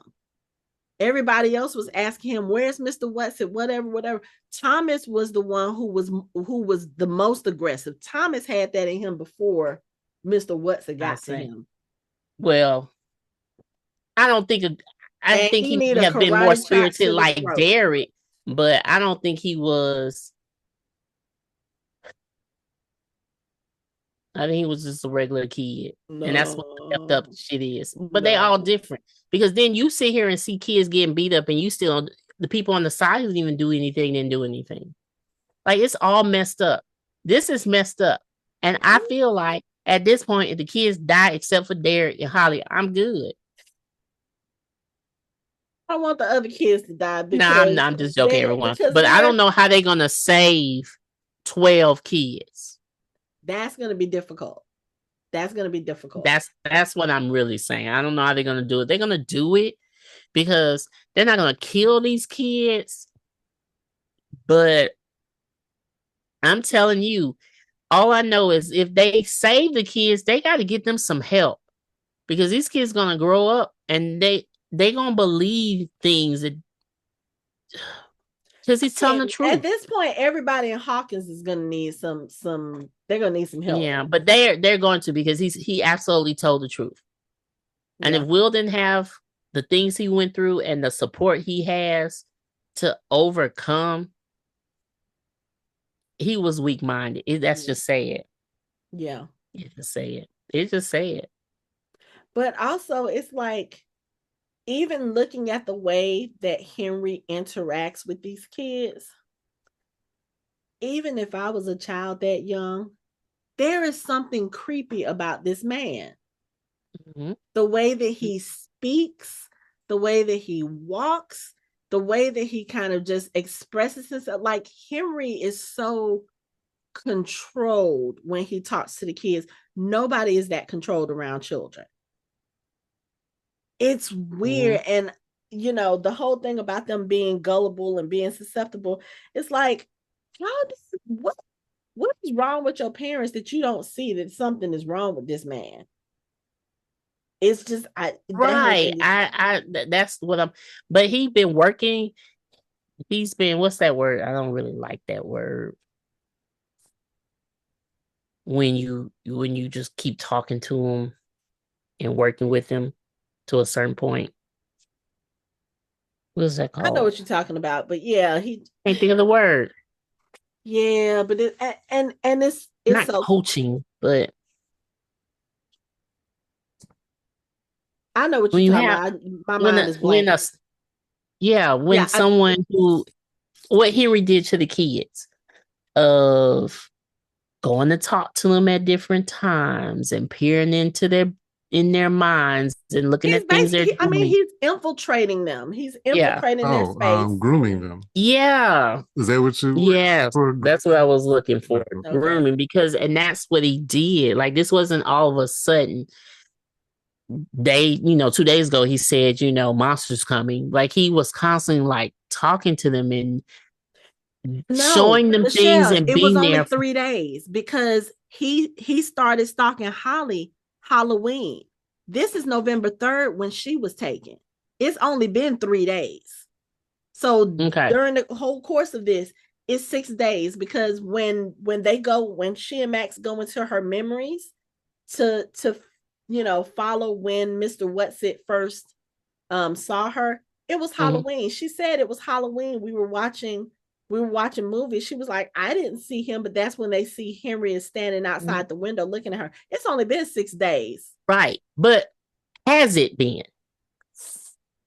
Everybody else was asking him, where's Mr. What's-It? Whatever. Thomas was the one who was the most aggressive. Thomas had that in him before Mr. What's-It got to him. Well, I think he would have been more spirited like Derek, but I don't think he was. I think he was just a regular kid. No. And that's what the effed up shit is. But they all different. Because then you sit here and see kids getting beat up and you still, the people on the side who didn't even do anything. Like, it's all messed up. This is messed up. And I feel like at this point, if the kids die except for Derek and Holly, I'm good. I want the other kids to die. I'm just joking, everyone. But I don't know how they're going to save 12 kids. That's going to be difficult. That's what I'm really saying. I don't know how they're going to do it. They're going to do it because they're not going to kill these kids. But I'm telling you, all I know is if they save the kids, they got to get them some help because these kids gonna grow up and they gonna believe things that because he's telling the At truth. this point, everybody in Hawkins is gonna need some. They're gonna need some help. Yeah, but they're going to because he absolutely told the truth. And if Will didn't have the things he went through and the support he has to overcome, he was weak minded. That's just sad. Yeah. It's just sad. It's just sad. But also, it's like even looking at the way that Henry interacts with these kids, even if I was a child that young, there is something creepy about this man. Mm-hmm. The way that he speaks, the way that he walks, the way that he kind of just expresses himself. Like Henry is so controlled when he talks to the kids. Nobody is that controlled around children. It's weird. And the whole thing about them being gullible and being susceptible, it's like, what is wrong with your parents that you don't see that something is wrong with this man? It's just right. That's what I'm. But he's been working. He's been, what's that word? I don't really like that word. When you just keep talking to him and working with him to a certain point. What is that called? I know what you're talking about, but yeah, he can't think of the word. Yeah, but it's not so coaching, but I know what you're talking about. My mind is blank. When someone who what Henry did to the kids of going to talk to them at different times and peering into their minds and looking at things they're doing. I mean, he's infiltrating them. He's infiltrating their space. Grooming them. Yeah. Is that what you? Yeah, that's what I was looking for. Okay. Grooming, and that's what he did. Like, this wasn't all of a sudden. 2 days ago, he said, monsters coming. Like, he was constantly like talking to them and showing them things and it being was only there. 3 days because he started stalking Holly Halloween. This is November 3rd when she was taken. It's only been 3 days. So during the whole course of this, it's 6 days because when she and Max go into her memories to follow when Mr. Whatsit first saw her, it was Halloween. She said it was Halloween. We were watching movies. She was like, I didn't see him, but that's when they see Henry is standing outside the window looking at her. It's only been 6 days. Right. But has it been?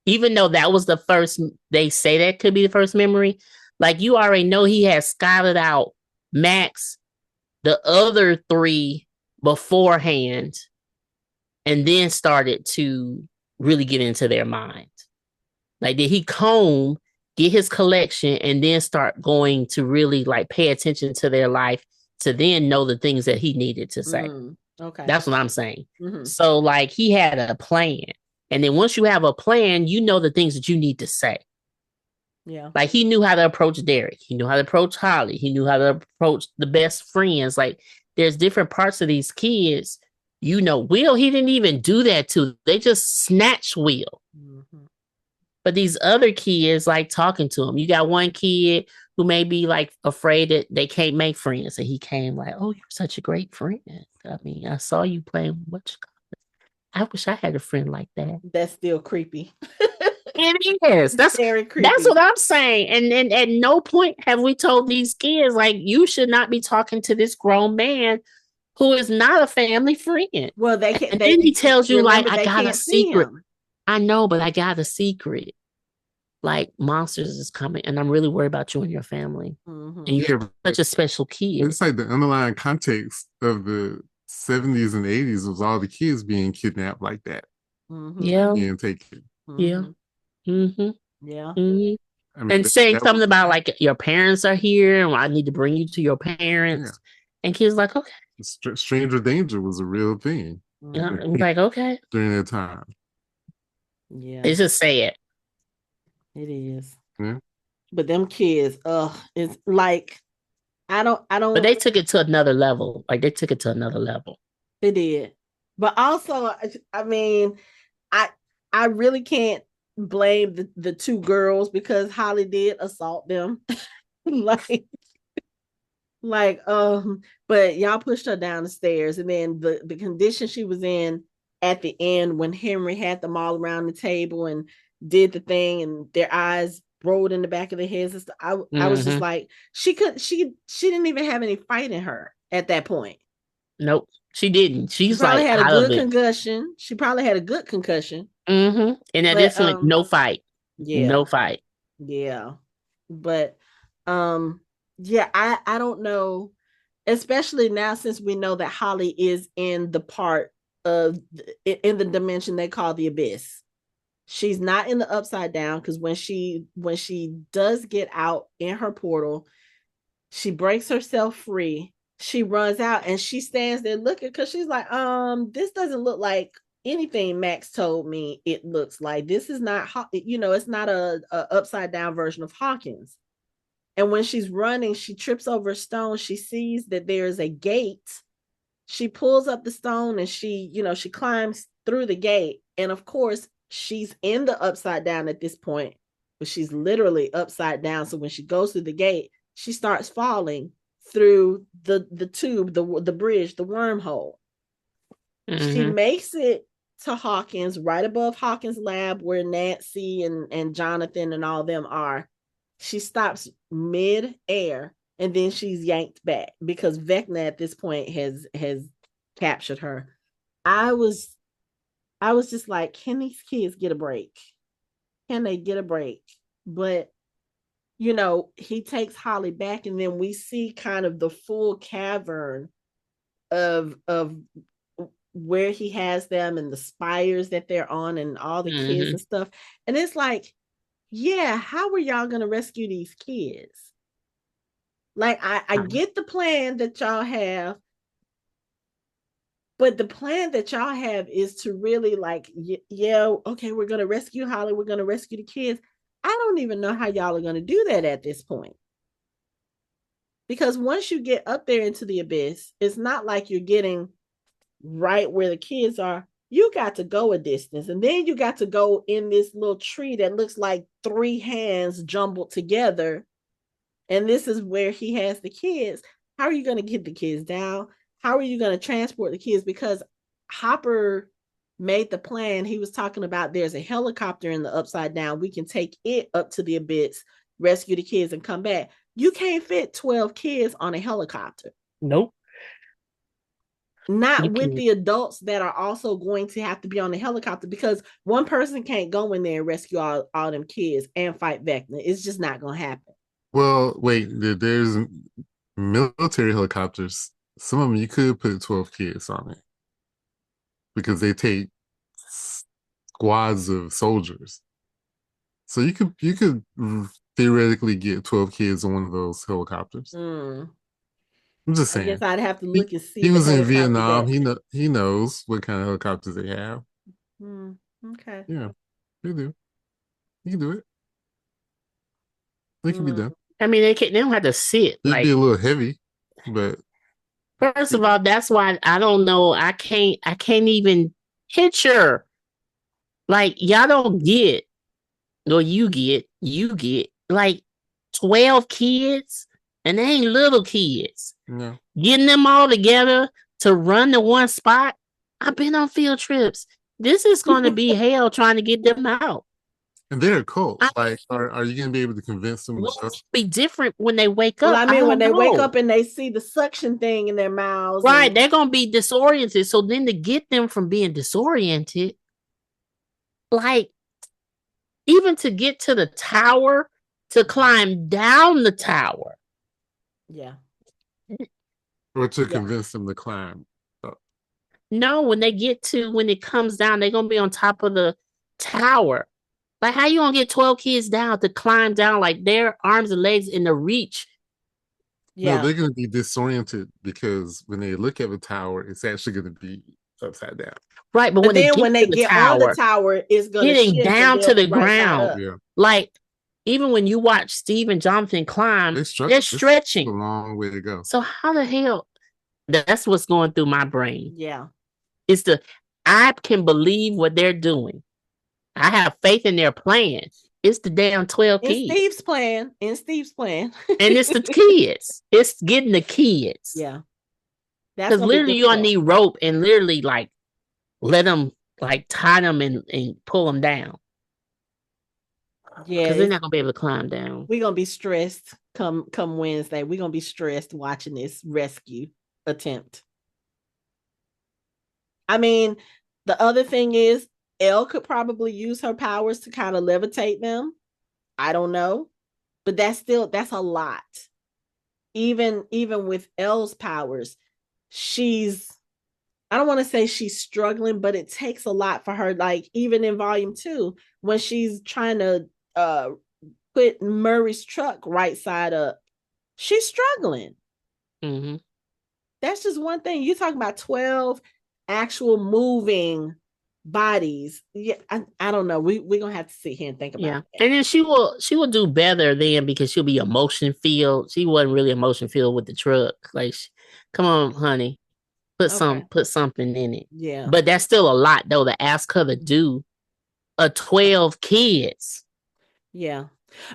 Even though that was the first, they say that could be the first memory. Like, you already know he has scouted out Max, the other 3 beforehand, and then started to really get into their mind. Like, did he get his collection, and then start going to really like pay attention to their life to then know the things that he needed to say? Okay. That's what I'm saying. Mm-hmm. So like, he had a plan. And then once you have a plan, you know the things that you need to say. Yeah. Like, he knew how to approach Derek. He knew how to approach Holly. He knew how to approach the best friends. Like, there's different parts of these kids. Will, he didn't even do that to. They just snatched Will. Mm-hmm. But these other kids like talking to him. You got one kid who may be like afraid that they can't make friends. And he came like, oh, you're such a great friend. I mean, I saw you playing I wish I had a friend like that. That's still creepy. It is. That's very creepy. That's what I'm saying. And at no point have we told these kids, like, you should not be talking to this grown man who is not a family friend. Well, they can't. And then he tells you, like, I got a secret. I know, but I got a secret. Like, monsters is coming, and I'm really worried about you and your family. Mm-hmm. And you're such a special kid. It's like the underlying context of the 70s and 80s was all the kids being kidnapped like that. Mm-hmm. Yeah. Being taken. Mm-hmm. Yeah. Mm-hmm. Yeah. Mm-hmm. I mean, and saying something about like, your parents are here and I need to bring you to your parents. Yeah. And kids like, okay. Stranger danger was a real thing. Mm-hmm. Like, okay. During that time. Yeah. It's just sad. It is. Yeah. But them kids, it's like I But don't they took it to another level. Like they took it to another level. they did. But also, I mean, I I really can't blame the two girls because Holly did assault them. like but y'all pushed her down the stairs, and then the condition she was in at the end when Henry had them all around the table and did the thing and their eyes rolled in the back of their heads and stuff. I was just Mm-hmm. like, she didn't even have any fight in her at that point. Nope, she didn't. She She's probably like had a out of good it. concussion. She probably had a good concussion. Mm-hmm. And at But this point, no fight. yeah, No fight. yeah. But um yeah, I don't know, especially now since we know that Holly is in the part of in the dimension they call the abyss. She's not in the upside down because when she does get out in her portal, she breaks herself free. She runs out and she stands there looking because she's like, this doesn't look like anything Max told me it looks like. This is not, it's not a upside down version of Hawkins. And when she's running, she trips over a stone. She sees that there is a gate. She pulls up the stone and she climbs through the gate. And of course, she's in the upside down at this point, but she's literally upside down. So when she goes through the gate, she starts falling through the tube, the bridge, the wormhole. She Mm-hmm. makes it to Hawkins, right above Hawkins' lab where Nancy and Jonathan and all them are. She stops mid-air and then she's yanked back because Vecna at this point has captured her. I was I was just like, can these kids get a break? Can they get a break? But he takes Holly back and then we see kind of the full cavern of where he has them and the spires that they're on and all the kids Mm-hmm. and stuff. And it's like, yeah, how are y'all gonna rescue these kids? Like I get the plan that y'all have, but the plan that y'all have is to really like, yeah, okay, we're gonna rescue Holly, we're gonna rescue the kids. I don't even know how y'all are gonna do that at this point. Because once you get up there into the abyss, it's not like you're getting right where the kids are. You got to go a distance, and then you got to go in this little tree that looks like three hands jumbled together. And this is where he has the kids. How are you going to get the kids down? How are you going to transport the kids? Because Hopper made the plan. He was talking about there's a helicopter in the upside down. We can take it up to the abyss, rescue the kids, and come back. You can't fit 12 kids on a helicopter. Nope. Not You with can. the adults that are also going to have to be on the helicopter because one person can't go in there and rescue all them kids and fight Vecna. It's just not going to happen. Well, wait, there's military helicopters. Some of them you could put 12 kids on it because they take squads of soldiers. So you could theoretically get 12 kids on one of those helicopters. Mm. I'm just I guess saying. I'd have to He, look and see he the was in helicopter Vietnam. that. He knows what kind of helicopters they have. Okay. Yeah, they do. You can do it. It can be Mm. done. I mean, they don't have to sit. It'd be Like, a little heavy, but first of all, that's why I don't know. I can't even picture. Like, y'all don't get, or you get like 12 kids, and they ain't little kids. no. Getting them all together to run to one spot. I've been on field trips. This is going to be hell trying to get them out. And they're a cult. I Like, are you gonna be able to convince them to will just be different when they wake Well, up. I I mean, when don't they wake know. up and they see the suction thing in their mouths, Right. and They're going to be disoriented. So then to get them from being disoriented, like even to get to the tower, to climb down the tower. yeah, or to yeah, convince them to climb. No, when it comes down, they're going to be on top of the tower. Like, how you going to get 12 kids down to climb down like their arms and legs in the reach? No, yeah. they're gonna be disoriented because when they look at the tower, it's actually gonna be upside down. Right. But But when they then get when to they the get on the tower, tower, it's gonna getting shift and down they'll to the be right side ground, up. Yeah. like even when you watch Steve and Jonathan climb, they're stretching. It's a long way to go. So how the hell? That's what's going through my brain. Yeah. I can believe what they're doing. I have faith in their plan. It's the damn 12 kids. In Steve's plan. And it's the kids. It's getting the kids. Yeah. Because literally you're gonna need rope and literally like let them like tie them and pull them down. Yeah. Because they're not gonna be able to climb down. We're gonna be stressed come Wednesday. We're gonna be stressed watching this rescue attempt. I mean, the other thing is Elle could probably use her powers to kind of levitate them. I don't know. But that's a lot. Even with Elle's powers, I don't want to say she's struggling, but it takes a lot for her. Like even in volume 2, when she's trying to put Murray's truck right side up, she's struggling. Mm-hmm. That's just one thing. You're talking about 12 actual moving bodies. Yeah, I don't know. We're gonna have to sit here and think about it. And then she will do better then because she'll be emotion filled. She wasn't really emotion filled with the truck. Like, come on, honey, put something in it. Yeah, but that's still a lot though to ask her to do. 12 kids. Yeah,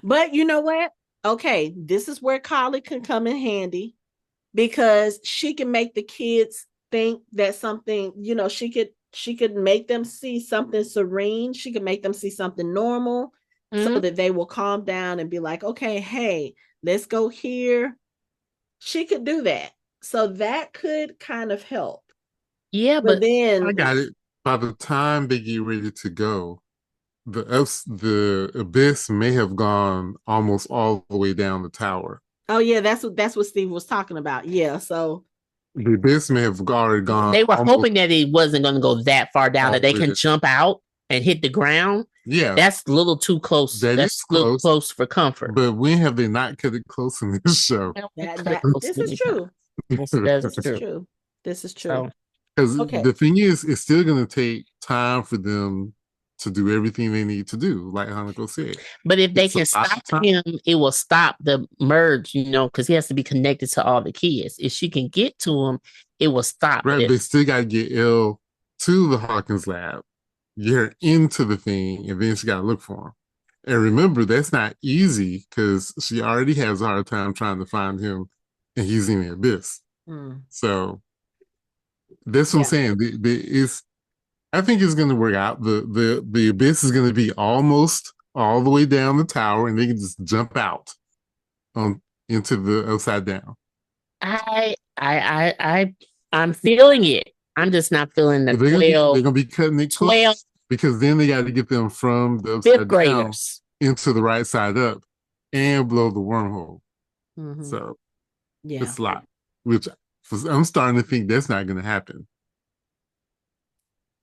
but you know what? Okay, this is where Collie can come in handy because she can make the kids think that something. She could make them see something serene. She could make them see something normal so that they will calm down and be like, okay, hey, let's go here. She could do that. So that could kind of help. Yeah, but then I got it. By the time they get ready to go, the abyss may have gone almost all the way down the tower. Oh yeah, that's what Steve was talking about. Yeah, so the abyss may have already gone. They were hoping that it wasn't going to go that far down that they can jump out and hit the ground. Yeah, that's a little too close. That's a little close for comfort. But when have they not cut it close in this show? This is true. This is true. Because the thing is, it's still going to take time for them to do everything they need to do, like Hanako said. But if they can stop him, it will stop the merge, because he has to be connected to all the kids. If she can get to him, it will stop. Right, they still got to get Elle to the Hawkins lab, get her into the thing, and then she got to look for him. And remember, that's not easy because she already has a hard time trying to find him, and he's in the abyss. So that's what I'm saying. I think it's going to work out. The abyss is going to be almost all the way down the tower, and they can just jump out into the upside down. I'm feeling it. I'm just not feeling the 12. They're going to be cutting it 12 because then they got to get them from the upside down into the right side up and blow the wormhole. So it's a lot. Which I'm starting to think that's not going to happen.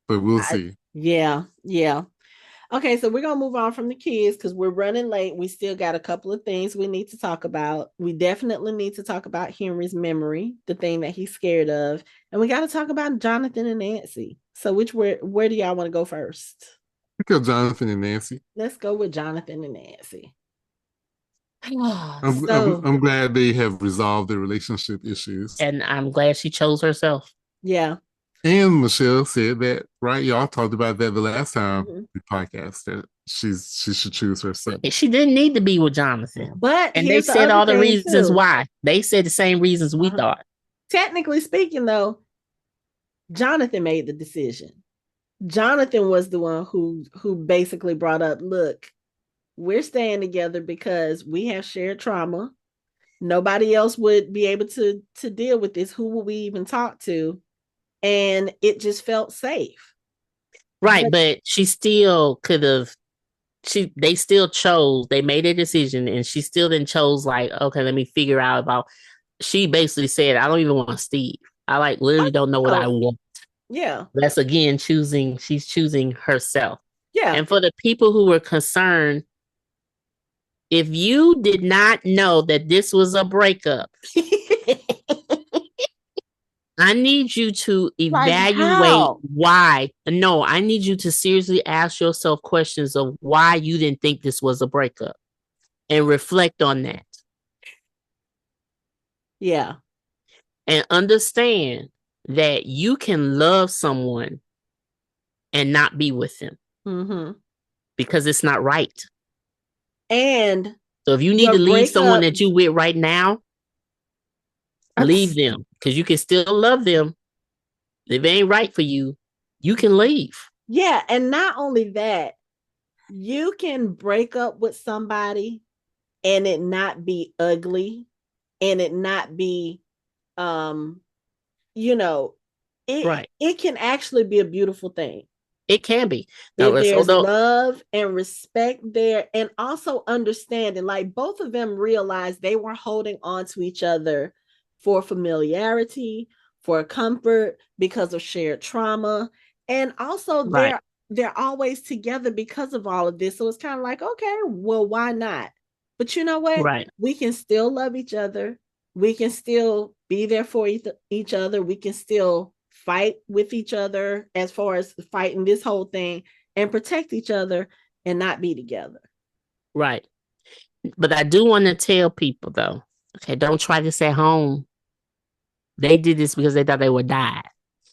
But we'll see. Yeah. Okay, so we're going to move on from the kids because we're running late. We still got a couple of things we need to talk about. We definitely need to talk about Henry's memory, the thing that he's scared of. And we got to talk about Jonathan and Nancy. So where do y'all want to go first? Let's go Jonathan and Nancy. Let's go with Jonathan and Nancy. I'm glad they have resolved their relationship issues. And I'm glad she chose herself. Yeah. And Michelle said that, right? Y'all talked about that the last time we podcast that she should choose herself. She didn't need to be with Jonathan. And they said all the reasons why. They said the same reasons we thought. Technically speaking, though, Jonathan made the decision. Jonathan was the one who basically brought up, look, we're staying together because we have shared trauma. Nobody else would be able to deal with this. Who will we even talk to? And it just felt safe. Right, but she still could have, they still chose, they made a decision and she still then chose like, okay, let me figure out about, she basically said, I don't even want Steve. I literally don't know what I want. Yeah. That's again, she's choosing herself. Yeah. And for the people who were concerned, if you did not know that this was a breakup, I need you to evaluate why. No, I need you to seriously ask yourself questions of why you didn't think this was a breakup. and reflect on that. Yeah. And understand that you can love someone and not be with them because it's not right. And so if you need to leave someone that you with right now, leave them, because you can still love them. If it ain't right for you, you can leave. Yeah. And not only that, you can break up with somebody and it not be ugly and it not be it can actually be a beautiful thing. It can be. If there's love and respect there, and also understanding, like both of them realized they were holding on to each other for familiarity, for comfort, because of shared trauma. And also they're always together because of all of this. So it's kind of like, okay, well, why not? But you know what? Right. We can still love each other. We can still be there for each other. We can still fight with each other as far as fighting this whole thing and protect each other and not be together. Right. But I do want to tell people though, okay, don't try this at home. They did this because they thought they would die.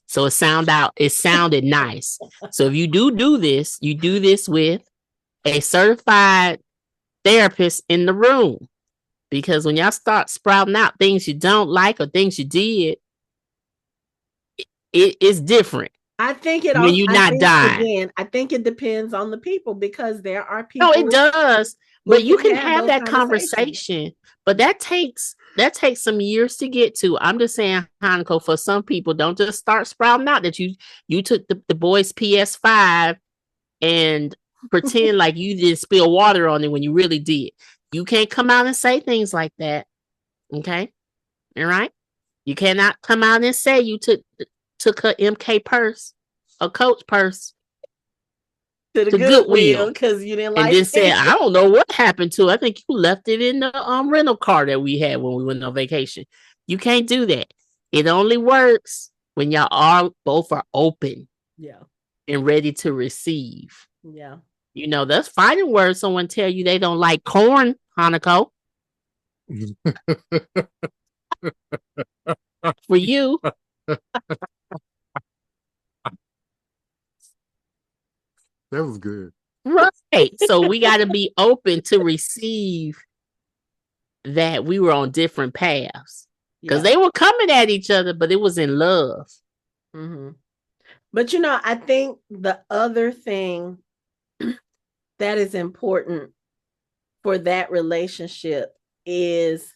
So it sounded nice. So if you do this, you do this with a certified therapist in the room. Because when y'all start sprouting out things you don't like or things you did, it is different. I think it when you're not dying. Again, I think it depends on the people, because there are people. No, it does. But you can have that conversation. But that takes some years to get to. I'm just saying, Hanako, for some people, don't just start sprouting out that you took the boys' PS5 and pretend like you didn't spill water on it when you really did. You can't come out and say things like that. Okay? All right? You cannot come out and say you took her MK purse, a Coach purse, to the Goodwill because you didn't like it. And then said, I don't know what happened to it. I think you left it in the rental car that we had when we went on vacation. You can't do that. It only works when y'all both are open. Yeah. And ready to receive. Yeah. You know, that's fighting words. Someone tell you they don't like corn, Hanako. For you. That was good. Right. So we got to be open to receive that we were on different paths. Because they were coming at each other, but it was in love. Mm-hmm. But, you know, I think the other thing that is important for that relationship is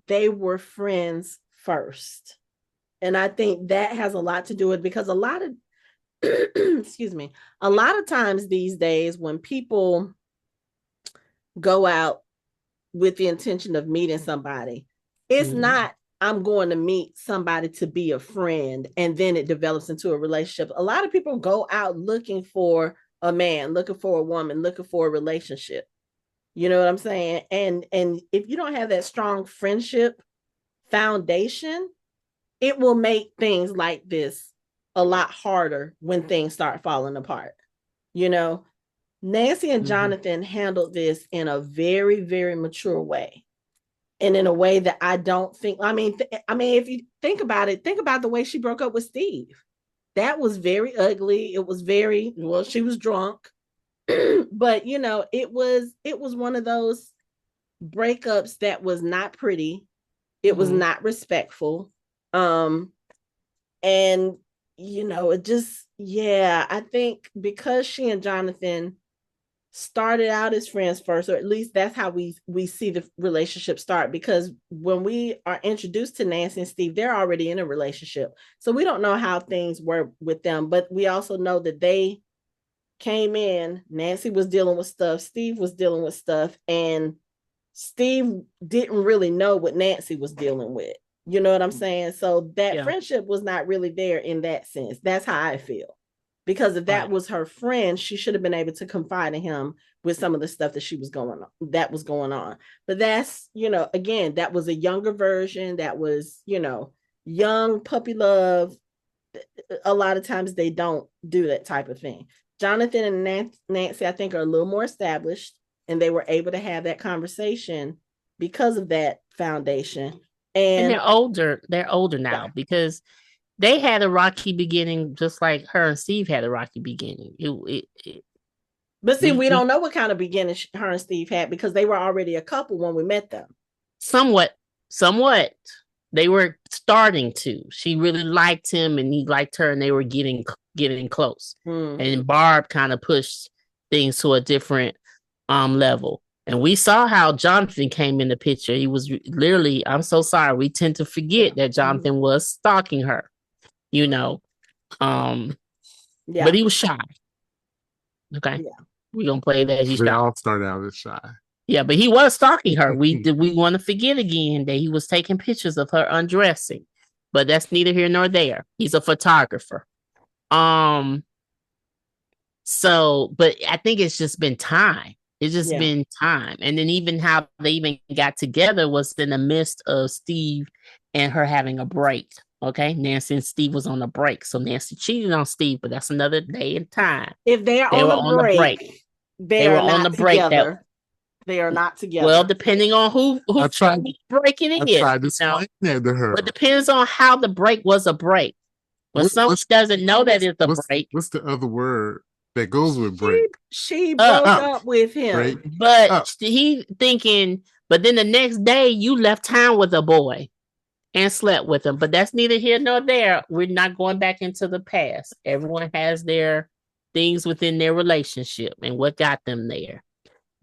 they were friends first. And I think that has a lot to do with, because a lot of, excuse me, a lot of times these days when people go out with the intention of meeting somebody, it's not, I'm going to meet somebody to be a friend and then it develops into a relationship. A lot of people go out looking for a man, looking for a woman, looking for a relationship. You know what I'm saying? And if you don't have that strong friendship foundation, it will make things like this a lot harder when things start falling apart. You know, Nancy and Jonathan handled this in a very, very mature way. And in a way that I don't think, if you think about it, think about the way she broke up with Steve. That was very ugly. It was very, well, she was drunk. But, you know, it was one of those breakups that was not pretty. It was not respectful. And, you know, it just, I think because she and Jonathan started out as friends first, or at least that's how we see the relationship start, because when we are introduced to Nancy and Steve, they're already in a relationship. So we don't know how things were with them, but we also know that they came in, Nancy was dealing with stuff, Steve was dealing with stuff, and Steve didn't really know what Nancy was dealing with. You know what I'm saying? So that friendship was not really there in that sense. That's how I feel. Because if that was her friend, she should have been able to confide in him with some of the stuff that was going on. But that's, you know, again, that was a younger version. That was, you know, young puppy love. A lot of times they don't do that type of thing. Jonathan and Nancy, I think, are a little more established. and they were able to have that conversation because of that foundation. And And they're older now because they had a rocky beginning, just like her and Steve had a rocky beginning. But see, we don't know what kind of beginning her and Steve had because they were already a couple when we met them. Somewhat. They were starting to. She really liked him and he liked her, and they were getting close. And Barb kind of pushed things to a different level. And we saw how Jonathan came in the picture. He was literally, I'm so sorry, we tend to forget that Jonathan was stalking her, you know. But he was shy. Okay. Yeah. We're gonna play that. They all started out as shy. Yeah, but he was stalking her. We want to forget again that he was taking pictures of her undressing. But that's neither here nor there. He's a photographer. So, but I think it's just been time. It's just been time. And then even how they even got together was in the midst of Steve and her having a break. Okay. Nancy and Steve was on a break. So Nancy cheated on Steve, but that's another day and time. If they were on the break, they were on the break together. They are not together. Well, depending on who's breaking it. I tried to explain that to her. But depends on how the break was a break. When someone doesn't know that it's a break. What's the other word that goes with break? She broke up with him. Break. But he thinking, but then the next day you left town with a boy and slept with him. But that's neither here nor there. We're not going back into the past. Everyone has their things within their relationship and what got them there.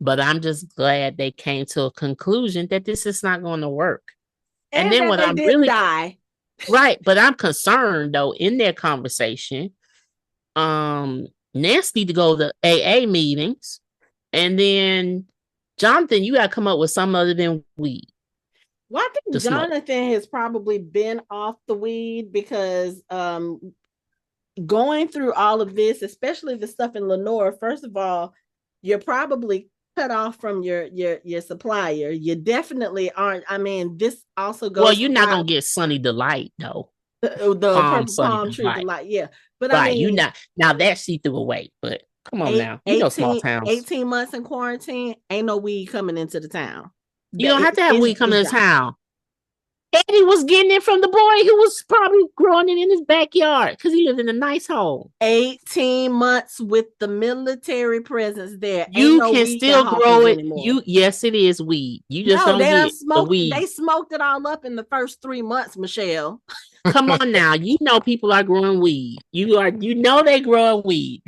But I'm just glad they came to a conclusion that this is not going to work. And then when I'm really die. Right, but I'm concerned though in their conversation. Nancy need to go to AA meetings, and then Jonathan, you got to come up with something other than weed. Well, I think Jonathan has probably been off the weed because going through all of this, especially the stuff in Lenore. First of all, you're probably cut off from your supplier. You definitely aren't. I mean, this also goes. Well, you're not gonna get Sunny Delight though. The palm tree delight, yeah. But right, I mean, you not now that she threw away. But come on now, you know small towns. 18 months in quarantine, ain't no weed coming into the town. You don't have to have weed coming into town. Eddie was getting it from the boy who was probably growing it in his backyard because he lived in a nice home. 18 months with the military presence there. You can still grow it. Yes, it is weed. You just don't get the weed. They smoked it all up in the first 3 months, Michelle. Come on now. You know people are growing weed. You know they growing weed.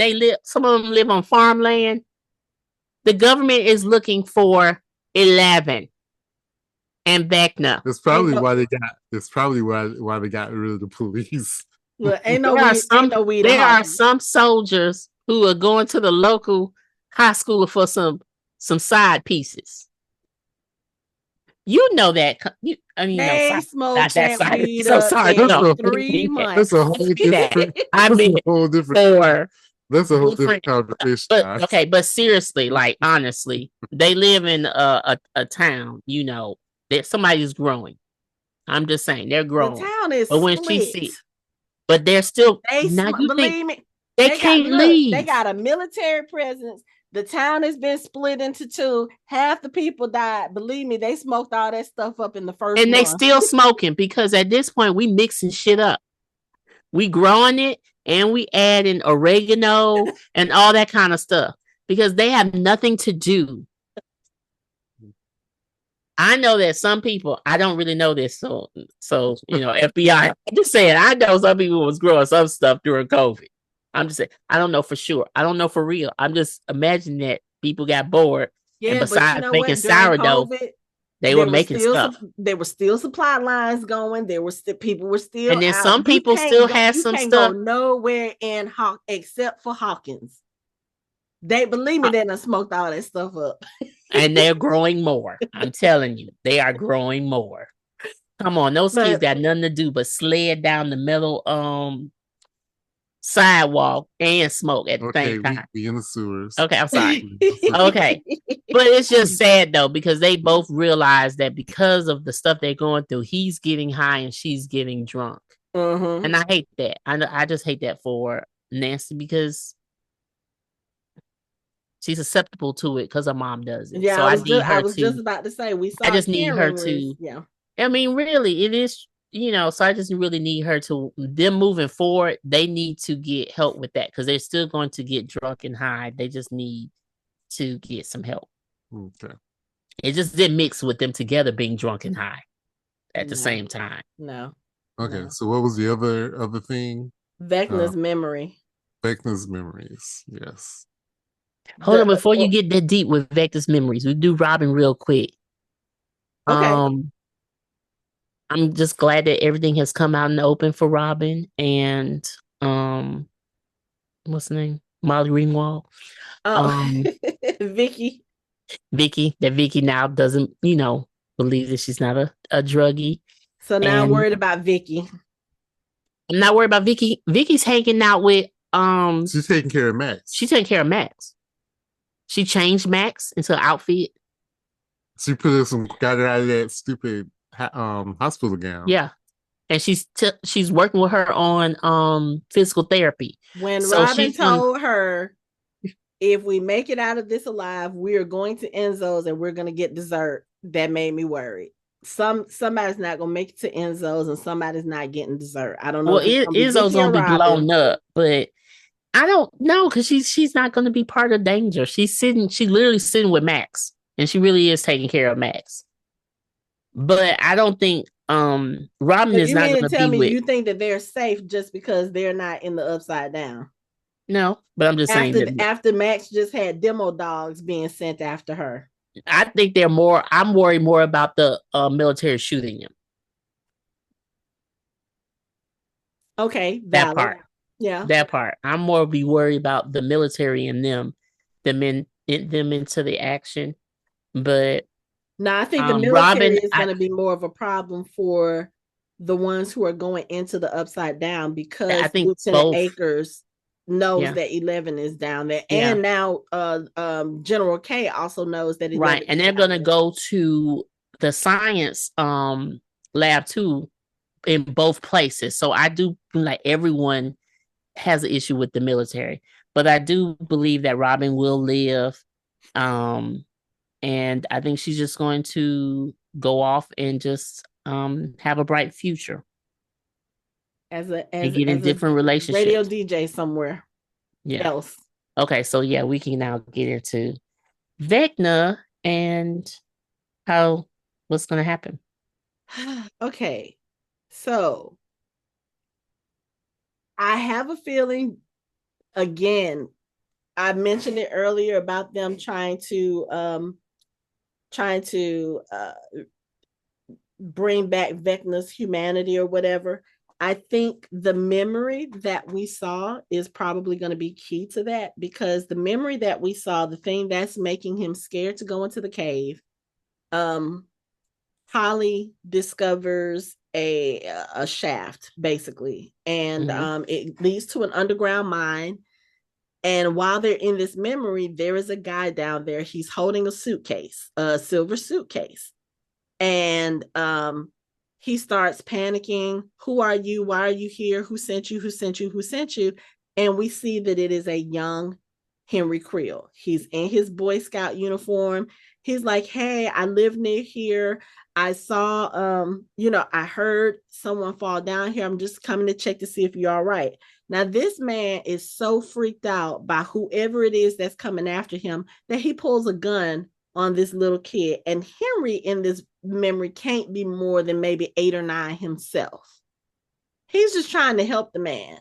Some of them live on farmland. The government is looking for 11. And Vecna. That's probably why they got. It's probably why they got rid of the police. Well, there are some soldiers who are going to the local high school for some side pieces. You know that. They smoked that weed so sorry. No, 3 months. That's a whole different. That's a whole different conversation. But seriously, like honestly, they live in a town. You know. That somebody's growing. I'm just saying they're growing. The town is but when split. she sees, but they're still. Believe me, they can't leave. They got a military presence. The town has been split into two. Half the people died. Believe me, they smoked all that stuff up in the first. And they still smoking because at this point we mixing shit up. We growing it and we adding oregano and all that kind of stuff because they have nothing to do. I know that some people, I don't really know this, so FBI. I'm just saying, I know some people was growing some stuff during COVID. I'm just saying, I don't know for sure. I don't know for real. I'm just imagining that people got bored. Yeah, and besides making sourdough, COVID, they were making stuff. There were still supply lines going. People were still, and then out. Some people still had some stuff. Go nowhere in except for Hawkins. They believe me, they done smoked all that stuff up. And they're growing more. I'm telling you, they are growing more. Come on, those kids got nothing to do but sled down the middle sidewalk and smoke at the same time. We in the sewers. Okay, I'm sorry. Okay. But it's just sad though, because they both realize that because of the stuff they're going through, he's getting high and she's getting drunk. Mm-hmm. And I hate that. I just hate that for Nancy because She's susceptible to it because her mom does it. Yeah, So I was just about to say we I saw just need her Karen was, to. yeah. I mean, really, it is, so I just really need her to, them moving forward, they need to get help with that because they're still going to get drunk and high. They just need to get some help. Okay. It just didn't mix with them together being drunk and high at the No, same time. no. Okay. No. So what was the other thing? Vecna's memory. Vecna's memories. Yes. Hold on, The before you get that deep with Vector's memories, we do Robin real quick. okay. I'm just glad that everything has come out in the open for Robin and what's the name? Molly Ringwald. Oh, Um Vicky. Vicky now doesn't, believe that she's not a druggie. So now I'm And worried about Vicky. I'm not worried about Vicky. Vicky's hanging out with She's taking care of Max. she's taking care of Max. She changed Max into an outfit. She got her out of that stupid hospital gown. Yeah. And she's working with her on physical therapy. When So Robin she's going. told her, if we make it out of this alive, we are going to Enzo's and we're going to get dessert. That made me worried. Somebody's not going to make it to Enzo's and somebody's not getting dessert. I don't know Well, if it's going to be Izzo's Vicky or gonna be Robin. blown up, but I don't know because she's not going to be part of danger. She's literally sitting with Max, and she really is taking care of Max. But I don't think Robin So is you not mean going to to tell be me with. you think that they're safe just because they're not in the upside down? No, but I'm just saying that After Max just had demo dogs being sent after her. I think they're more. I'm worried more about the military shooting them. Okay, That valid. part. Yeah. That part. I'm more be worried about the military and them into the action. But Now I think the military Robin, is going to be more of a problem for the ones who are going into the upside down I because think Lieutenant both. Akers knows Yeah. that 11 is down there, Yeah. and now General K also knows that 11 Right, and they're gonna go to the science lab too in both places. So I do like everyone has an issue with the military, but I do believe that Robin will live. And I think she's just going to go off and just have a bright future as a and get in different radio relationships. DJ somewhere else. Okay, so yeah, we can now get into Vecna and what's going to happen. Okay, so I have a feeling, again, I mentioned it earlier about them trying to bring back Vecna's humanity or whatever. I think the memory that we saw is probably going to be key to that, because the memory that we saw, the thing that's making him scared to go into the cave, Holly discovers a shaft basically, and it leads to an underground mine. And while they're in this memory, there is a guy down there. He's holding a suitcase, a silver suitcase. And he starts panicking. Who are you? Why are you here? Who sent you? Who sent you? Who sent you? And we see that it is a young Henry Creel. He's in his Boy Scout uniform. He's like, hey, I live near here. I saw, I heard someone fall down here. I'm just coming to check to see if you're all right. Now, this man is so freaked out by whoever it is that's coming after him that he pulls a gun on this little kid. And Henry in this memory can't be more than maybe 8 or 9 himself. He's just trying to help the man.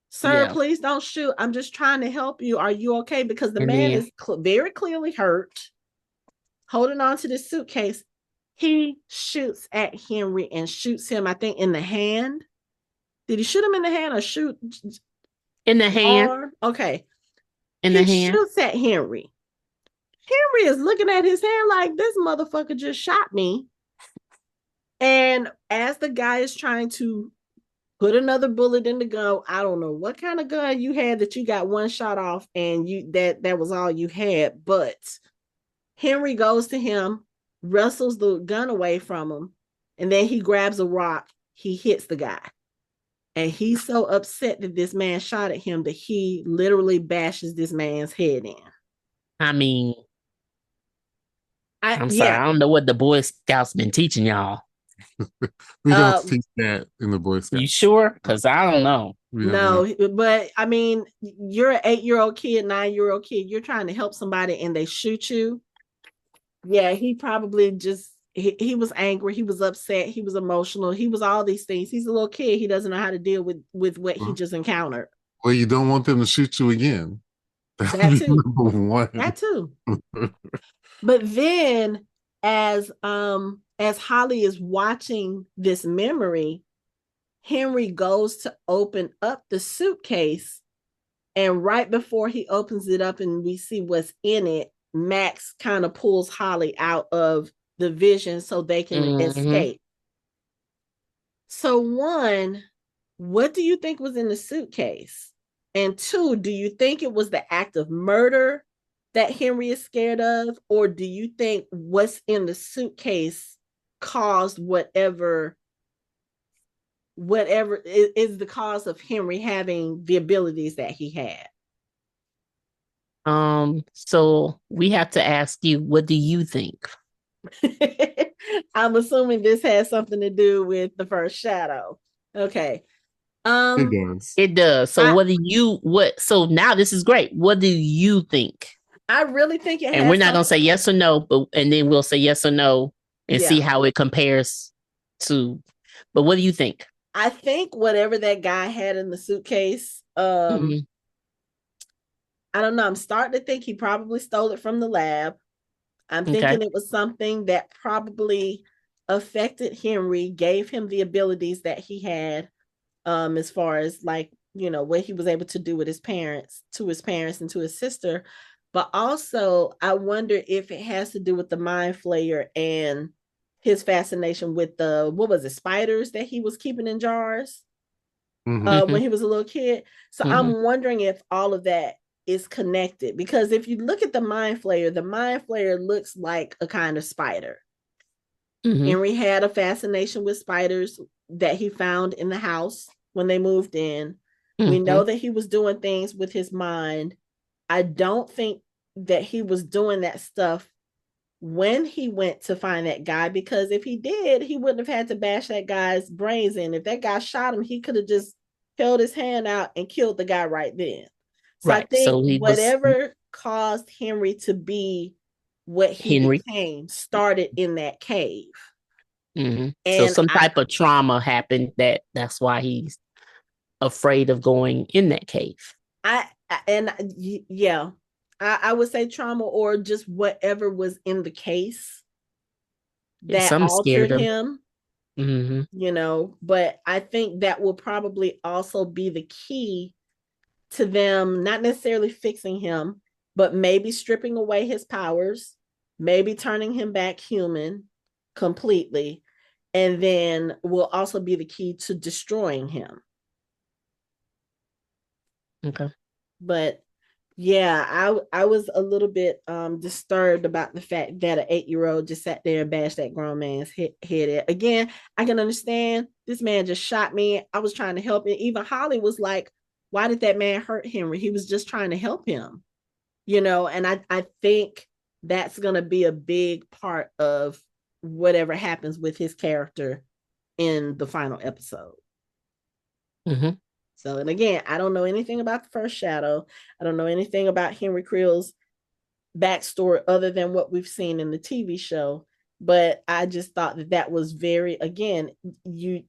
Sir, please don't shoot. I'm just trying to help you. Are you okay? Because the man is very clearly hurt, holding on to this suitcase. He shoots at Henry and shoots him, I think, in the hand. Did he shoot him in the hand or shoot in the hand? Okay. In the hand. He shoots at Henry. Henry is looking at his hand like, this motherfucker just shot me. And as the guy is trying to put another bullet in the gun, I don't know what kind of gun you had that you got one shot off and that was all you had. But Henry goes to him, wrestles the gun away from him, and then he grabs a rock. He hits the guy. And he's so upset that this man shot at him that he literally bashes this man's head in. I mean, I'm sorry, Yeah. I don't know what the Boy Scouts been teaching y'all. We don't Uh, teach that in the Boy You Scouts. sure? Because I don't know. We don't. no, but I mean, you're an 8-year-old kid, 9-year-old kid. You're trying to help somebody and they shoot you. Yeah, he probably just he was angry, he was upset, he was emotional, he was all these things. He's a little kid. He doesn't know how to deal with what he just encountered. Well, you don't want them to shoot you again. That would That be too. number one. That too. But then as Holly is watching this memory, Henry goes to open up the suitcase, and right before he opens it up and we see what's in it, Max kind of pulls Holly out of the vision so they can escape. So one, what do you think was in the suitcase? And two, do you think it was the act of murder that Henry is scared of? Or do you think what's in the suitcase caused whatever is the cause of Henry having the abilities that he had? So we have to ask you, what do you think? I'm assuming this has something to do with the first shadow. Okay. It does. It does. So so now this is great. What do you think? I really think it and has we're not gonna say yes or no, and then we'll say yes or no and see how it compares to. But what do you think? I think whatever that guy had in the suitcase, I don't know. I'm starting to think he probably stole it from the lab. I'm thinking it was something that probably affected Henry, gave him the abilities that he had, as far as like, what he was able to do with his parents and to his sister. But also, I wonder if it has to do with the mind flayer and his fascination with what was it, spiders that he was keeping in jars when he was a little kid. So I'm wondering if all of that is connected, because if you look at the mind flayer looks like a kind of spider. Henry had a fascination with spiders that he found in the house when they moved in. We know that he was doing things with his mind. I don't think that he was doing that stuff when he went to find that guy, because if he did, he wouldn't have had to bash that guy's brains in. If that guy shot him, he could have just held his hand out and killed the guy right then. So I think whatever caused Henry to be what he became started in that cave. And so some type of trauma happened that's why he's afraid of going in that cave. I would say trauma, or just whatever was in the case that altered him. But I think that will probably also be the key to them not necessarily fixing him, but maybe stripping away his powers, maybe turning him back human completely, and then will also be the key to destroying him. Okay. But yeah, I was a little bit disturbed about the fact that an 8-year-old just sat there and bashed that grown man's head. Again, I can understand this man just shot me. I was trying to help him. Even Holly was like, why did that man hurt Henry? He was just trying to help him, and I think that's going to be a big part of whatever happens with his character in the final episode. So, and again, I don't know anything about the first shadow. I don't know anything about Henry Creel's backstory other than what we've seen in the TV show. But I just thought that was very, again, you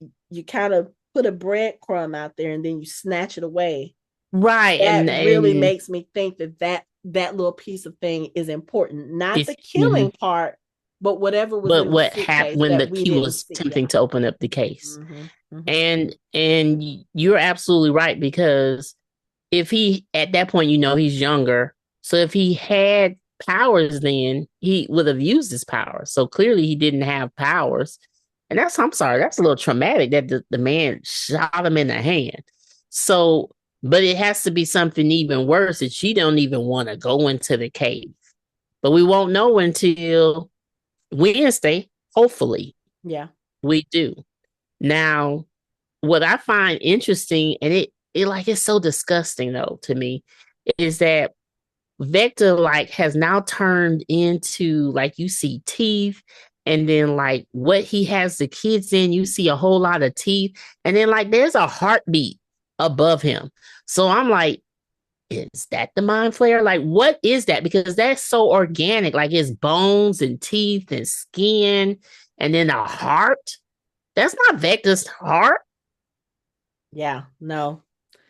kind of put a breadcrumb out there and then you snatch it away. Right. That really makes me think that little piece of thing is important. Not the killing part, but whatever was in what happened when he was attempting to open up the case. And you're absolutely right, because if he, at that point, he's younger. So if he had powers, then he would have used his powers. So clearly he didn't have powers. And I'm sorry, that's a little traumatic that the man shot him in the hand. So, but it has to be something even worse that she don't even want to go into the cave. But we won't know until Wednesday, hopefully. Yeah. We do. Now, what I find interesting, and it's so disgusting though to me, is that Vector like has now turned into like you see teeth, and then like what he has the kids in, you see a whole lot of teeth, and then like there's a heartbeat above him. So I'm like, is that the mind flare? Like, what is that? Because that's so organic. Like it's bones and teeth and skin, and then a heart. That's not Vector's heart. Yeah, no.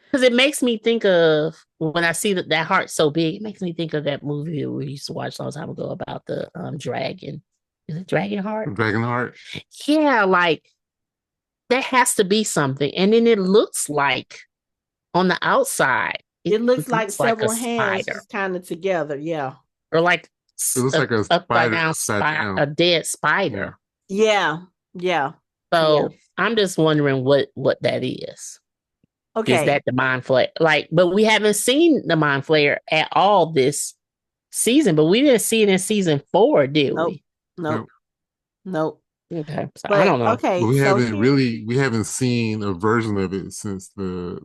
Because it makes me think of when I see that heart's so big, it makes me think of that movie we used to watch a long time ago about the dragon. Is it Dragon Heart? Dragonheart. Yeah, like that has to be something. And then it looks like on the outside, It looks like like a several hands spider just kind of together. Yeah. or like It looks like a upside spider down upside down. a dead spider. Yeah. Yeah. So I'm just wondering what that is. Okay. Is that the mind flare? Like, but we haven't seen the mind flare at all this season, but we didn't see it in season 4, did we? Nope. Okay. So But, I don't know. okay. But we so haven't seen a version of it since the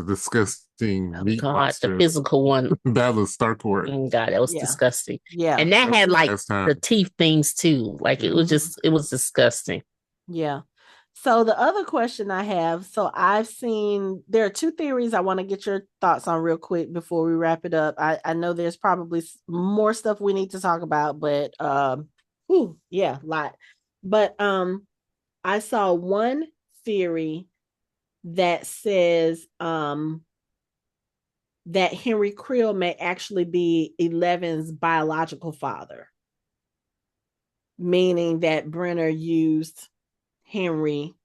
disgusting meat monster, the physical one. Battle of Starcourt. God, that was disgusting. Yeah. And that had like the teeth things too. Like it was disgusting. Yeah. So the other question I have, so I've seen, there are 2 theories I want to get your thoughts on real quick before we wrap it up. I know there's probably more stuff we need to talk about, but yeah, a lot. But I saw one theory that says that Henry Creel may actually be Eleven's biological father, meaning that Brenner used Henry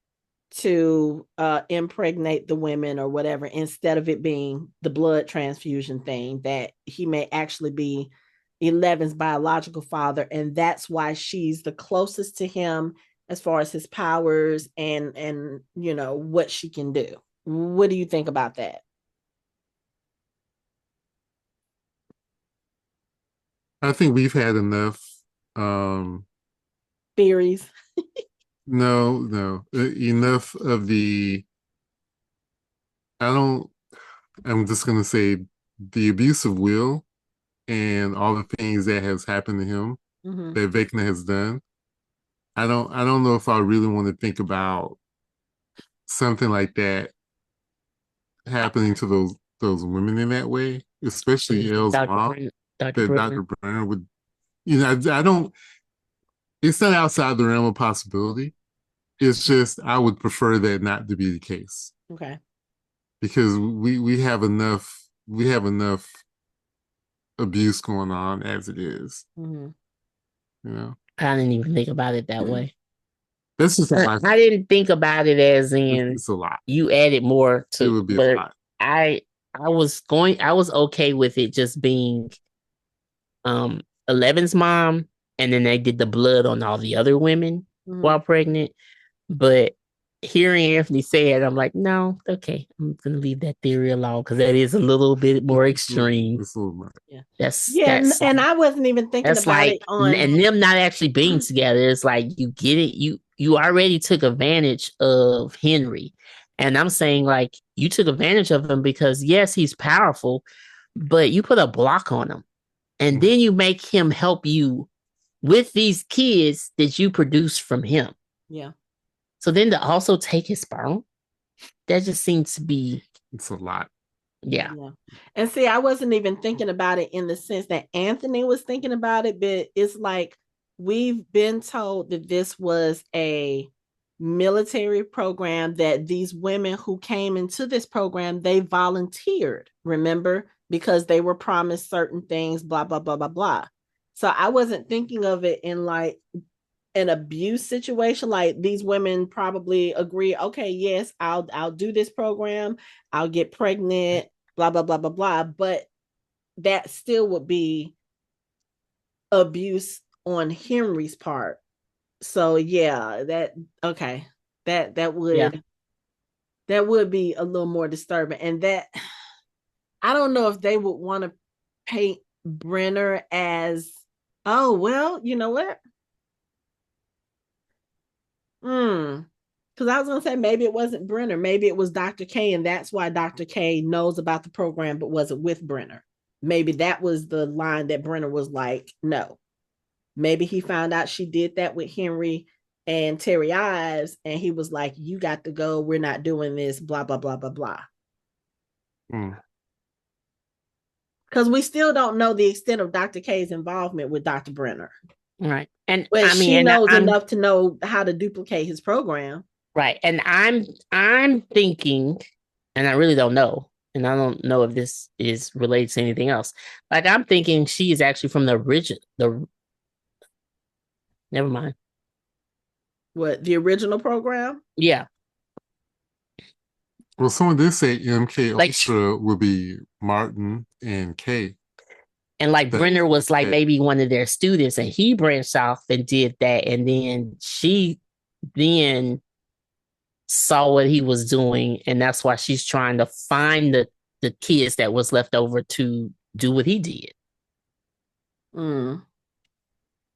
to impregnate the women or whatever, instead of it being the blood transfusion thing, that he may actually be Eleven's biological father, and that's why she's the closest to him as far as his powers and you know what she can do. What do you think about that? I think we've had enough Theories. No, enough of the. I'm just gonna say the abuse of will and all the things that has happened to him, that Vecna has done. I don't know if I really want to think about something like that happening to those women in that way, especially Elle's mom. Dr. Brenner would, I don't. It's not outside the realm of possibility. It's just I would prefer that not to be the case. Okay. Because we have enough abuse going on as it is. You know, I didn't even think about it that way. That's just I didn't think about it as in it's a lot. You added more to. It would be a lot. I was okay with it just being 11's mom, and then they did the blood on all the other women while pregnant. But hearing Anthony say it, I'm like, no, okay, I'm gonna leave that theory alone because that is a little bit more extreme. And I wasn't even thinking about like, it on and them not actually being together. It's like you get it, you already took advantage of Henry. And I'm saying, like, you took advantage of him because, yes, he's powerful, but you put a block on him. And then you make him help you with these kids that you produce from him. Yeah. So then to also take his sperm, that just seems to be... It's a lot. Yeah. And see, I wasn't even thinking about it in the sense that Anthony was thinking about it, but it's like we've been told that this was a military program, that these women who came into this program, they volunteered, remember, because they were promised certain things, blah, blah, blah, blah, blah. So I wasn't thinking of it in like an abuse situation. Like these women probably agree, okay, yes, I'll do this program, I'll get pregnant, blah, blah, blah, blah, blah. But that still would be abuse on Henry's part. So yeah, that would be a little more disturbing. And that, I don't know if they would want to paint Brenner as, oh, well, you know what? Because I was going to say, maybe it wasn't Brenner. Maybe it was Dr. K, and that's why Dr. K knows about the program but wasn't with Brenner. maybe that was the line that Brenner was like, no. Maybe he found out she did that with Henry and Terry Ives, and he was like, you got to go. We're not doing this, blah, blah, blah, blah, blah. Because we still don't know the extent of Dr. K's involvement with Dr. Brenner. Right. And but I mean, she knows enough to know how to duplicate his program. Right. And I'm thinking, and I really don't know, and I don't know if this is related to anything else. Like, I'm thinking she is actually from the original. Never mind. What, the original program? Yeah. Well, someone did say MK Ultra would be Martin and K. And like Brenner was like maybe one of their students, and he branched off and did that, and then she then saw what he was doing, and that's why she's trying to find the kids that was left over to do what he did.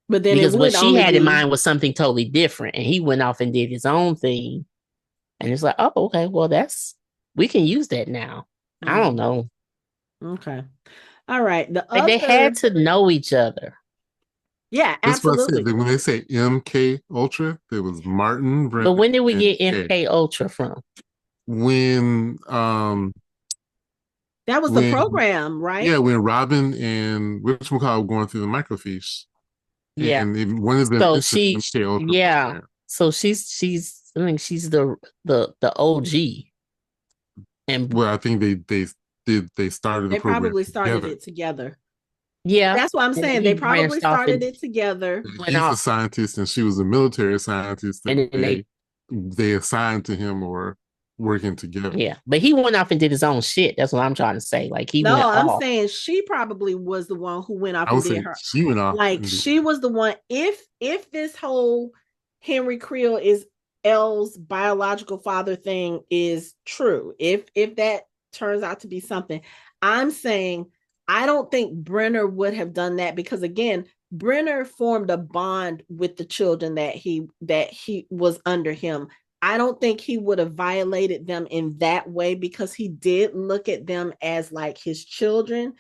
But then because what she had in mind was something totally different, and he went off and did his own thing, and it's like, oh, okay, well, we can use that now. I don't know. Okay. All right. They had to know each other. Yeah, absolutely. That's what I said. When they say MK Ultra, there was Martin. But when did we get MK Ultra from? When that was the program, right? Yeah, when Robin and whatchamacallit were going through the microfiche. Yeah, and one of them. So she, yeah. So she's. I mean, she's the OG. And well, I think they started. They probably started it together. Yeah, that's what I'm saying. They probably started it together. He's a scientist, and she was a military scientist. And they assigned to him or working together. Yeah, but he went off and did his own shit. That's what I'm trying to say. Like I'm saying she probably was the one who went off and did her. She went off. Like she was the one. If this whole Henry Creel is Elle's biological father thing is true, if that turns out to be something, I'm saying I don't think Brenner would have done that, because again, Brenner formed a bond with the children that he was under him. I don't think he would have violated them in that way, because he did look at them as like his children.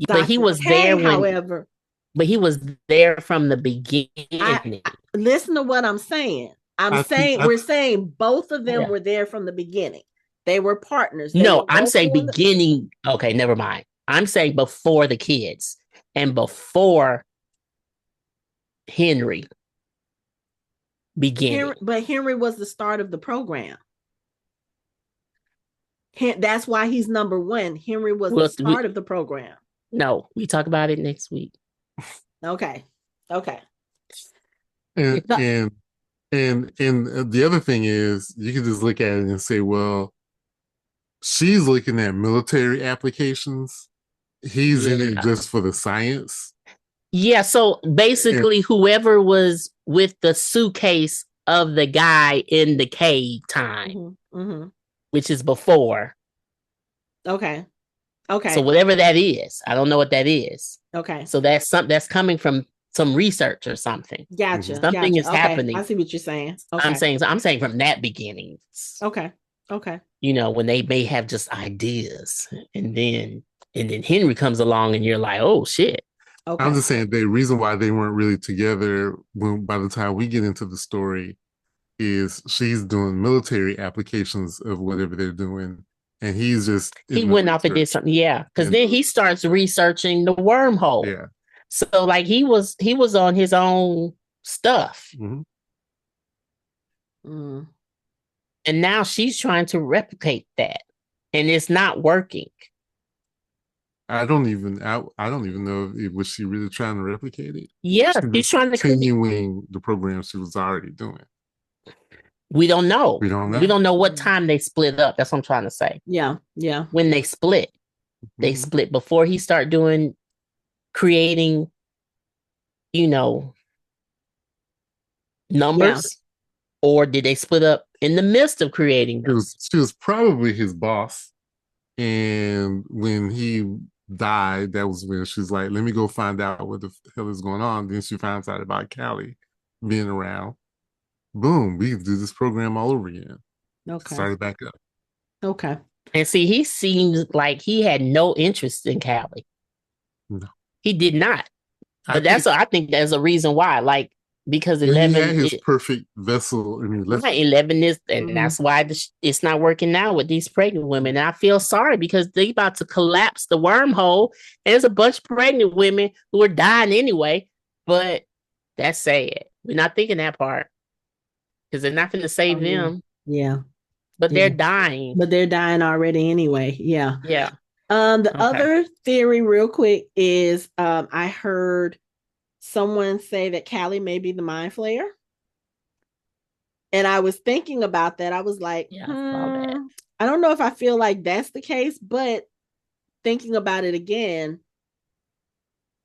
But he was there however. But he was there from the beginning. Listen to what I'm saying. We're saying both of them were there from the beginning. They were partners. I'm saying beginning. Okay, never mind. I'm saying before the kids and before Henry beginning. But Henry was the start of the program. That's why he's number one. Henry was the start of the program. No, we talk about it next week. Okay. And the other thing is, you can just look at it and say, well, she's looking at military applications. He's in it just for the science. Yeah, so basically whoever was with the suitcase of the guy in the cave time, which is before. Okay. So whatever that is, I don't know what that is. Okay. So that's coming from some research or something. Gotcha. Something is happening. I see what you're saying. Okay. I'm saying from that beginning. Okay. You know, when they may have just ideas, and then Henry comes along, and you're like, oh shit. Okay. I'm just saying the reason why they weren't really together by the time we get into the story is she's doing military applications of whatever they're doing, and he went off and did something, because then he starts researching the wormhole. Yeah. So like he was on his own stuff. And now she's trying to replicate that, and it's not working. I don't even know if was she really trying to replicate it. Yeah, she's trying to continuing the program she was already doing. We don't know. We don't know what time they split up. That's what I'm trying to say. Yeah. When they split, they split before he started creating, numbers, or did they split up in the midst of creating? She was probably his boss, and when he died, that was when she's like, let me go find out what the hell is going on. Then she finds out about Callie being around. Boom, we can do this program all over again. Okay. Start it back up. Okay. And see, he seemed like he had no interest in Callie. No. He did not. I But think I think there's a reason why. Like, because he 11, had his perfect vessel and he left right, it. 11 is, and Mhm. that's why it's not working now with these pregnant women. And I feel sorry because they about to collapse the wormhole. And there's a bunch of pregnant women who are dying anyway. But that's sad. We're not thinking that part because they're not going to save Oh, yeah. them, Yeah. but Yeah. they're dying. But they're dying already anyway. Yeah. Yeah. The Okay. other theory, real quick, is I heard someone say that Callie may be the mind flayer. And I was thinking about that. I was like, Yeah, I saw that. I don't know if I feel like that's the case, but thinking about it again,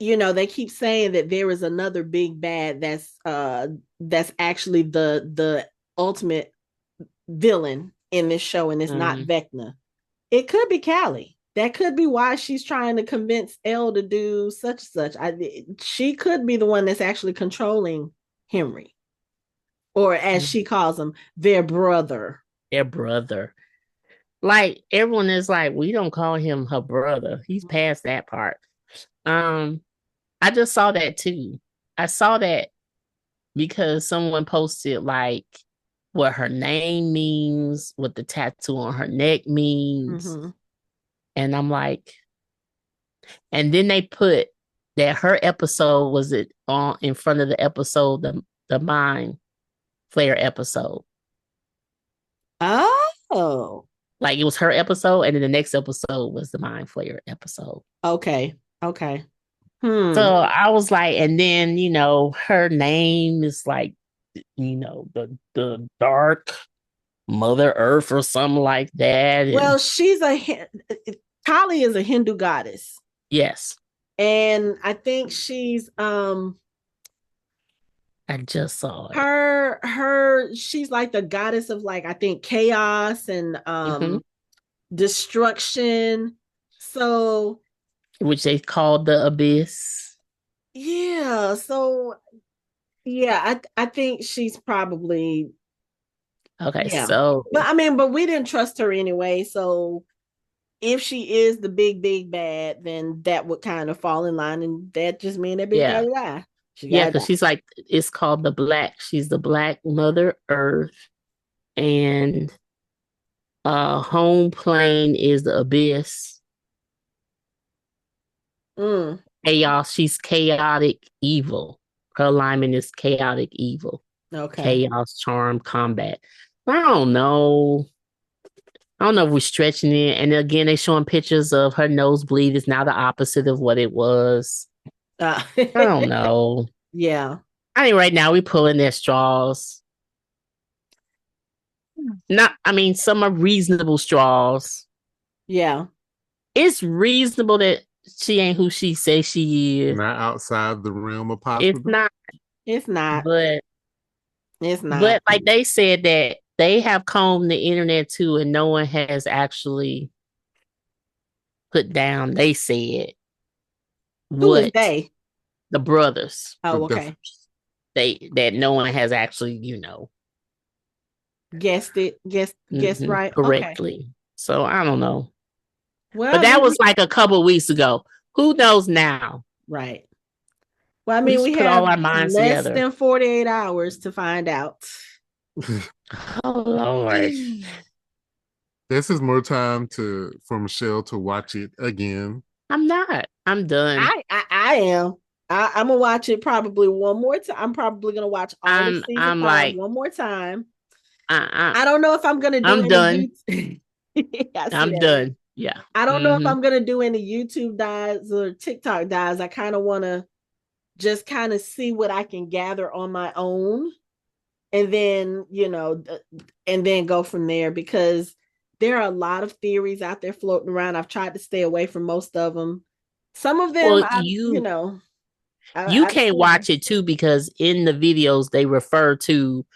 they keep saying that there is another big bad that's actually the ultimate villain in this show, and it's not Vecna. It could be Callie. That could be why she's trying to convince Elle to do such and such. She could be the one that's actually controlling Henry, or as she calls him, their brother. Their brother. Like, everyone is like, we don't call him her brother. He's past that part. I just saw that too. I saw that because someone posted like what her name means, what the tattoo on her neck means. Mm-hmm. And I'm like, and then they put that her episode was it on in front of the episode, the mind flare episode. Oh. Like, it was her episode, and then the next episode was the mind flare episode. Okay. So I was like, and then, her name is like, the dark Mother Earth or something like that. Well, Kali is a Hindu goddess. Yes. And I think she's I just saw it. She's like the goddess of, like, I think chaos and destruction. So, which they called the abyss. Yeah. So, yeah, I think she's probably okay. Yeah. So, but we didn't trust her anyway. So, if she is the big bad, then that would kind of fall in line, and that just means that bitch gotta die. because she's like, it's called the black. She's the Black Mother Earth, and home plane is the abyss. Chaos. She's chaotic evil. Her alignment is chaotic evil. Okay. Chaos, charm, combat. I don't know. I don't know if we're stretching it. And again, they're showing pictures of her nosebleed is now the opposite of what it was. I don't know. Yeah. I think right now we're pulling their straws. Some are reasonable straws. Yeah. It's reasonable that she ain't who she says she is. Not outside the realm of possible. It's not. But it's not. But like they said that they have combed the internet too, and no one has actually put down. They said who is they? The brothers. Oh, okay. That no one has actually, guessed right correctly. Okay. So I don't know. Well, but that was like a couple of weeks ago. Who knows now? Right. Well, we have all our minds less than 48 hours to find out. Oh Lord. This is more time for Michelle to watch it again. I'm not. I'm done. I am. I'm gonna watch it probably one more time. I'm probably gonna watch all of season 5 one more time. I don't know if I'm gonna do. I'm done. I'm done. Yeah. I don't know if I'm gonna do any YouTube dives or TikTok dives. I kind of want to just kind of see what I can gather on my own, and then and then go from there, because there are a lot of theories out there floating around. I've tried to stay away from most of them. Some of them, you can't watch it too, because in the videos they refer to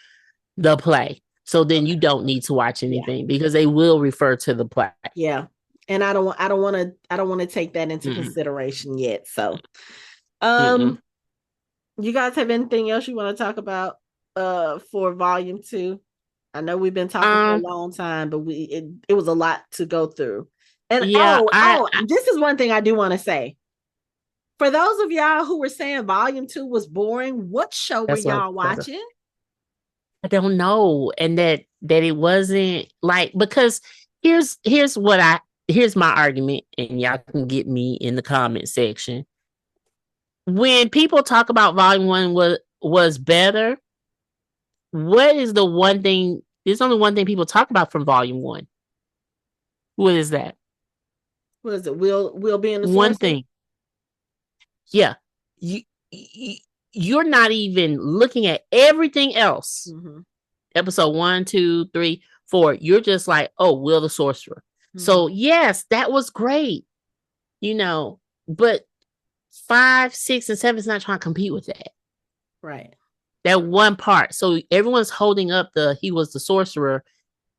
the play. So then you don't need to watch anything because they will refer to the play. Yeah. And I don't want to take that into consideration yet. So, you guys have anything else you want to talk about for volume 2? I know we've been talking for a long time, but it was a lot to go through. And this is one thing I do want to say. For those of y'all who were saying Volume 2 was boring, what show were That's what y'all watching? I don't know. And that it wasn't like, because here's my argument, and y'all can get me in the comment section. When people talk about Volume 1 was better, what is the one thing? There's only one thing people talk about from Volume 1. What is that? What is it? Will being the One sorcerer? thing. Yeah. You're not even looking at everything else. Mm-hmm. Episode 1, 2, 3, 4. You're just like, oh, Will the Sorcerer. Mm-hmm. So yes, that was great. But 5, 6, and 7 is not trying to compete with that. Right. That one part. So everyone's holding up he was the sorcerer,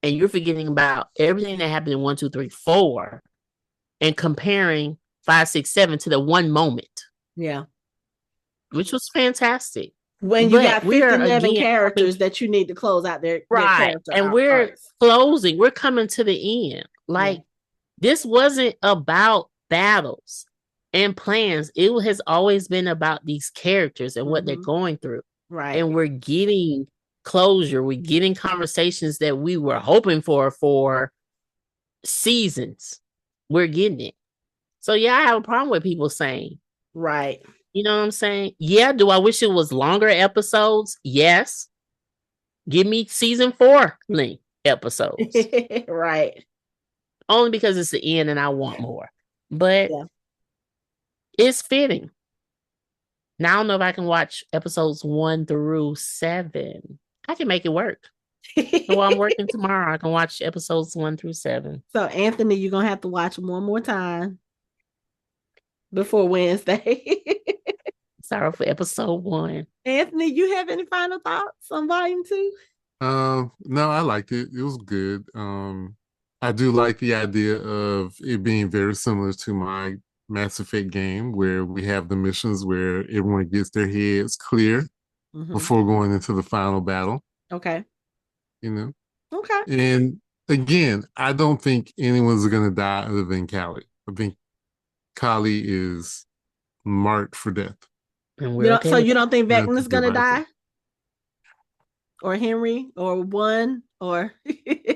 and you're forgetting about everything that happened in 1, 2, 3, 4, and comparing 5, 6, 7 to the one moment. Yeah. Which was fantastic. When you got 11 characters that you need to close out their character. And we're closing. We're coming to the end. Like, this wasn't about battles and plans. It has always been about these characters and what they're going through. Right. And we're getting closure. We're getting conversations that we were hoping for seasons. We're getting it. So yeah, I have a problem with people saying. Right. You know what I'm saying? Yeah. Do I wish it was longer episodes? Yes. Give me season 4 length episodes. Right. Only because it's the end and I want more. But it's fitting. Now I don't know if I can watch episodes 1 through 7. I can make it work. So while I'm working tomorrow, I can watch episodes 1 through 7. So Anthony, you're gonna have to watch them one more time before Wednesday. Sorry for episode 1. Anthony, you have any final thoughts on Volume 2? No, I liked it. It was good. I do like the idea of it being very similar to my Mass Effect game, where we have the missions where everyone gets their heads clear before going into the final battle. Okay. Okay. And again, I don't think anyone's gonna die other than Callie. I think Callie is marked for death. So you don't think Vecna's gonna die? Or Henry or one or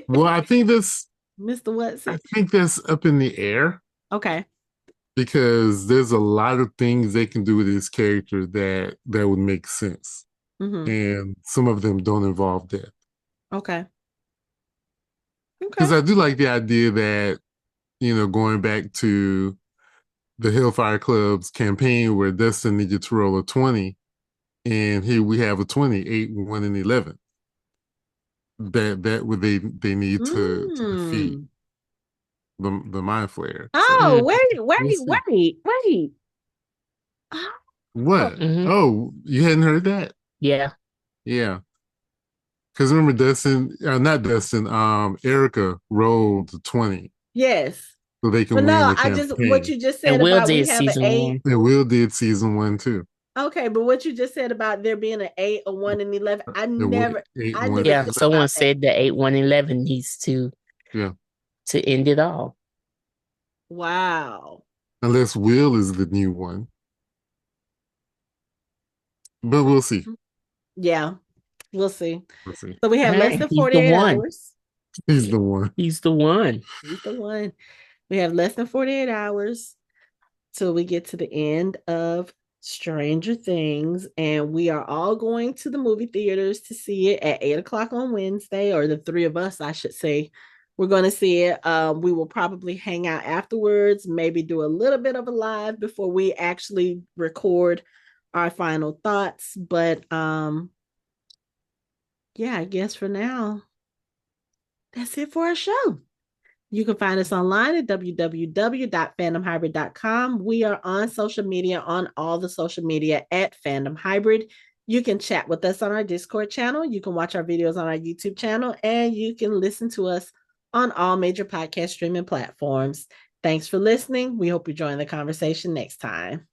well, I think this Mr. What's it? I think that's up in the air. Okay. Because there's a lot of things they can do with this character that would make sense. And some of them don't involve death. Okay. Because I do like the idea that, going back to the Hellfire Club's campaign where Dustin needed to roll a 20, and here we have a 20, 8, 1, and 11. That would they need to defeat the Mind Flayer. Oh, so, wait. What? Oh, you hadn't heard that? Yeah. Yeah. Because remember not Dustin, Erica rolled 20. Yes. So they can win the campaign. What you just said and Will about did we have season an 8. And Will did season 1 too. Okay, but what you just said about there being an 8, a 1, and 11, I never. Yeah, someone said the 8, 1, 11 needs to end it all. Wow. Unless Will is the new one. But we'll see. Yeah, we'll see. We'll see. So we have less than 48 hours. He's the one. He's the one. He's the one. We have less than 48 hours till we get to the end of Stranger Things, and we are all going to the movie theaters to see it at 8:00 on Wednesday, or the 3 of us, I should say. We're going to see it. We will probably hang out afterwards, maybe do a little bit of a live before we actually record our final thoughts. But yeah, I guess for now, that's it for our show. You can find us online at www.fandomhybrid.com. We are on social media, on all the social media at Fandom Hybrid. You can chat with us on our Discord channel. You can watch our videos on our YouTube channel, and you can listen to us on all major podcast streaming platforms. Thanks for listening. We hope you join the conversation next time.